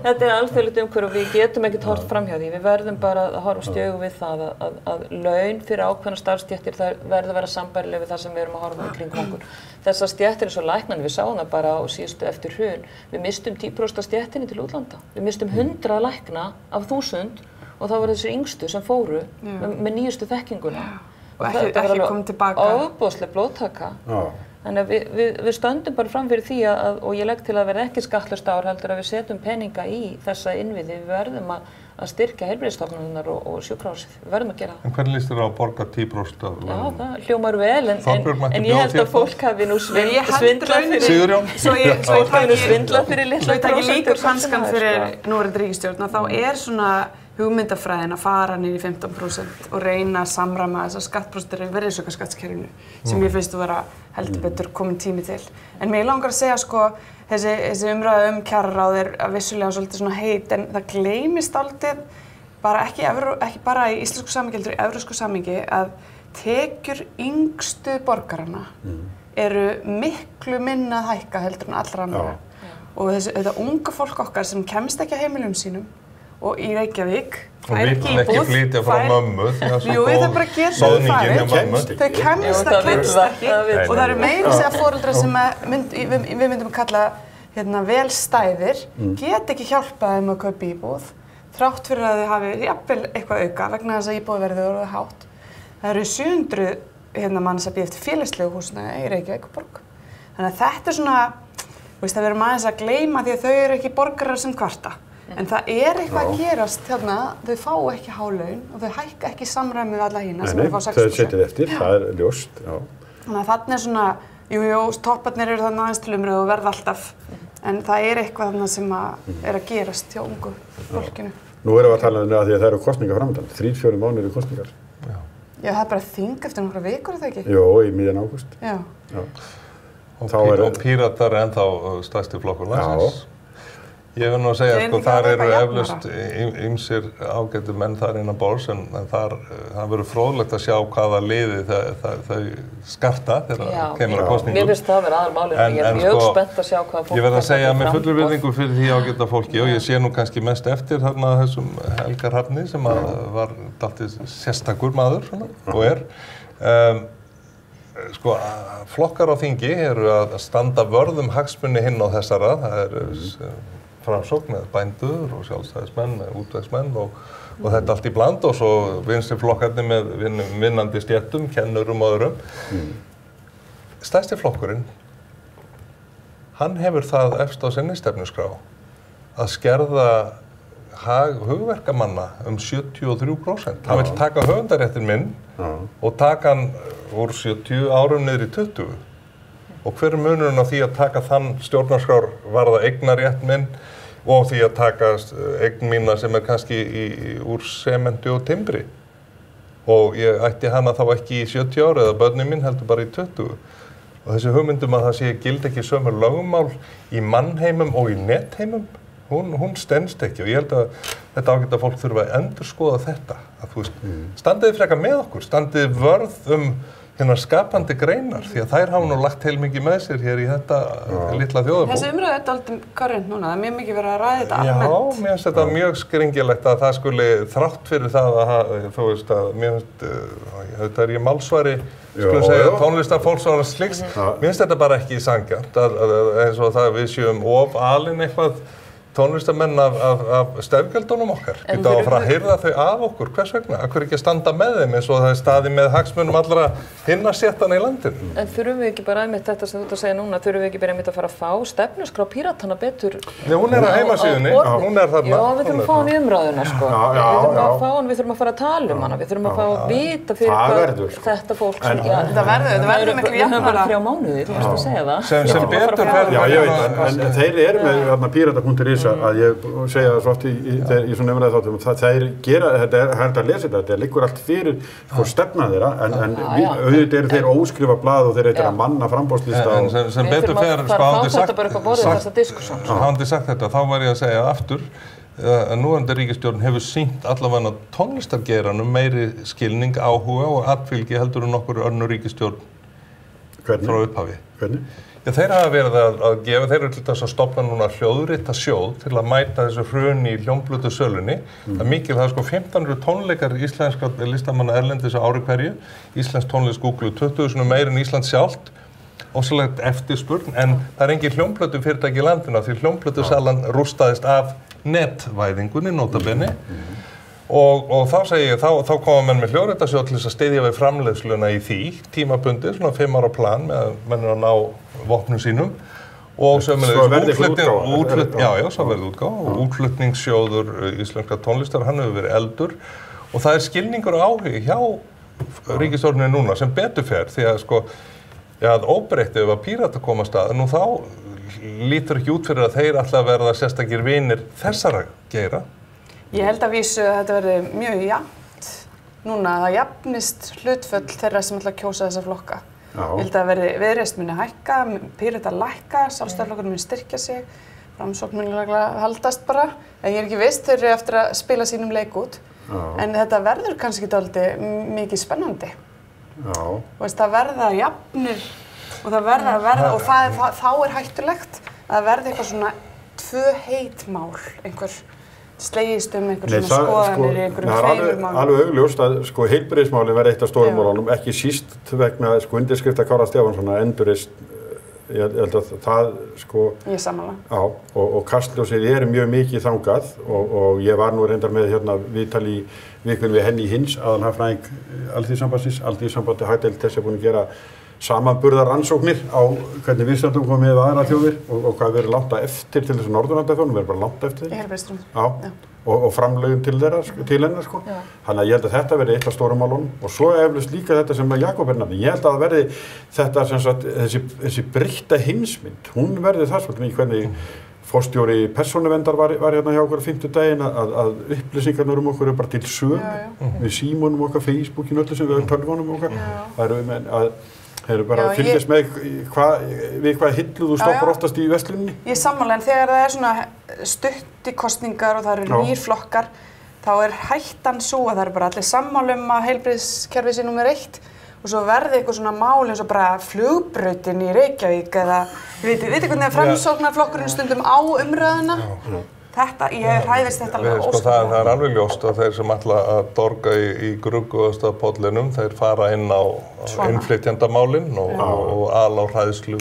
Þetta alþjóðlegt umhverfi og við getum ekkert horft framhjá því. Við verðum bara að horfast í augu við það að laun fyrir ákveðna starfsstéttir verða að vera sambærileg við það sem við erum að horfa í kringum okkur. Þessar stéttir eins og læknan, við sáum það bara á síðustu eftir hrun, við mistum 10% af stéttinni til útlanda. Við mistum 100 lækna af 1000 og það voru þessir yngstu sem fóru með nýjustu þekkinguna. Og ekki komið tilbaka. Ofboðsleg blóðtaka. Þannig að við stöndum bara fram fyrir því og ég legg til að verða ekki skattlaust ár heldur að við setjum peninga í þessa innviði. Við verðum að styrkja heilbrigðisstofnanirnar og sjúkrahúsið. Við verðum að gera það. En hvernig líst þér á að borga 10% af launum? Já, það hljómar vel, en ég held að fólk hafi nú svindlað fyrir... Sigurjón? Fólk hafi nú svindlað fyrir litla prósentur. Svo ég líka hanskan fyrir núverandi ríkisstjórn að þá svona hugmyndafræðin að fara niður í 15% og reyna að samræma þessar skattprósentur í virðisaukaskattskerfinu sem ég finnst að vera heldur betur komin tími til. En mig langar að segja sko, þessi umræða kjararáð vissulega svolítið svona heit en það gleymist aldrei, bara ekki bara í íslensku samhengi heldur í evrópsku samhengi að tekjur yngstu borgarana eru miklu minna að hækka heldur en allra annarra. Og þetta unga fólk okkar sem kemst ekki að heimilum sínum og í Reykjavík fær ekki íbúð. Ekki flytja frá mömmu því að jú, það bara getur farið. Þau kemst ekki og það eru meira að segja foreldrar sem við myndum að kalla vel stæðir, get ekki hjálpað þeim að kaupa íbúð þrátt fyrir að þau hafi jafnvel eitthvað auka vegna þess að íbúðaverðið voru hátt. Það eru 700 manns að bíða eftir félagslegu húsnæði í Reykjavík og borg. Þannig að þetta svona, það verðum aðeins að gleyma því að þau eru ekki borgarar sem kvarta. En það eitthvað að gerast þarna, þau fá ekki há laun og þau hækka ekki í samræmi við alla hina sem fá 6%. Þau setjið eftir, það ljóst, já. Þannig að þarna svona, jú, topparnir eru þarna aðeins til umræðu og verða alltaf, en það eitthvað þarna sem að gerast hjá ungu fólkinu. Nú erum við að tala um það því að það eru kosningar framöndan, 3-4 mánuðir í kosningar. Já, það bara þing eftir nokkra vikur, er það ekki? Jó, í miðjan ágúst. Já. Og Píratar ennþá stærsti flokkur landsins. Ég vil nú að segja, sko, þar eru eflaust ýmsir ágætu menn þar innan borðs, en það verður fróðlegt að sjá hvaða liði þau skarta þegar kemur að kosningum. Mér finnst það að vera aðalmálið, en ég mjög spennt að sjá hvaða fólk ég verð að segja með fullri virðingu fyrir því ágæta fólki og ég sé nú kannski mest eftir þarna þessum Helga Hrafni sem var dálítið sérstakur maður svona, og sko, flokkar á þingi eru að standa vörð hagsmuni hinn á þessara, það Framsókn með bændur og sjálfstæðismenn með útvegsmenn og þetta allt í bland og svo vinstri flokkarnir með vinnandi stéttum, kennurum og öðrum. Stærsti flokkurinn, hann hefur það efst á sinni stefnuskrá að skerða hag hugverkamanna 73%. Hann vill taka höfundaréttinn minn og taka hann úr 70 árum niður í 20. Og hver munurinn á því að taka þann stjórnarskrár varða eignarétt minn og því að taka eign mína sem kannski úr sementi og timbri. Og ég ætti hana þá ekki í 70 ára eða börnin mín heldur bara í 20. Og þessi hugmyndum að það sé gild ekki sömu lögmál í mannheimum og í netheimum, hún stenst ekki og ég held að þetta ágæta fólk þurfa að endurskoða þetta. Að þú veist, standiði frekar með okkur, standiði vörð skapandi greinar, því að þær hafa nú lagt heilmikið með sér hér í þetta litla þjóðarbú. Þessi umræða er dálítið current núna, það mjög mikið verið að ræða þetta almennt. Já, mér finnst þetta mjög skringilegt að það skuli þrátt fyrir það að, þú veist að, mér finnst, þetta ég málsvari, skulum segja, tónlistarfólks og annars slíks, mér finnst þetta bara ekki sanngjarnt, eins og það við séum of alin eitthvað tónlistamenn af stefgjöldunum okkar. Geta að fara að heyra þau af okkur, hvers vegna? Af hverju ekki að standa með þeim eins og það staðið með hagsmunum allra hinna séttana í landinu? En þurfum við ekki bara einmitt þetta sem þú ert að segja núna, þurfum við ekki bara einmitt að fara að fá stefnuskrá Píratana betur? Nei, hún á heimasíðunni, hún þarna. Já, við þurfum að fá hann í umræðuna, sko. Við þurfum að fara að tala hana, við þurfum að fá að vita fyrir hvað þetta fólk sem... Það verður miklu jafnara. 3 mánuði, þú veist að segja það. Sem betur fer... Já, ég veit, en þeir eru með Pírata.is að ég segja það svo oft í svona umræðu þáttum, þeir gera, þetta er hægt að lesa þetta liggur allt fyrir stefna þeirra, en auðvitað eru þeir óskrifa blað og þeir eitthvað að manna framboðslista og... Sem betur fer, hafandi sagt þetta, þá var ég að segja aftur, að núverandi ríkisstjórn hefur sýnt allavega tónlistargeiranum meiri skilning, áhuga og atfylgi heldur en nokkur önnur ríkisstjórn frá upphafi. Hvernig? Já, þeir hafa verið að gefa, þeir eru til þess að stofna núna hljóðrita sjóð til að mæta þessu hruni í hljómblötu sölunni. Það er mikið, það er sko 1500 tónleikar íslenskra listamanna erlendis á ári hverju. Íslensk tónlist googluð 20.000 meir en Ísland sjálft. Ósalegt eftirspurn, en það er engin hljómblötu fyrirtæki í landinu því hljómblötu salan rústaðist af netvæðingunni, nota bene. Og þá segi ég, þá koma menn með hljóðritasjóð til þess að styðja við framleiðsluna í því, tímabundið, svona 5 ára plan með að menn að ná vopnum sínum og sömulegis útflutningssjóður íslenskra tónlistar, hann hefur verið eldur og það er skilningur og áhugi hjá ríkisstjórninni núna sem betur fer því að sko, að óbreytt ef að Pírata koma að stað, nú þá lítur ekki út fyrir að þeir ætla að verða sérstakir vinir þessara geira. Ég held að vísu að þetta verði mjög jafnt núna, að það jafnist hlutföll þeirra sem ætla að kjósa þessa flokka. Ég held að Viðreisn muni hækka, Pírata lækka, Sjálfstæðisflokkurinn muni styrkja sig, Framsókn muni haldast bara. Ég er ekki viss, þeir eru eftir að spila sínum leik út, en þetta verður kannski dálítið mikið spennandi. Það verða jafnir og það verða og þá er hættulegt að verða eitthvað svona 2 heit mál, einhver slegist einhver svona skoðanir í einhverjum tveimur málum. Alveg augljóst að heilbrigðismálin verði eitt af stórum málunum, ekki síst vegna undirskrifta Kára Stefánssonar endurreisn. Ég held að það Ég sammála. Já, og kastljósið er mjög mikið þangað og ég var nú reyndar með viðtal í vikunni við Henny Hinz, aðalhagfræðing Alþýðusambandsins. Alþýðusambandið hagdeild þess er búin að gera samanburðar rannsóknir á hvernig við stöndum komið með aðra þjóðir og hvað við erum langt eftir til þess að Norðurlandaþjóðum, við erum bara langt eftir Í heilbrigðisþjónustu. Já, og framlögum til hennar sko. Þannig að ég held að þetta verði eitt af stórum málunum og svo eflaust líka þetta sem Jakob nefndi. Ég held að það verði þetta sem sagt, þessi breytta heimsmynd, hún verði það svolítið í hvernig forstjóri persónuverndar var hérna hjá okkur á 5. daginn að upplýsingarnar okkur eru bara til sömu, við símunum okkar, Facebookinu, öllu sem við tölvunum okkar. Þeir eru bara að fylgjast með við hvað hillu þú stoppar oftast í versluninni? Ég sammála, en þegar það er svona stutt í kosningar og það eru nýr flokkar, þá er hættan svo að það eru bara allir sammála að heilbrigðiskerfið sé númer 1 og svo verði eitthvað svona mál eins og bara flugbrautin í Reykjavík eða við veitum hvernig að Framsóknarflokkurinn stundum á umræðuna. Þetta, ég hræðist þetta alveg óskaplega. Það er alveg ljóst að þeir sem ætla að dorga í grugguðasta pollinum, þeir fara inn á innflytjandamálin og ala á hræðslu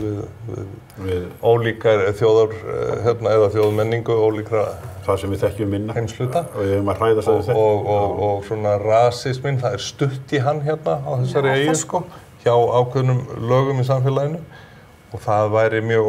við ólíkar þjóðar eða þjóðmenningu, ólíkra það sem við þekkjum minna heimshluta og við höfum að hræðast að við þekkjum. Og svona rasisminn, það er stutt í hann hérna á þessari eyju sko, hjá ákveðnum lögum í samfélaginu og það væri mjög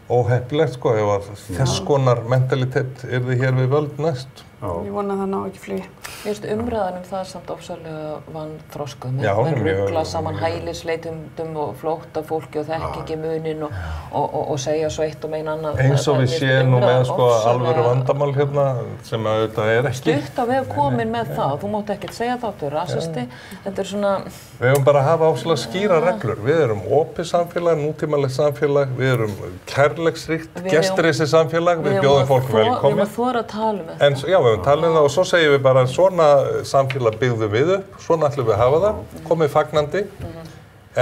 óheppilegt sko ef að þess konar mentalitet yrði hér við völd næst. Ég vona að það ná ekki flugi. Ég veist umræðan það samt ofsalega vanþroskað. Menn rugla saman hælisleitendum og flóttafólki og þekki ekki munin og segja svo eitt og meina annað. Eins og við séum nú með sko alvöru vandamál hérna sem að þetta er ekki. Stutt að við erum komin með það. Þú mátt ekkert segja það, þú er rasisti. Þetta er svona... Við höfum bara að hafa ofsalega skýra reglur. Við erum opið samfélag, nútímalegt samfélag, við erum kærleiksríkt, gestrisi samfélag, við bjóðum fólk velkomin. Við höfum að þora að tala um þetta. Já, við höfum talað um það og svo segjum við bara svona samfélag byggðum við upp, svona ætlum við að hafa það, komið fagnandi,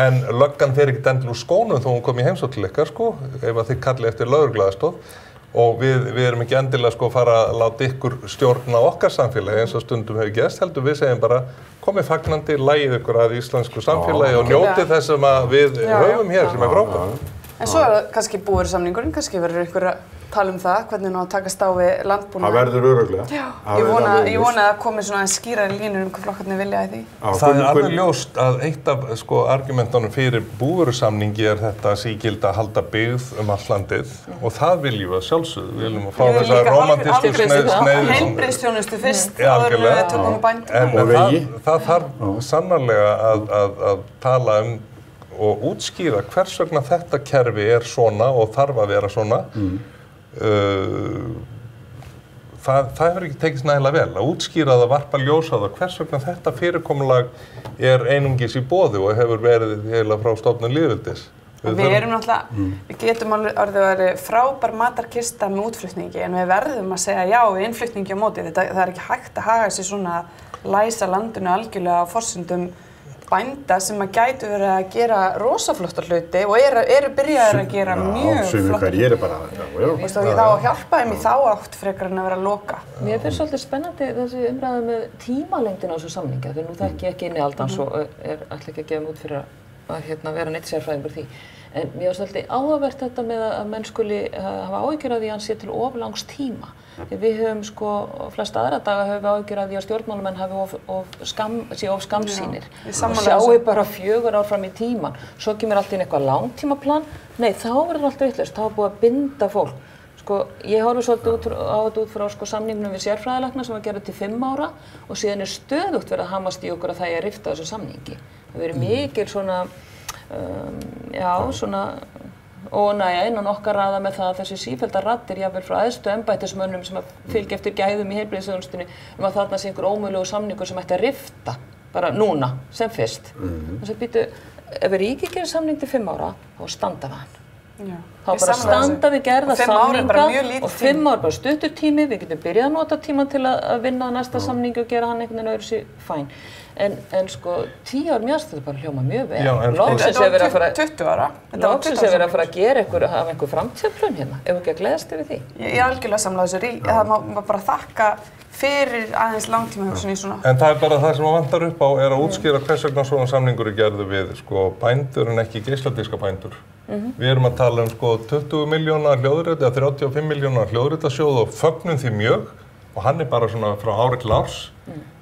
en löggan fer ekkert endilega úr skónum þó hún kom í heimsókn til ykkar sko, ef að þið kallið eftir lögregluaðstoð og við erum ekki endilega sko fara að láta ykkur stjórna okkar samfélagi eins og stundum hefur gerst, heldur við segjum bara komið fagnandi, lagið ykkur að íslensku samfélagi og njótið þess sem að við höfum hér sem er frábært. En svo er það kannski búið samningurinn, kannski verður einhverja tala það, hvernig ná að takast á við landbúnað. Það verður örugglega. Já, ég vona að það komi svona skýrari línur hvað flokkarnir vilja í því. Það alveg ljóst að eitt af argumentunum fyrir búvörusamningi þetta sígilda að halda byggð allt landið og það viljum við sjálfsögðu. Við viljum að fá þessa rómantísku sneið. Heilbrigðisþjónustu fyrst áður við tökum bændum. En það þarf sannarlega að tala og útskýra hvers vegna þetta kerfi svona og þarf að vera svona. Það hefur ekki tekist nægilega vel að útskýra það, varpa ljós á það hvers vegna þetta fyrirkomulag einungis í boði og hefur verið eiginlega frá stofnun lýðveldis. Við erum náttúrulega, við getum orðið að vera frábær matarkista með útflutningi en við verðum að segja já við innflutningi á móti. Það er ekki hægt að haga sér svona læsa landinu algjörlega á forsendum bænda sem að gætu verið að gera rosaflottar hluti og eru byrjaðir að gera mjög flottar hluti. Ég bara, þá að hjálpa þeim í þá átt frekar en að vera að loka. Mér finnst svolítið spennandi þessi umræða með tímalengdina á þessu samningi, því nú þekki ég ekki innihaldans og ætla ekki að gefa mig út fyrir að vera neitt sérfræðingur því. En mér finnst svolítið áhugavert þetta með að menn skuli hafa áhyggjur af því að hann sé til of langs tíma. Við höfum flesta aðra daga höfum við áhyggjur af því að stjórnmálamenn sé of skammsýnir og sjáu bara 4 ár fram í tíman. Svo kemur allt inn eitthvað langtímaplan. Nei, þá verður allt vitlaust, þá er búið að binda fólk. Ég horfi svolítið á þetta út frá samningnum við sérfræðilækna sem var gerð til 5 ára og síðan stöðugt verið að hamast í okkur að það að rifta þessu samningi. Það verið mikil svona ónægja innan okkar raða með það að þessi sífelldar raddir jafnvel frá æðstu embættismönnum sem að fylgja eftir gæðum í heilbrigðisþjónustunni að þarna sé einhver ómögulegu samningur sem ætti að rifta bara núna sem fyrst. Þess að býtu, ef ríkið gerir samning til 5 ára, þá standa við hann. Þá bara standa við gerða samninga og 5 ár bara stutturtími, við getum byrjað að nota tíma til að vinna á næsta samningi og gera hann einhvern veginn öðru sér fæn. En 10 ár mjög þetta bara hljóma mjög vel. Þetta var 20 ára. Loksins er verið að fara að gera einhver framtíðarplön hérna, ef ekki að gleðast yfir því. Ég er algjörlega sammála þessu. Það má bara þakka fyrir aðeins langtímahugsun í svona. En það er bara það sem vantar upp á að útskýra hvers vegna svona samningur gerðu við bændur en ekki geisladiska bændur. Við erum að tala 20 milljóna hljóðrita eða 35 milljóna hljóðritasjóð og fögnum því mjög og hann er bara svona frá ári til árs.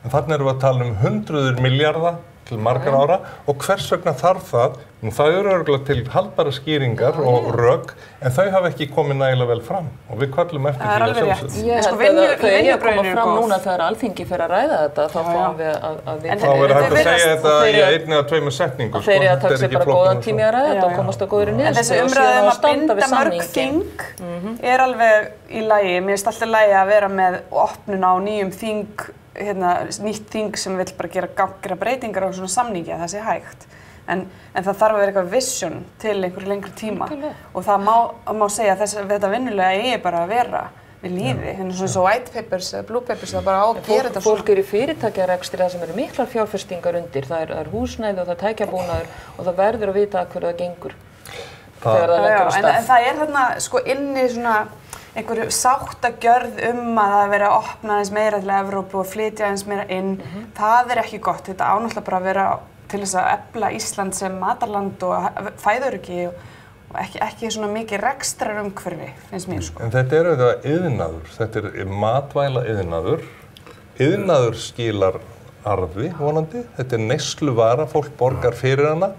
En þarna erum við að tala 100 milljarða til margar ára og hvers vegna þarf það? Það eru örugglega til haldbæra skýringar og rök en þau hafa ekki komið nægilega vel fram og við köllum eftir því að sjálfsögðu. Ég held að þau eigi að koma fram núna þegar Alþingi fer að ræða þetta, þá fáum við að vita. Þá verður hægt að segja þetta í 1 eða 2 setningum. Þeir eru að taka sér bara góðan tími að ræða þetta og komast að góðri niðurstöðu og síðan að standa við samninginn. Þing er alveg í lagi. Mér finnst alltaf lagi að vera með opnun á nýjum þing, nýtt þing sem vill bara gera breytingar á svona samningi að það sé hægt. En það þarf að vera eitthvað vision til einhverju lengri tíma og það má segja að þetta vinnulega eigi bara að vera við líði. Svona svo white papers, blue papers, það bara á að gera þetta svona. Fólk eru í fyrirtækjarekstri þar sem eru miklar fjárfestingar undir. Það er húsnæði og það er tækjabúnaður og það verður að vita hverju það gengur þegar það leggur á stað. En það er þarna inni svona einhverju sáttagjörð að það veri að opna aðeins meira til Evrópu og flytja aðeins meira inn. Það er ekki gott. Þetta ánáttúrulega bara að vera til þess að efla Ísland sem matarland og fæðuöryggi og ekki svona mikið rekstrarumhverfi, finnst mér En þetta er auðvitað iðnaður. Þetta er matvæla iðnaður. Iðnaður skilar arði vonandi. Þetta er neysluvara, fólk borgar fyrir hana.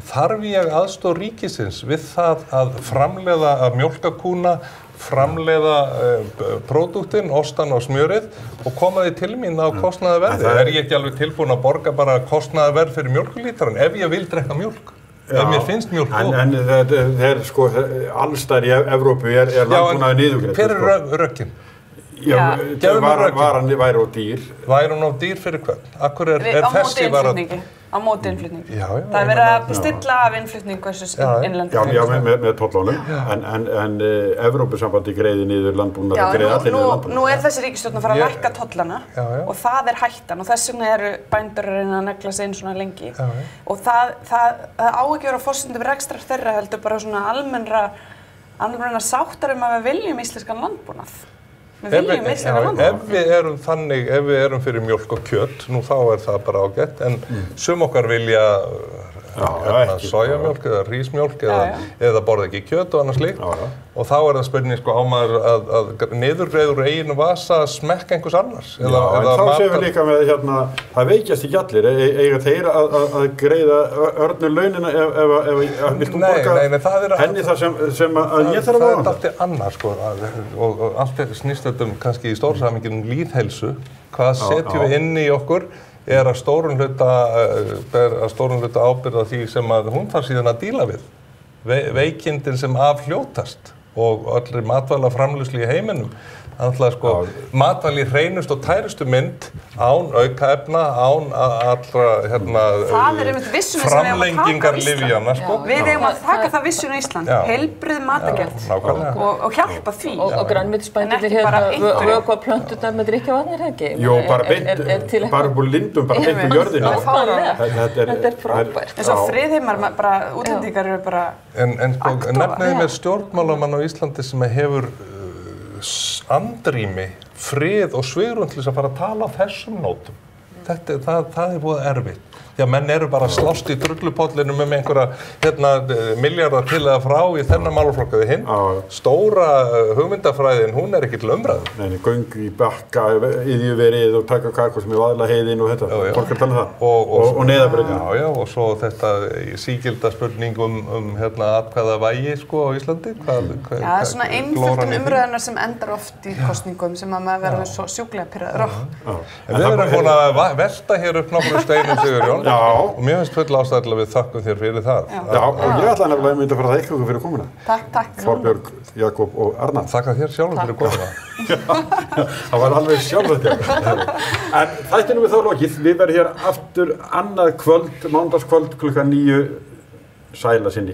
Þarf ég aðstoð ríkisins við það að framleiða að mjólkakúna, framleiða pródúktinn, ostan og smjörið og koma því til mín á kostnaðarverði. Er ég ekki alveg tilbúin að borga bara kostnaðarverð fyrir mjólkulítran ef ég vil drekka mjólk? Ef mér finnst mjólk góð. En allsstaðar í Evrópu er landbúnaður niðurgreidd. Hver er rökin? Varan væri á dýr. Væri hún á dýr fyrir hvern? Akkur er þessi vara... Á móti innflutningi. Það er verið að stilla af innflutning versus innlending. Já, með tollunum. En Evrópusambandi greiði niður landbúnað, það greiði allir niður landbúnað. Nú er þessi ríkisstjórn að fara að lækka tollana og það er hættan og þess vegna eru bændur að reyna að negla sig inn svona lengi. Og það á ekki vera forsendum rekstrar þeirra heldur bara svona almennra sáttar að við viljum íslenskan landbúnað. Ef við erum þannig, ef við erum fyrir mjólk og kjöt, nú þá er það bara ágætt, en sum okkar vilja sojamjólk eða rísmjólk eða borða ekki kjöt og annars slíkt. Og þá það spurning sko á maður að niðurgreiður eiginu vasa að smekka einhvers annars. En þá séum við líka með það veikjast ekki allir. Eiga þeir að greiða örnu launina ef viltu borga henni það sem að ég þarf að það allt annars sko og allt snýst þetta kannski í stórsamhenginu lýðheilsu. Hvað setjum við inn í okkur að stórum hluta ábyrgð á því sem að hún þarf síðan að díla við. Veikindin sem afhljótast og allri matvælaframleiðslu í heiminum. Þannig sko matvæli í hreinust og tærustu mynd án aukaefna, án allra framlengingar lyfjanna sko. Við eigum að taka það vissuna í Ísland, heilbrigð matargerð og hjálpa því. Og grænmetisbændur vökva plönturnar með drykkjarvatni, ekki? Jú, bara upp úr lindum, bara beint úr jörðinu. Þetta frábært. En svo friðheimar, útlendingar eru bara En sko, nefniði með stjórnmálamann á Íslandi sem hefur andrými, frið og svigrúm til þess að fara að tala á þessum nótum. Það búið erfitt. Já, menn eru bara að slást í drullupollinum einhverja milljarðar til eða frá í þennan málaflokk eða hinn. Stóra hugmyndafræðin, hún ekki til umræðu. Nei, göng í bakka, iðjuverið og taka kakos með vaðlaheiðin og þetta. Borgar tala það. Og neyðabrautin. Já, og svo þetta sígilda spurning atkvæða vægi sko á Íslandi. Já, það svona einföldun umræðunar sem endar oft í kosningum sem að maður verður svo sjúklega pirraður á. En við erum búin að velta hér upp nokkrum steinum, Sigurjón. Og mér finnst full ástæða til að við þakkum þér fyrir það. Já, og ég ætla nefnilega að mynda að fara að þakka ykkur fyrir komuna. Takk. Þorbjörg, Jakob og Arna. Þakka þér sjálfum fyrir komuna. Það var alveg sjálfsagt. En þættinum þá lokið. Við verðum hér aftur annað kvöld, mánudagskvöld klukkan 9. Sæla sinni.